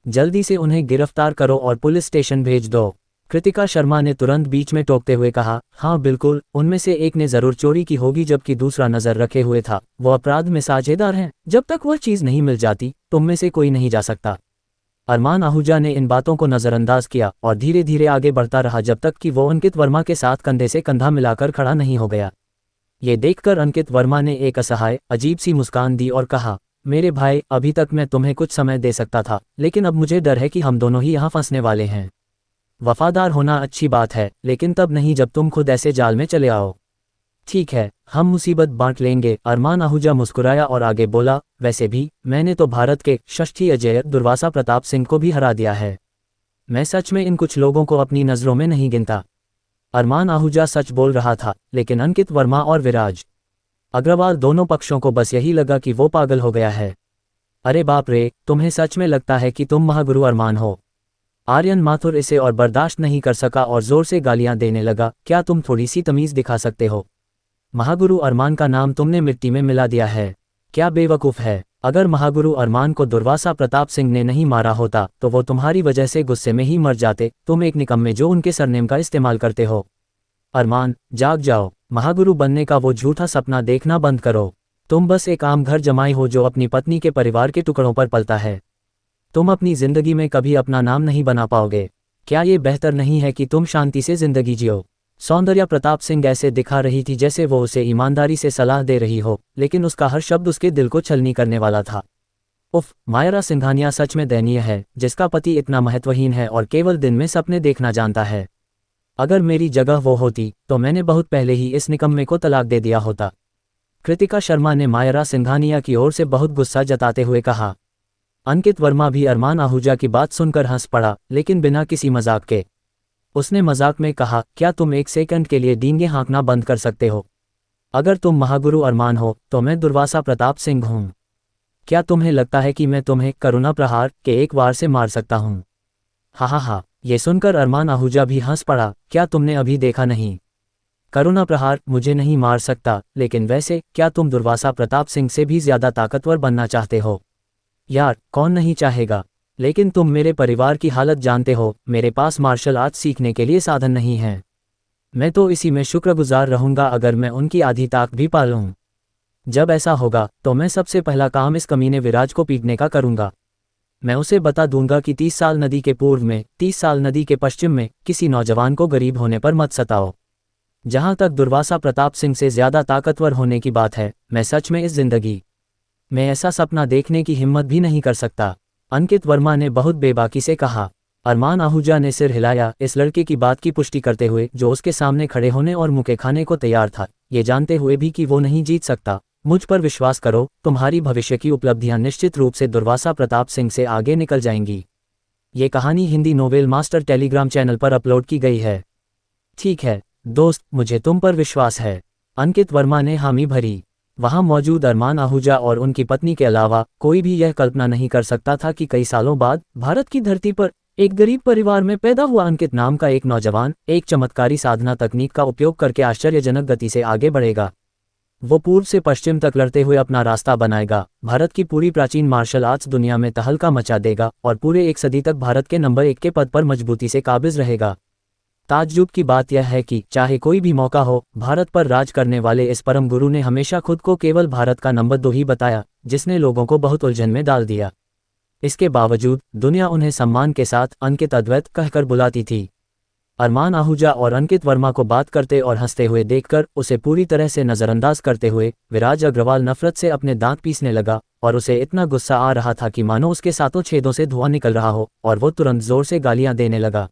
जल्दी से उन्हें गिरफ्तार करो और पुलिस स्टेशन भेज दो। कृतिका शर्मा ने तुरंत बीच में टोकते हुए कहा, हाँ बिल्कुल, उनमें से एक ने जरूर चोरी की होगी जबकि दूसरा नजर रखे हुए था। वो अपराध में साझेदार हैं। जब तक वह चीज नहीं मिल जाती तुम में से कोई नहीं जा सकता। अरमान आहूजा ने इन बातों को नजरअंदाज किया और धीरे धीरे आगे बढ़ता रहा जब तक कि वो अंकित वर्मा के साथ कंधे से कंधा मिलाकर खड़ा नहीं हो गया। ये देखकर अंकित वर्मा ने एक असहाय अजीब सी मुस्कान दी और कहा, मेरे भाई, अभी तक मैं तुम्हें कुछ समय दे सकता था, लेकिन अब मुझे डर है कि हम दोनों ही यहाँ फंसने वाले हैं। वफादार होना अच्छी बात है, लेकिन तब नहीं जब तुम खुद ऐसे जाल में चले आओ। ठीक है, हम मुसीबत बांट लेंगे। अरमान आहूजा मुस्कुराया और आगे बोला, वैसे भी मैंने तो भारत के षष्ठी अजेय दुर्वासा प्रताप सिंह को भी हरा दिया है। मैं सच में इन कुछ लोगों को अपनी नज़रों में नहीं गिनता। अरमान आहूजा सच बोल रहा था, लेकिन अंकित वर्मा और विराज अग्रवाल दोनों पक्षों को बस यही लगा कि वो पागल हो गया है। अरे बाप रे, तुम्हें सच में लगता है कि तुम महागुरु अरमान हो? आर्यन माथुर इसे और बर्दाश्त नहीं कर सका और जोर से गालियां देने लगा, क्या तुम थोड़ी सी तमीज़ दिखा सकते हो? महागुरु अरमान का नाम तुमने मिट्टी में मिला दिया है। क्या बेवकूफ़ है। अगर महागुरु अरमान को दुर्वासा प्रताप सिंह ने नहीं मारा होता तो वो तुम्हारी वजह से गुस्से में ही मर जाते। तुम एक निकम्मे जो उनके सरनेम का इस्तेमाल करते हो। अरमान, जाग जाओ। महागुरु बनने का वो झूठा सपना देखना बंद करो। तुम बस एक आम घर जमाई हो जो अपनी पत्नी के परिवार के टुकड़ों पर पलता है। तुम अपनी जिंदगी में कभी अपना नाम नहीं बना पाओगे। क्या ये बेहतर नहीं है कि तुम शांति से जिंदगी जियो? सौंदर्या प्रताप सिंह ऐसे दिखा रही थी जैसे वो उसे ईमानदारी से सलाह दे रही हो, लेकिन उसका हर शब्द उसके दिल को छलनी करने वाला था। उफ, मायरा सिंघानिया सच में दयनीय है, जिसका पति इतना महत्वहीन है और केवल दिन में सपने देखना जानता है। अगर मेरी जगह वो होती तो मैंने बहुत पहले ही इस निकम्मे को तलाक दे दिया होता। कृतिका शर्मा ने मायरा सिंघानिया की ओर से बहुत गुस्सा जताते हुए कहा। अंकित वर्मा भी अरमान आहूजा की बात सुनकर हंस पड़ा, लेकिन बिना किसी मजाक के। उसने मजाक में कहा, क्या तुम एक सेकंड के लिए डींगे हाँकना बंद कर सकते हो? अगर तुम महागुरु अरमान हो तो मैं दुर्वासा प्रताप सिंह हूँ। क्या तुम्हें लगता है कि मैं तुम्हें करुणा प्रहार के एक वार से मार सकता हूँ? हा। ये सुनकर अरमान आहूजा भी हंस पड़ा। क्या तुमने अभी देखा नहीं? करुणा प्रहार मुझे नहीं मार सकता, लेकिन वैसे क्या तुम दुर्वासा प्रताप सिंह से भी ज्यादा ताकतवर बनना चाहते हो? यार, कौन नहीं चाहेगा, लेकिन तुम मेरे परिवार की हालत जानते हो। मेरे पास मार्शल आर्ट सीखने के लिए साधन नहीं है। मैं तो इसी में शुक्रगुजार रहूंगा अगर मैं उनकी आधी ताक भी पालूं। जब ऐसा होगा तो मैं सबसे पहला काम इस कमीने विराज को पीटने का करूंगा। मैं उसे बता दूंगा कि 30 साल नदी के पूर्व में, 30 साल नदी के पश्चिम में किसी नौजवान को गरीब होने पर मत सताओ। जहां तक दुर्वासा प्रताप सिंह से ज्यादा ताकतवर होने की बात है, मैं सच में इस जिंदगी में ऐसा सपना देखने की हिम्मत भी नहीं कर सकता। अंकित वर्मा ने बहुत बेबाकी से कहा। अरमान आहूजा ने सिर हिलाया, इस लड़के की बात की पुष्टि करते हुए जो उसके सामने खड़े होने और मुके खाने को तैयार था, ये जानते हुए भी कि वो नहीं जीत सकता। मुझ पर विश्वास करो, तुम्हारी भविष्य की उपलब्धियां निश्चित रूप से दुर्वासा प्रताप सिंह से आगे निकल जाएंगी। ये कहानी Hindi novel master Telegram channel पर अपलोड की गई है। ठीक है दोस्त, मुझे तुम पर विश्वास है। अंकित वर्मा ने हामी भरी। वहां मौजूद अरमान आहूजा और उनकी पत्नी के अलावा कोई भी यह कल्पना नहीं कर सकता था कि कई सालों बाद भारत की धरती पर एक गरीब परिवार में पैदा हुआ अंकित नाम का एक नौजवान एक चमत्कारी साधना तकनीक का उपयोग करके आश्चर्यजनक गति से आगे बढ़ेगा। वो पूर्व से पश्चिम तक लड़ते हुए अपना रास्ता बनाएगा, भारत की पूरी प्राचीन मार्शल आर्ट्स दुनिया में तहलका मचा देगा और पूरे एक सदी तक भारत के नंबर 1 के पद पर मजबूती से काबिज रहेगा। ताज्जुब की बात यह है कि चाहे कोई भी मौका हो, भारत पर राज करने वाले इस परम गुरु ने हमेशा खुद को केवल भारत का नंबर 2 ही बताया, जिसने लोगों को बहुत उलझन में डाल दिया। इसके बावजूद दुनिया उन्हें सम्मान के साथ अंकित अद्वैत कहकर बुलाती थी। अरमान आहूजा और अंकित वर्मा को बात करते और हंसते हुए देखकर उसे पूरी तरह से नज़रअंदाज करते हुए विराज अग्रवाल नफरत से अपने दांत पीसने लगा और उसे इतना गुस्सा आ रहा था कि मानो उसके सातों छेदों से धुआं निकल रहा हो, और वो तुरंत जोर से गालियां देने लगा।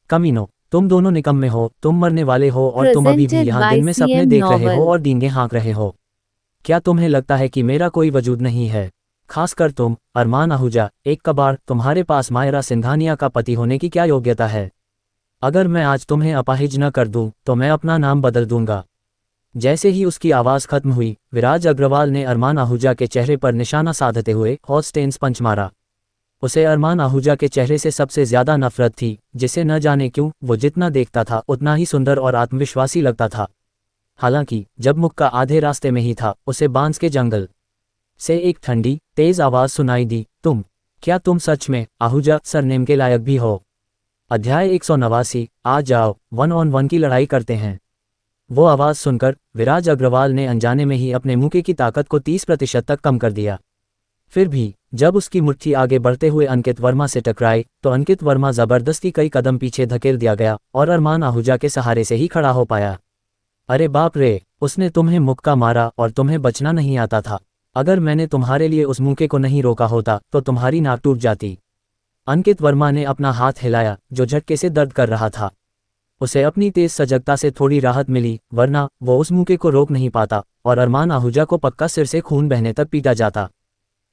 कमीनो, तुम दोनों निकम्मे हो, तुम मरने वाले हो और तुम अभी भी Presented यहाँ by दिन में सपने CM देख रहे हो Novel। और डींगे हाँक रहे हो। क्या तुम्हें लगता है कि मेरा कोई वजूद नहीं है? खासकर तुम, अरमान आहूजा, एक कबाड़, तुम्हारे पास मायरा सिंघानिया का पति होने की क्या योग्यता है? अगर मैं आज तुम्हें अपाहिज न कर दूं, तो मैं अपना नाम बदल दूंगा। जैसे ही उसकी आवाज़ खत्म हुई, विराज अग्रवाल ने अरमान आहूजा के चेहरे पर निशाना साधते हुए हॉट स्टेन्स पंच मारा। उसे अरमान आहूजा के चेहरे से सबसे ज्यादा नफरत थी, जिसे न जाने क्यों वो जितना देखता था उतना ही सुंदर और आत्मविश्वासी लगता था। हालांकि जब मुक्का आधे रास्ते में ही था, उसे बांस के जंगल से एक ठंडी तेज आवाज सुनाई दी, क्या तुम सच में आहूजा सरनेम के लायक भी हो? अध्याय 189, आ जाओ 1-on-1 की लड़ाई करते हैं। वो आवाज सुनकर विराज अग्रवाल ने अनजाने में ही अपने मुक्के की ताकत को 30% तक कम कर दिया। फिर भी जब उसकी मुट्ठी आगे बढ़ते हुए अंकित वर्मा से टकराई, तो अंकित वर्मा जबरदस्ती कई कदम पीछे धकेल दिया गया और अरमान आहूजा के सहारे से ही खड़ा हो पाया। अरे बाप रे, उसने तुम्हें मुक्का मारा और तुम्हें बचना नहीं आता था। अगर मैंने तुम्हारे लिए उस मुक्के को नहीं रोका होता तो तुम्हारी नाक टूट जाती। अंकित वर्मा ने अपना हाथ हिलाया, जो झटके से दर्द कर रहा था। उसे अपनी तेज सजगता से थोड़ी राहत मिली, वरना वो उस मुक्के को रोक नहीं पाता और अरमान आहूजा को पक्का सिर से खून बहने तक पीटा जाता।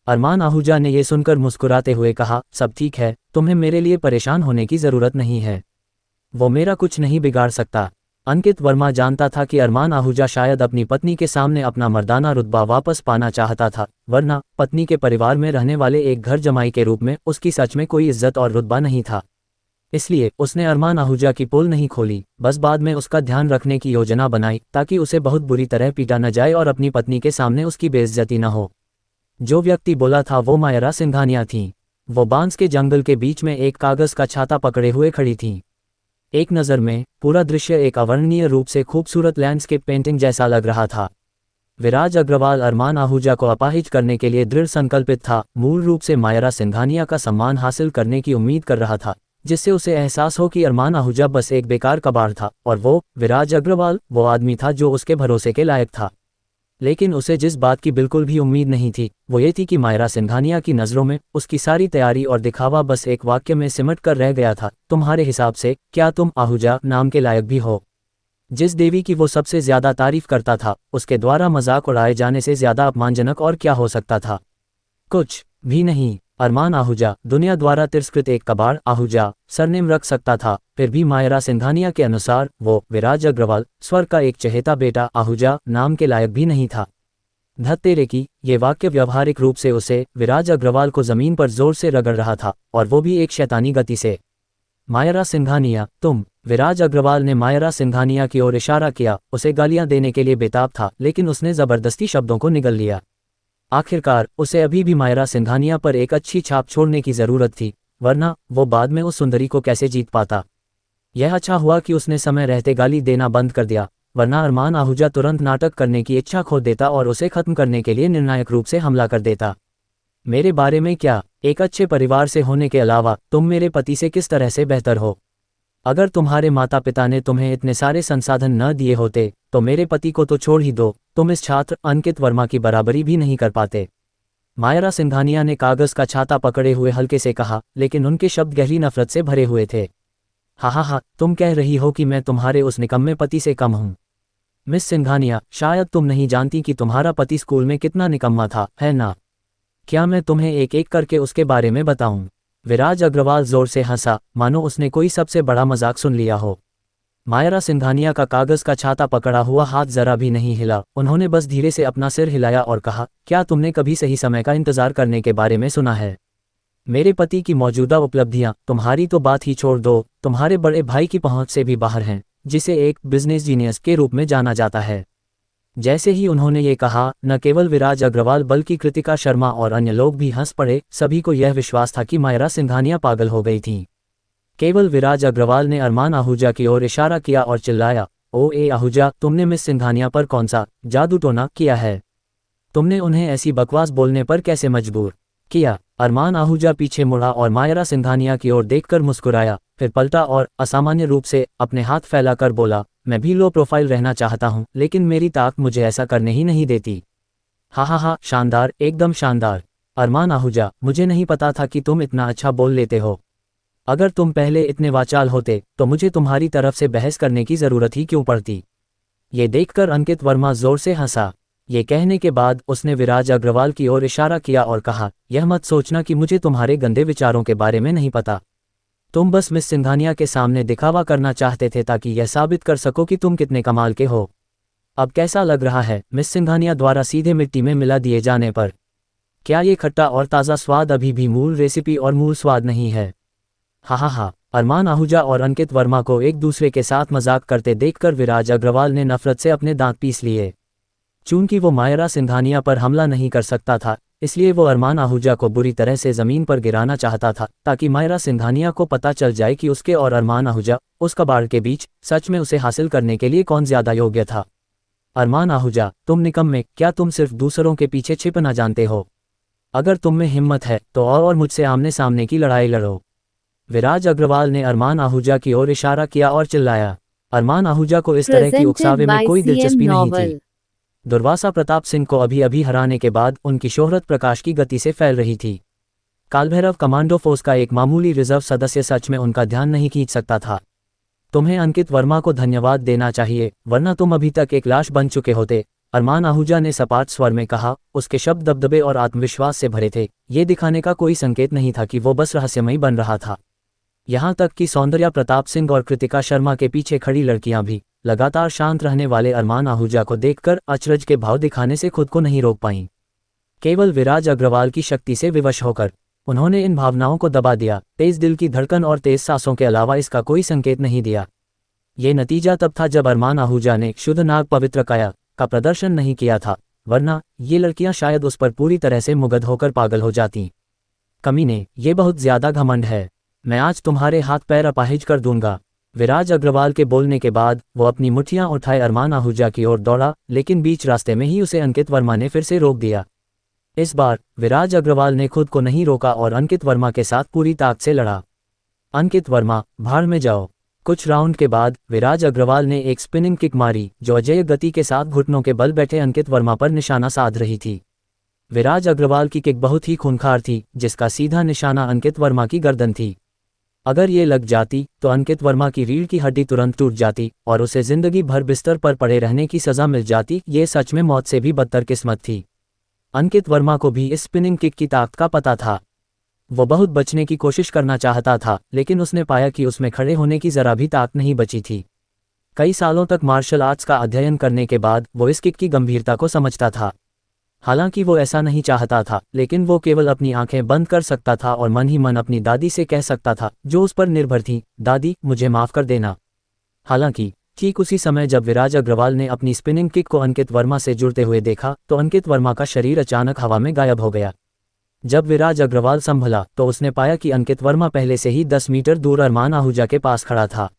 अरमान आहूजा ने यह सुनकर मुस्कुराते हुए कहा, सब ठीक है, तुम्हें मेरे लिए परेशान होने की ज़रूरत नहीं है। वो मेरा कुछ नहीं बिगाड़ सकता। अंकित वर्मा जानता था कि अरमान आहूजा शायद अपनी पत्नी के सामने अपना मर्दाना रुतबा वापस पाना चाहता था, वरना पत्नी के परिवार में रहने वाले एक घर जमाई के रूप में उसकी सच में कोई इज्जत और रुतबा नहीं था। इसलिए उसने अरमान आहूजा की पोल नहीं खोली, बस बाद में उसका ध्यान रखने की योजना बनाई ताकि उसे बहुत बुरी तरह पीटा न जाए और अपनी पत्नी के सामने उसकी बेइज्जती न हो। जो व्यक्ति बोला था वो मायरा सिंघानिया थीं। वो बांस के जंगल के बीच में एक कागज का छाता पकड़े हुए खड़ी थीं। एक नज़र में पूरा दृश्य एक अवर्णनीय रूप से खूबसूरत लैंडस्केप पेंटिंग जैसा लग रहा था। विराज अग्रवाल अरमान आहूजा को अपाहिज करने के लिए दृढ़ संकल्पित था, मूल रूप से मायरा सिंघानिया का सम्मान हासिल करने की उम्मीद कर रहा था, जिससे उसे एहसास हो कि अरमान आहूजा बस एक बेकार कबाड़ था और वो विराज अग्रवाल वो आदमी था जो उसके भरोसे के लायक था। लेकिन उसे जिस बात की बिल्कुल भी उम्मीद नहीं थी वो ये थी कि मायरा सिंघानिया की नज़रों में उसकी सारी तैयारी और दिखावा बस एक वाक्य में सिमट कर रह गया था, तुम्हारे हिसाब से क्या तुम आहूजा नाम के लायक भी हो? जिस देवी की वो सबसे ज्यादा तारीफ करता था, उसके द्वारा मजाक उड़ाए जाने से ज्यादा अपमानजनक और क्या हो सकता था? कुछ भी नहीं। अरमान आहूजा दुनिया द्वारा तिरस्कृत एक कबाड़ आहूजा सरनेम रख सकता था, फिर भी मायरा सिंघानिया के अनुसार वो विराज अग्रवाल स्वर्ग का एक चहेता बेटा आहूजा नाम के लायक भी नहीं था। धत्तेरे की ये वाक्य व्यवहारिक रूप से उसे विराज अग्रवाल को जमीन पर जोर से रगड़ रहा था, और वो भी एक शैतानी गति से। मायरा सिंघानिया, तुम। विराज अग्रवाल ने मायरा सिंघानिया की ओर इशारा किया, उसे गालियां देने के लिए बेताब था, लेकिन उसने जबरदस्ती शब्दों को निगल लिया। आखिरकार उसे अभी भी मायरा सिंघानिया पर एक अच्छी छाप छोड़ने की जरूरत थी, वरना वो बाद में उस सुंदरी को कैसे जीत पाता। यह अच्छा हुआ कि उसने समय रहते गाली देना बंद कर दिया, वरना अरमान आहूजा तुरंत नाटक करने की इच्छा खो देता और उसे खत्म करने के लिए निर्णायक रूप से हमला कर देता। मेरे बारे में क्या? एक अच्छे परिवार से होने के अलावा तुम मेरे पति से किस तरह से बेहतर हो? अगर तुम्हारे माता पिता ने तुम्हें इतने सारे संसाधन न दिए होते तो मेरे पति को तो छोड़ ही दो, तुम इस छात्र अंकित वर्मा की बराबरी भी नहीं कर पाते। मायरा सिंघानिया ने कागज का छाता पकड़े हुए हल्के से कहा, लेकिन उनके शब्द गहरी नफरत से भरे हुए थे। हा, तुम कह रही हो कि मैं तुम्हारे उस निकम्मे पति से कम हूं? मिस सिंघानिया, शायद तुम नहीं जानती कि तुम्हारा पति स्कूल में कितना निकम्मा था, है ना? क्या मैं तुम्हें एक एक करके उसके बारे में बताऊं? विराज अग्रवाल जोर से हंसा, मानो उसने कोई सबसे बड़ा मजाक सुन लिया हो। मायरा सिंघानिया का कागज का छाता पकड़ा हुआ हाथ जरा भी नहीं हिला। उन्होंने बस धीरे से अपना सिर हिलाया और कहा, क्या तुमने कभी सही समय का इंतजार करने के बारे में सुना है? मेरे पति की मौजूदा उपलब्धियां तुम्हारी तो बात ही छोड़ दो, तुम्हारे बड़े भाई की पहुंच से भी बाहर हैं, जिसे एक बिजनेस जीनियस के रूप में जाना जाता है। जैसे ही उन्होंने ये कहा, न केवल विराज अग्रवाल बल्कि कृतिका शर्मा और अन्य लोग भी हंस पड़े। सभी को यह विश्वास था कि मायरा सिंघानिया पागल हो गई थी। केवल विराज अग्रवाल ने अरमान आहूजा की ओर इशारा किया और चिल्लाया, ओ ए आहूजा, तुमने मिस सिंघानिया पर कौन सा जादू टोना किया है? तुमने उन्हें ऐसी बकवास बोलने पर कैसे मजबूर किया। अरमान आहूजा पीछे मुड़ा और मायरा सिंघानिया की ओर देखकर मुस्कुराया, फिर पलटा और असामान्य रूप से अपने हाथ फैलाकर बोला, मैं भी लो प्रोफाइल रहना चाहता हूँ, लेकिन मेरी ताक मुझे ऐसा करने ही नहीं देती। हा, शानदार, एकदम शानदार। अरमान आहूजा, मुझे नहीं पता था कि तुम इतना अच्छा बोल लेते हो। अगर तुम पहले इतने वाचाल होते तो मुझे तुम्हारी तरफ से बहस करने की ज़रूरत ही क्यों पड़ती। ये देखकर अंकित वर्मा जोर से हंसा। ये कहने के बाद उसने विराज अग्रवाल की ओर इशारा किया और कहा, यह मत सोचना कि मुझे तुम्हारे गंदे विचारों के बारे में नहीं पता। तुम बस मिस सिंघानिया के सामने दिखावा करना चाहते थे ताकि यह साबित कर सको कि तुम कितने कमाल के हो। अब कैसा लग रहा है मिस सिंघानिया द्वारा सीधे मिट्टी में मिला दिए जाने पर? क्या ये खट्टा और ताज़ा स्वाद अभी भी मूल रेसिपी और मूल स्वाद नहीं है? हा। अरमान आहूजा और अंकित वर्मा को एक दूसरे के साथ मजाक करते देखकर विराज अग्रवाल ने नफरत से अपने दांत पीस लिए। चूंकि वो मायरा सिंघानिया पर हमला नहीं कर सकता था, इसलिए वो अरमान आहूजा को बुरी तरह से ज़मीन पर गिराना चाहता था, ताकि मायरा सिंघानिया को पता चल जाए कि उसके और अरमान आहूजा, उस कबाड़ के बीच, सच में उसे हासिल करने के लिए कौन ज़्यादा योग्य था। अरमान आहूजा, तुम निकम्मे, क्या तुम सिर्फ दूसरों के पीछे छिपना जानते हो? अगर तुम में हिम्मत है तो और मुझसे आमने सामने की लड़ाई लड़ो। विराज अग्रवाल ने अरमान आहूजा की ओर इशारा किया और चिल्लाया। अरमान आहूजा को इस तरह की उकसावे में कोई दिलचस्पी नहीं थी। दुर्वासा प्रताप सिंह को अभी अभी हराने के बाद उनकी शोहरत प्रकाश की गति से फैल रही थी। कालभैरव कमांडो फोर्स का एक मामूली रिजर्व सदस्य सच में उनका ध्यान नहीं खींच सकता था। तुम्हें अंकित वर्मा को धन्यवाद देना चाहिए, वरना तुम अभी तक एक लाश बन चुके होते, अरमान आहूजा ने सपाट स्वर में कहा। उसके शब्द दबदबे और आत्मविश्वास से भरे थे। ये दिखाने का कोई संकेत नहीं था कि वो बस रहस्यमयी बन रहा था। यहाँ तक कि सौंदर्या प्रताप सिंह और कृतिका शर्मा के पीछे खड़ी लड़कियां भी लगातार शांत रहने वाले अरमान आहूजा को देखकर अचरज के भाव दिखाने से खुद को नहीं रोक पाईं। केवल विराज अग्रवाल की शक्ति से विवश होकर उन्होंने इन भावनाओं को दबा दिया। तेज दिल की धड़कन और तेज सांसों के अलावा इसका कोई संकेत नहीं दिया। ये नतीजा तब था जब अरमान आहूजा ने शुद्ध नाग पवित्र काया का प्रदर्शन नहीं किया था, वरना ये लड़कियां शायद उस पर पूरी तरह से मुग्ध होकर पागल हो जातीं। कमीने, ये बहुत ज्यादा घमंड है। मैं आज तुम्हारे हाथ पैर अपाहिज कर दूंगा। विराज अग्रवाल के बोलने के बाद वो अपनी मुट्ठियां उठाए अरमान आहूजा की ओर दौड़ा, लेकिन बीच रास्ते में ही उसे अंकित वर्मा ने फिर से रोक दिया। इस बार विराज अग्रवाल ने खुद को नहीं रोका और अंकित वर्मा के साथ पूरी ताकत से लड़ा। अंकित वर्मा, भाड़ में जाओ। कुछ राउंड के बाद विराज अग्रवाल ने एक स्पिनिंग किक मारी जो अजय गति के साथ घुटनों के बल बैठे अंकित वर्मा पर निशाना साध रही थी। विराज अग्रवाल की किक बहुत ही खूंखार थी, जिसका सीधा निशाना अंकित वर्मा की गर्दन थी। अगर ये लग जाती तो अंकित वर्मा की रीढ़ की हड्डी तुरंत टूट जाती और उसे जिंदगी भर बिस्तर पर पड़े रहने की सजा मिल जाती। ये सच में मौत से भी बदतर किस्मत थी। अंकित वर्मा को भी इस स्पिनिंग किक की ताकत का पता था। वो बहुत बचने की कोशिश करना चाहता था, लेकिन उसने पाया कि उसमें खड़े होने की जरा भी ताकत नहीं बची थी। कई सालों तक मार्शल आर्ट्स का अध्ययन करने के बाद वो इस किक की गंभीरता को समझता था। हालांकि वो ऐसा नहीं चाहता था, लेकिन वो केवल अपनी आंखें बंद कर सकता था और मन ही मन अपनी दादी से कह सकता था, जो उस पर निर्भर थी, दादी, मुझे माफ कर देना। हालांकि ठीक उसी समय जब विराज अग्रवाल ने अपनी स्पिनिंग किक को अंकित वर्मा से जुड़ते हुए देखा तो अंकित वर्मा का शरीर अचानक हवा में गायब हो गया। जब विराज अग्रवाल संभला तो उसने पाया कि अंकित वर्मा पहले से ही 10 मीटर दूर अरमान आहूजा के पास खड़ा था।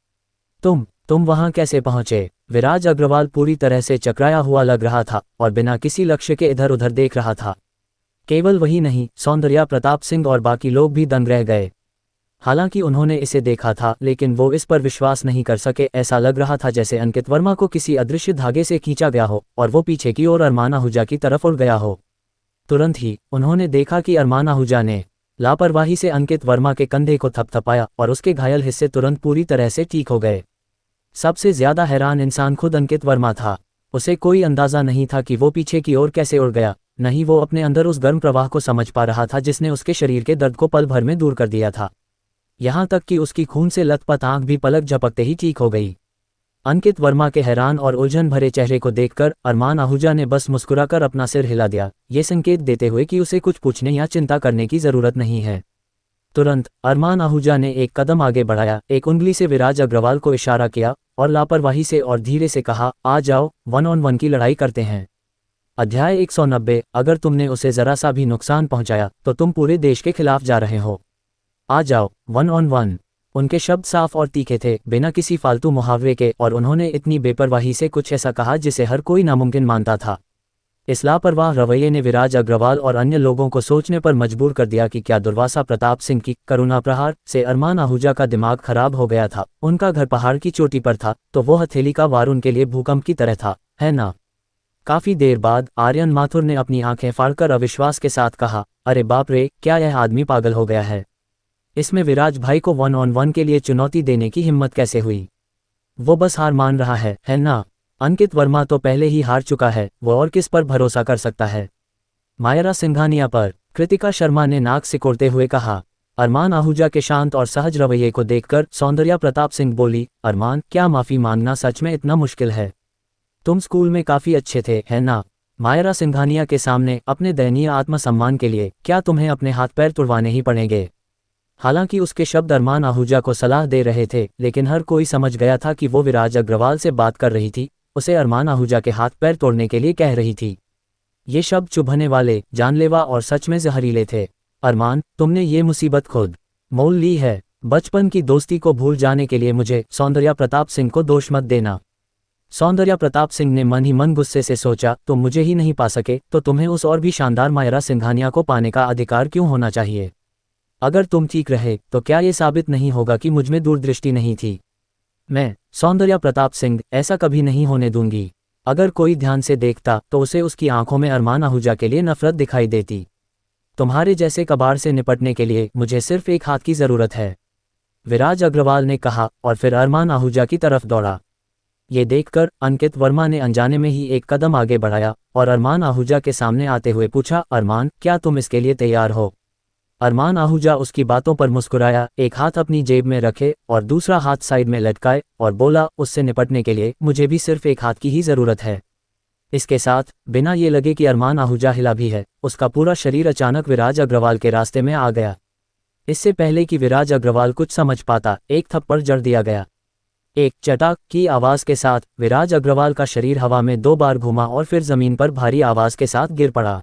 तुम वहां कैसे पहुंचे? विराज अग्रवाल पूरी तरह से चकराया हुआ लग रहा था और बिना किसी लक्ष्य के इधर उधर देख रहा था। केवल वही नहीं, सौंदर्या प्रताप सिंह और बाकी लोग भी दंग रह गए। हालांकि उन्होंने इसे देखा था, लेकिन वो इस पर विश्वास नहीं कर सके। ऐसा लग रहा था जैसे अंकित वर्मा को किसी अदृश्य धागे से खींचा गया हो और वो पीछे की ओर अरमान आहूजा की तरफ उड़ गया हो। तुरंत ही उन्होंने देखा कि अरमान आहूजा ने लापरवाही से अंकित वर्मा के कंधे को थपथपाया और उसके घायल हिस्से तुरंत पूरी तरह से ठीक हो गए। सबसे ज्यादा हैरान इंसान खुद अंकित वर्मा था। उसे कोई अंदाजा नहीं था कि वो पीछे की ओर कैसे उड़ गया, न ही वो अपने अंदर उस गर्म प्रवाह को समझ पा रहा था जिसने उसके शरीर के दर्द को पल भर में दूर कर दिया था। यहाँ तक कि उसकी खून से लथपथ आंख भी पलक झपकते ही ठीक हो गई। अंकित वर्मा के हैरान और उलझन भरे चेहरे को देखकर अरमान आहूजा ने बस मुस्कुराकर अपना सिर हिला दिया, ये संकेत देते हुए कि उसे कुछ पूछने या चिंता करने की जरूरत नहीं है। तुरंत अरमान आहूजा ने एक कदम आगे बढ़ाया, एक उंगली से विराज अग्रवाल को इशारा किया और लापरवाही से और धीरे से कहा, आ जाओ, 1-on-1 की लड़ाई करते हैं। अध्याय 190। अगर तुमने उसे जरा सा भी नुकसान पहुंचाया तो तुम पूरे देश के खिलाफ जा रहे हो। आ जाओ, 1-on-1। उनके शब्द साफ और तीखे थे, बिना किसी फालतू मुहावरे के, और उन्होंने इतनी बेपरवाही से कुछ ऐसा कहा जिसे हर कोई नामुमकिन मानता था। इस लापरवाह रवैये ने विराज अग्रवाल और अन्य लोगों को सोचने पर मजबूर कर दिया कि क्या दुर्वासा प्रताप सिंह की करुणा प्रहार से अरमान आहूजा का दिमाग खराब हो गया था। उनका घर पहाड़ की चोटी पर था तो वो हथेली का वार उनके लिए भूकंप की तरह था, है ना? काफी देर बाद आर्यन माथुर ने अपनी आंखें फाड़कर अविश्वास के साथ कहा, अरे बाप रे, क्या यह आदमी पागल हो गया है? इसमें विराज भाई को 1-on-1 के लिए चुनौती देने की हिम्मत कैसे हुई? वो बस हार मान रहा है ना? अंकित वर्मा तो पहले ही हार चुका है, वो और किस पर भरोसा कर सकता है? मायरा सिंघानिया पर कृतिका शर्मा ने नाक सिकोड़ते हुए कहा। अरमान आहूजा के शांत और सहज रवैये को देखकर सौंदर्या प्रताप सिंह बोली, अरमान, क्या माफी मांगना सच में इतना मुश्किल है? तुम स्कूल में काफी अच्छे थे, है ना? मायरा सिंघानिया के सामने अपने दयनीय आत्मसम्मान के लिए क्या तुम्हें अपने हाथ पैर तुड़वाने ही पड़ेंगे? हालांकि उसके शब्द अरमान आहूजा को सलाह दे रहे थे, लेकिन हर कोई समझ गया था कि वो विराज अग्रवाल से बात कर रही थी, उसे अरमान आहूजा के हाथ पैर तोड़ने के लिए कह रही थी। ये शब्द चुभने वाले, जानलेवा और सच में जहरीले थे। अरमान, तुमने ये मुसीबत खुद मोल ली है। बचपन की दोस्ती को भूल जाने के लिए मुझे सौंदर्या प्रताप सिंह को दोष मत देना। सौंदर्या प्रताप सिंह ने मन ही मन गुस्से से सोचा, तुम मुझे ही नहीं पा सके तो तुम्हें उस और भी शानदार मायरा सिंघानिया को पाने का अधिकार क्यों होना चाहिए? अगर तुम ठीक रहे तो क्या ये साबित नहीं होगा कि मुझमें दूरदृष्टि नहीं थी? मैं, सौंदर्या प्रताप सिंह, ऐसा कभी नहीं होने दूंगी। अगर कोई ध्यान से देखता तो उसे उसकी आंखों में अरमान आहूजा के लिए नफरत दिखाई देती। तुम्हारे जैसे कबाड़ से निपटने के लिए मुझे सिर्फ एक हाथ की जरूरत है, विराज अग्रवाल ने कहा और फिर अरमान आहूजा की तरफ दौड़ा। ये देखकर अंकित वर्मा ने अनजाने में ही एक कदम आगे बढ़ाया और अरमान आहूजा के सामने आते हुए पूछा, अरमान, क्या तुम इसके लिए तैयार हो? अरमान आहूजा उसकी बातों पर मुस्कुराया, एक हाथ अपनी जेब में रखे और दूसरा हाथ साइड में लटकाए और बोला, उससे निपटने के लिए मुझे भी सिर्फ एक हाथ की ही जरूरत है। इसके साथ, बिना ये लगे कि अरमान आहूजा हिला भी है, उसका पूरा शरीर अचानक विराज अग्रवाल के रास्ते में आ गया। इससे पहले कि विराज अग्रवाल कुछ समझ पाता, एक थप्पड़ जड़ दिया गया। एक चटाक की आवाज के साथ विराज अग्रवाल का शरीर हवा में 2 बार घूमा और फिर जमीन पर भारी आवाज के साथ गिर पड़ा।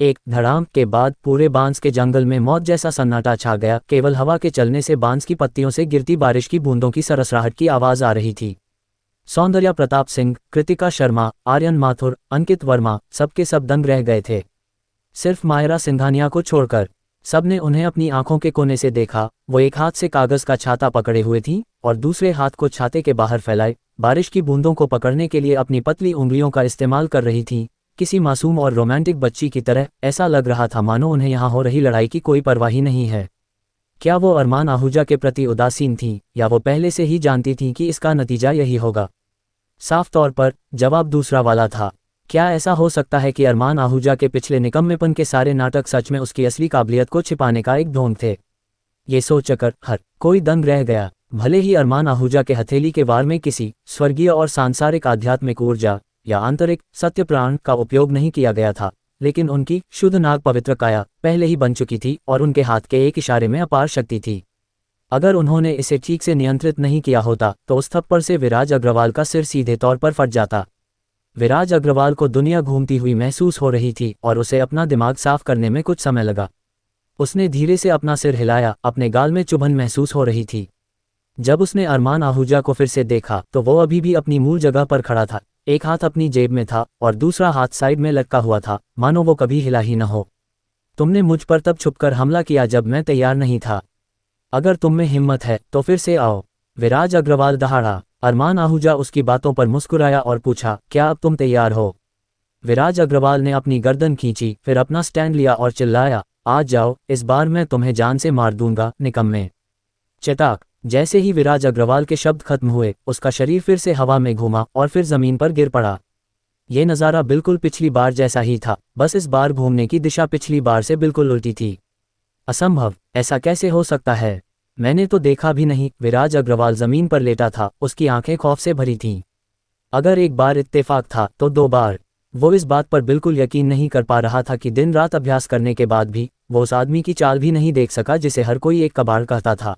एक धड़ाम के बाद पूरे बांस के जंगल में मौत जैसा सन्नाटा छा गया। केवल हवा के चलने से बांस की पत्तियों से गिरती बारिश की बूंदों की सरसराहट की आवाज आ रही थी। सौंदर्या प्रताप सिंह, कृतिका शर्मा, आर्यन माथुर, अंकित वर्मा, सबके सब दंग रह गए थे। सिर्फ मायरा सिंघानिया को छोड़कर सबने उन्हें अपनी आंखों के कोने से देखा। वो एक हाथ से कागज का छाता पकड़े हुए थी और दूसरे हाथ को छाते के बाहर फैलाए बारिश की बूंदों को पकड़ने के लिए अपनी पतली उंगलियों का इस्तेमाल कर रही थी। किसी मासूम और रोमांटिक बच्ची की तरह ऐसा लग रहा था मानो उन्हें यहाँ हो रही लड़ाई की कोई परवाह ही नहीं है। क्या वो अरमान आहूजा के प्रति उदासीन थीं, या वो पहले से ही जानती थीं कि इसका नतीजा यही होगा? साफ तौर पर जवाब दूसरा वाला था। क्या ऐसा हो सकता है कि अरमान आहूजा के पिछले निकम्मेपन के सारे नाटक सच में उसकी असली काबिलियत को छिपाने का एक ढोंग थे? ये सोचकर हर कोई दंग रह गया। भले ही अरमान आहूजा के हथेली के वार में किसी स्वर्गीय और सांसारिक आध्यात्मिक ऊर्जा या आंतरिक सत्य प्राण का उपयोग नहीं किया गया था, लेकिन उनकी शुद्ध नाग पवित्र काया पहले ही बन चुकी थी और उनके हाथ के एक इशारे में अपार शक्ति थी। अगर उन्होंने इसे ठीक से नियंत्रित नहीं किया होता तो उस थप्पड़ से विराज अग्रवाल का सिर सीधे तौर पर फट जाता। विराज अग्रवाल को दुनिया घूमती हुई महसूस हो रही थी और उसे अपना दिमाग साफ करने में कुछ समय लगा। उसने धीरे से अपना सिर हिलाया, अपने गाल में चुभन महसूस हो रही थी। जब उसने अरमान आहूजा को फिर से देखा तो वो अभी भी अपनी मूल जगह पर खड़ा था। एक हाथ अपनी जेब में था और दूसरा हाथ साइड में लटका हुआ था, मानो वो कभी हिला ही न हो। तुमने मुझ पर तब छुपकर हमला किया जब मैं तैयार नहीं था। अगर तुम में हिम्मत है तो फिर से आओ। विराज अग्रवाल दहाड़ा। अरमान आहूजा उसकी बातों पर मुस्कुराया और पूछा, क्या अब तुम तैयार हो? विराज अग्रवाल ने अपनी गर्दन खींची, फिर अपना स्टैंड लिया और चिल्लाया, आ जाओ, इस बार मैं तुम्हें जान से मार दूंगा, निकम्मे। चटाक। जैसे ही विराज अग्रवाल के शब्द खत्म हुए, उसका शरीर फिर से हवा में घूमा और फिर जमीन पर गिर पड़ा। ये नज़ारा बिल्कुल पिछली बार जैसा ही था, बस इस बार घूमने की दिशा पिछली बार से बिल्कुल उल्टी थी। असंभव, ऐसा कैसे हो सकता है? मैंने तो देखा भी नहीं। विराज अग्रवाल जमीन पर लेटा था, उसकी आंखें खौफ से भरी थीं। अगर एक बार इत्तेफाक था तो 2 बार। वो इस बात पर बिल्कुल यकीन नहीं कर पा रहा था कि दिन रात अभ्यास करने के बाद भी वो उस आदमी की चाल भी नहीं देख सका जिसे हर कोई एक कबाड़ कहता था।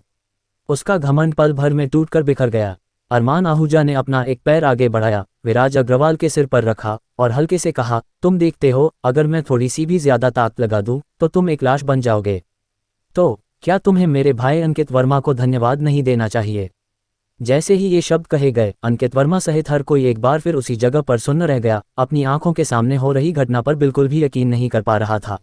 उसका घमंड पल भर में टूटकर बिखर गया। अरमान आहूजा ने अपना एक पैर आगे बढ़ाया, विराज अग्रवाल के सिर पर रखा और हल्के से कहा, तुम देखते हो, अगर मैं थोड़ी सी भी ज्यादा ताकत लगा दूं तो तुम एक लाश बन जाओगे। तो क्या तुम्हें मेरे भाई अंकित वर्मा को धन्यवाद नहीं देना चाहिए? जैसे ही ये शब्द कहे गए, अंकित वर्मा सहित हर कोई एक बार फिर उसी जगह पर सुन्न रह गया, अपनी आंखों के सामने हो रही घटना पर बिल्कुल भी यकीन नहीं कर पा रहा था।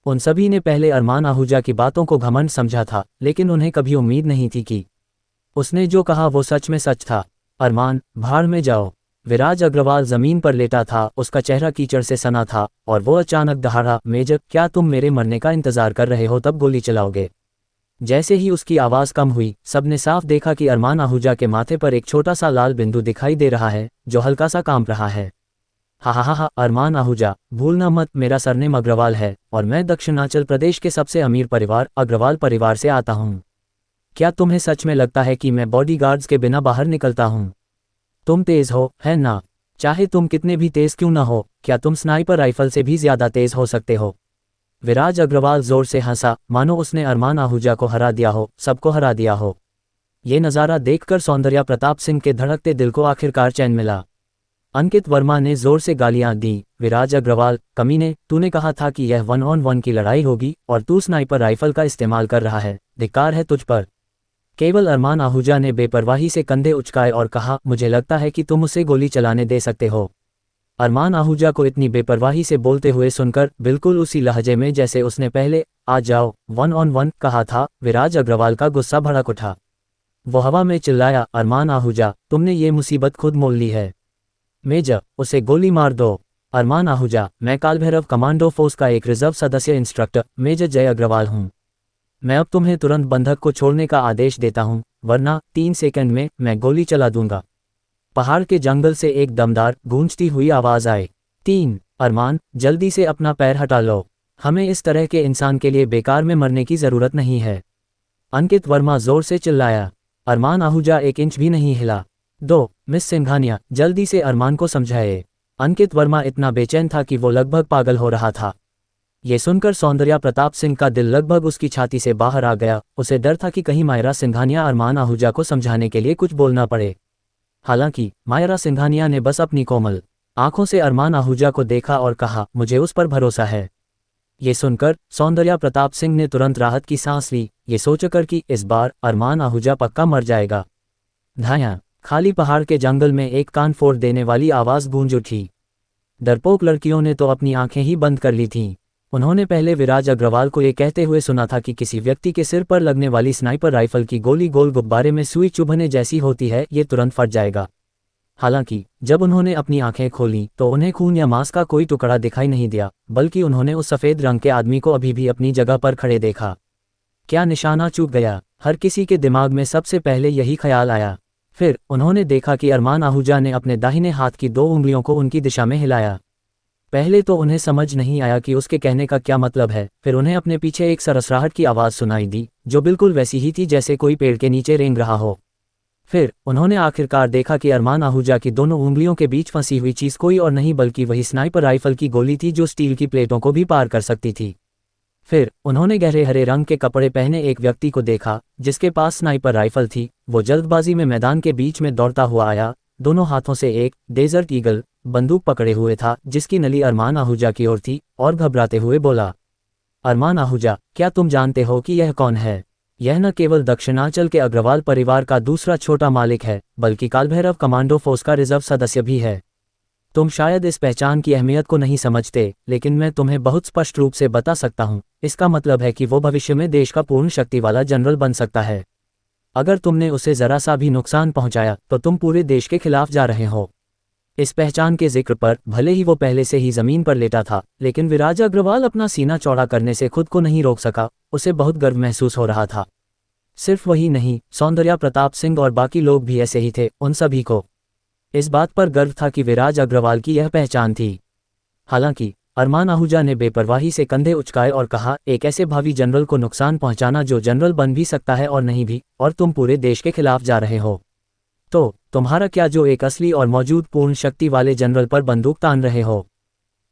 उन सभी ने पहले अरमान आहूजा की बातों को घमंड समझा था, लेकिन उन्हें कभी उम्मीद नहीं थी कि उसने जो कहा वो सच में सच था। अरमान, भाड़ में जाओ। विराज अग्रवाल जमीन पर लेटा था, उसका चेहरा कीचड़ से सना था, और वो अचानक दहाड़ा, मेजर, क्या तुम मेरे मरने का इंतजार कर रहे हो, तब गोली चलाओगे? जैसे ही उसकी आवाज़ कम हुई, सबने साफ देखा कि अरमान आहूजा के माथे पर एक छोटा सा लाल बिंदु दिखाई दे रहा है, जो हल्का सा कांप रहा है। हा हा हा हा, अरमान आहूजा, भूलना मत, मेरा सरनेम अग्रवाल है, और मैं दक्षिणांचल प्रदेश के सबसे अमीर परिवार अग्रवाल परिवार से आता हूँ। क्या तुम्हें सच में लगता है कि मैं बॉडीगार्ड्स के बिना बाहर निकलता हूँ? तुम तेज हो, है ना? चाहे तुम कितने भी तेज क्यों ना हो, क्या तुम स्नाइपर राइफल से भी ज्यादा तेज हो सकते हो? विराज अग्रवाल जोर से हंसा, मानो उसने अरमान आहूजा को हरा दिया हो, सबको हरा दिया हो। ये नज़ारा देखकर सौंदर्या प्रताप सिंह के धड़कते दिल को आखिरकार चैन मिला। अंकित वर्मा ने जोर से गालियां दी, विराज अग्रवाल, कमीने, तूने कहा था कि यह 1-on-1 की लड़ाई होगी, और तू स्नाइपर राइफल का इस्तेमाल कर रहा है। धिक्कार है तुझ पर। केवल अरमान आहूजा ने बेपरवाही से कंधे उचकाए और कहा, मुझे लगता है कि तुम उसे गोली चलाने दे सकते हो। अरमान आहूजा को इतनी बेपरवाही से बोलते हुए सुनकर, बिल्कुल उसी लहजे में जैसे उसने पहले आ जाओ 1-on-1 कहा था, विराज अग्रवाल का गुस्सा भड़क उठा। वो हवा में चिल्लाया, अरमान आहूजा, तुमने ये मुसीबत खुद मोल ली है। मेजर, उसे गोली मार दो। अरमान आहूजा, मैं कालभैरव कमांडो फोर्स का एक रिजर्व सदस्य इंस्ट्रक्टर मेजर जय अग्रवाल हूँ। मैं अब तुम्हें तुरंत बंधक को छोड़ने का आदेश देता हूँ, वरना 3 सेकंड में मैं गोली चला दूंगा। पहाड़ के जंगल से एक दमदार, गूंजती हुई आवाज आई। 3। अरमान, जल्दी से अपना पैर हटा लो। हमें इस तरह के इंसान के लिए बेकार में मरने की जरूरत नहीं है। अंकित वर्मा जोर से चिल्लाया। अरमान आहूजा 1 इंच भी नहीं हिला। 2। मिस सिंघानिया, जल्दी से अरमान को समझाए। अंकित वर्मा इतना बेचैन था कि वो लगभग पागल हो रहा था। ये सुनकर सौंदर्या प्रताप सिंह का दिल लगभग उसकी छाती से बाहर आ गया। उसे डर था कि कहीं मायरा सिंघानिया अरमान आहूजा को समझाने के लिए कुछ बोलना पड़े। हालांकि मायरा सिंघानिया ने बस अपनी कोमल आंखों से अरमान आहूजा को देखा और कहा, मुझे उस पर भरोसा है। ये सुनकर सौंदर्या प्रताप सिंह ने तुरंत राहत की सांस ली, ये सोचकर कि इस बार अरमान आहूजा पक्का मर जाएगा। धाया, खाली पहाड़ के जंगल में एक कान फोड़ देने वाली आवाज गूंज उठी। डरपोक लड़कियों ने तो अपनी आंखें ही बंद कर ली थीं। उन्होंने पहले विराज अग्रवाल को ये कहते हुए सुना था कि किसी व्यक्ति के सिर पर लगने वाली स्नाइपर राइफल की गोली गोल गुब्बारे में सुई चुभने जैसी होती है, ये तुरंत फट जाएगा। हालांकि जब उन्होंने अपनी आंखें खोलीं तो उन्हें खून या मांस का कोई टुकड़ा दिखाई नहीं दिया, बल्कि उन्होंने उस सफ़ेद रंग के आदमी को अभी भी अपनी जगह पर खड़े देखा। क्या निशाना चूक गया? हर किसी के दिमाग में सबसे पहले यही ख्याल आया। फिर उन्होंने देखा कि अरमान आहूजा ने अपने दाहिने हाथ की 2 उंगलियों को उनकी दिशा में हिलाया। पहले तो उन्हें समझ नहीं आया कि उसके कहने का क्या मतलब है। फिर उन्हें अपने पीछे एक सरसराहट की आवाज़ सुनाई दी, जो बिल्कुल वैसी ही थी जैसे कोई पेड़ के नीचे रेंग रहा हो। फिर उन्होंने आखिरकार देखा कि अरमान आहूजा की दोनों उंगलियों के बीच फंसी हुई चीज़ कोई और नहीं बल्कि वही स्नाइपर राइफल की गोली थी, जो स्टील की प्लेटों को भी पार कर सकती थी। फिर उन्होंने गहरे हरे रंग के कपड़े पहने एक व्यक्ति को देखा, जिसके पास स्नाइपर राइफल थी। वो जल्दबाजी में मैदान के बीच में दौड़ता हुआ आया, दोनों हाथों से एक डेजर्ट ईगल बंदूक पकड़े हुए था, जिसकी नली अरमान आहूजा की ओर थी, और घबराते हुए बोला, अरमान आहूजा, क्या तुम जानते हो कि यह कौन है? यह न केवल दक्षिणांचल के अग्रवाल परिवार का दूसरा छोटा मालिक है, बल्कि कालभैरव कमांडो फोर्स का रिजर्व सदस्य भी है। तुम शायद इस पहचान की अहमियत को नहीं समझते, लेकिन मैं तुम्हें बहुत स्पष्ट रूप से बता सकता हूँ, इसका मतलब है कि वो भविष्य में देश का पूर्ण शक्ति वाला जनरल बन सकता है। अगर तुमने उसे जरा सा भी नुकसान पहुंचाया तो तुम पूरे देश के खिलाफ जा रहे हो। इस पहचान के जिक्र पर भले ही वो पहले से ही जमीन पर लेटा था, लेकिन विराज अग्रवाल अपना सीना चौड़ा करने से खुद को नहीं रोक सका। उसे बहुत गर्व महसूस हो रहा था। सिर्फ वही नहीं, सौंदर्या प्रताप सिंह और बाकी लोग भी ऐसे ही थे। उन सभी को इस बात पर गर्व था कि विराज अग्रवाल की यह पहचान थी। हालांकि अरमान आहूजा ने बेपरवाही से कंधे उचकाए और कहा, एक ऐसे भावी जनरल को नुकसान पहुंचाना जो जनरल बन भी सकता है और नहीं भी, और तुम पूरे देश के खिलाफ जा रहे हो, तो तुम्हारा क्या जो एक असली और मौजूद पूर्ण शक्ति वाले जनरल पर बंदूक तान रहे हो।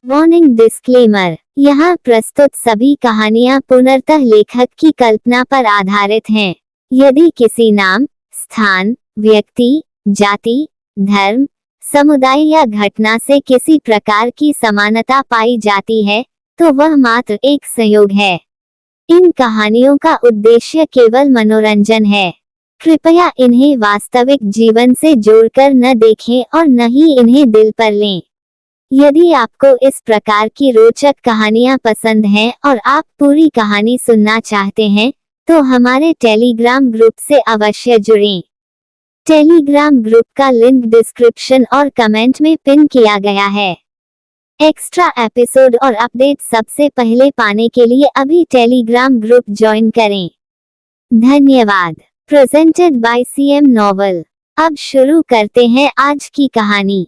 वार्निंग डिस्क्लेमर, यहाँ प्रस्तुत सभी कहानियाँ पूर्णतः लेखक की कल्पना पर आधारित हैं। यदि किसी नाम, स्थान, व्यक्ति, जाति, धर्म, समुदाय या घटना से किसी प्रकार की समानता पाई जाती है, तो वह मात्र एक संयोग है। इन कहानियों का उद्देश्य केवल मनोरंजन है। कृपया इन्हें वास्तविक जीवन से जोड़कर न देखें और न ही इन्हें दिल पर लें। यदि आपको इस प्रकार की रोचक कहानियां पसंद हैं और आप पूरी कहानी सुनना चाहते हैं, तो हमारे टेलीग्राम ग्रुप से अवश्य जुड़ें। टेलीग्राम ग्रुप का लिंक डिस्क्रिप्शन और कमेंट में पिन किया गया है। एक्स्ट्रा एपिसोड और अपडेट सबसे पहले पाने के लिए अभी टेलीग्राम ग्रुप ज्वाइन करें। धन्यवाद। Presented by CM novel. अब शुरू करते हैं आज की कहानी।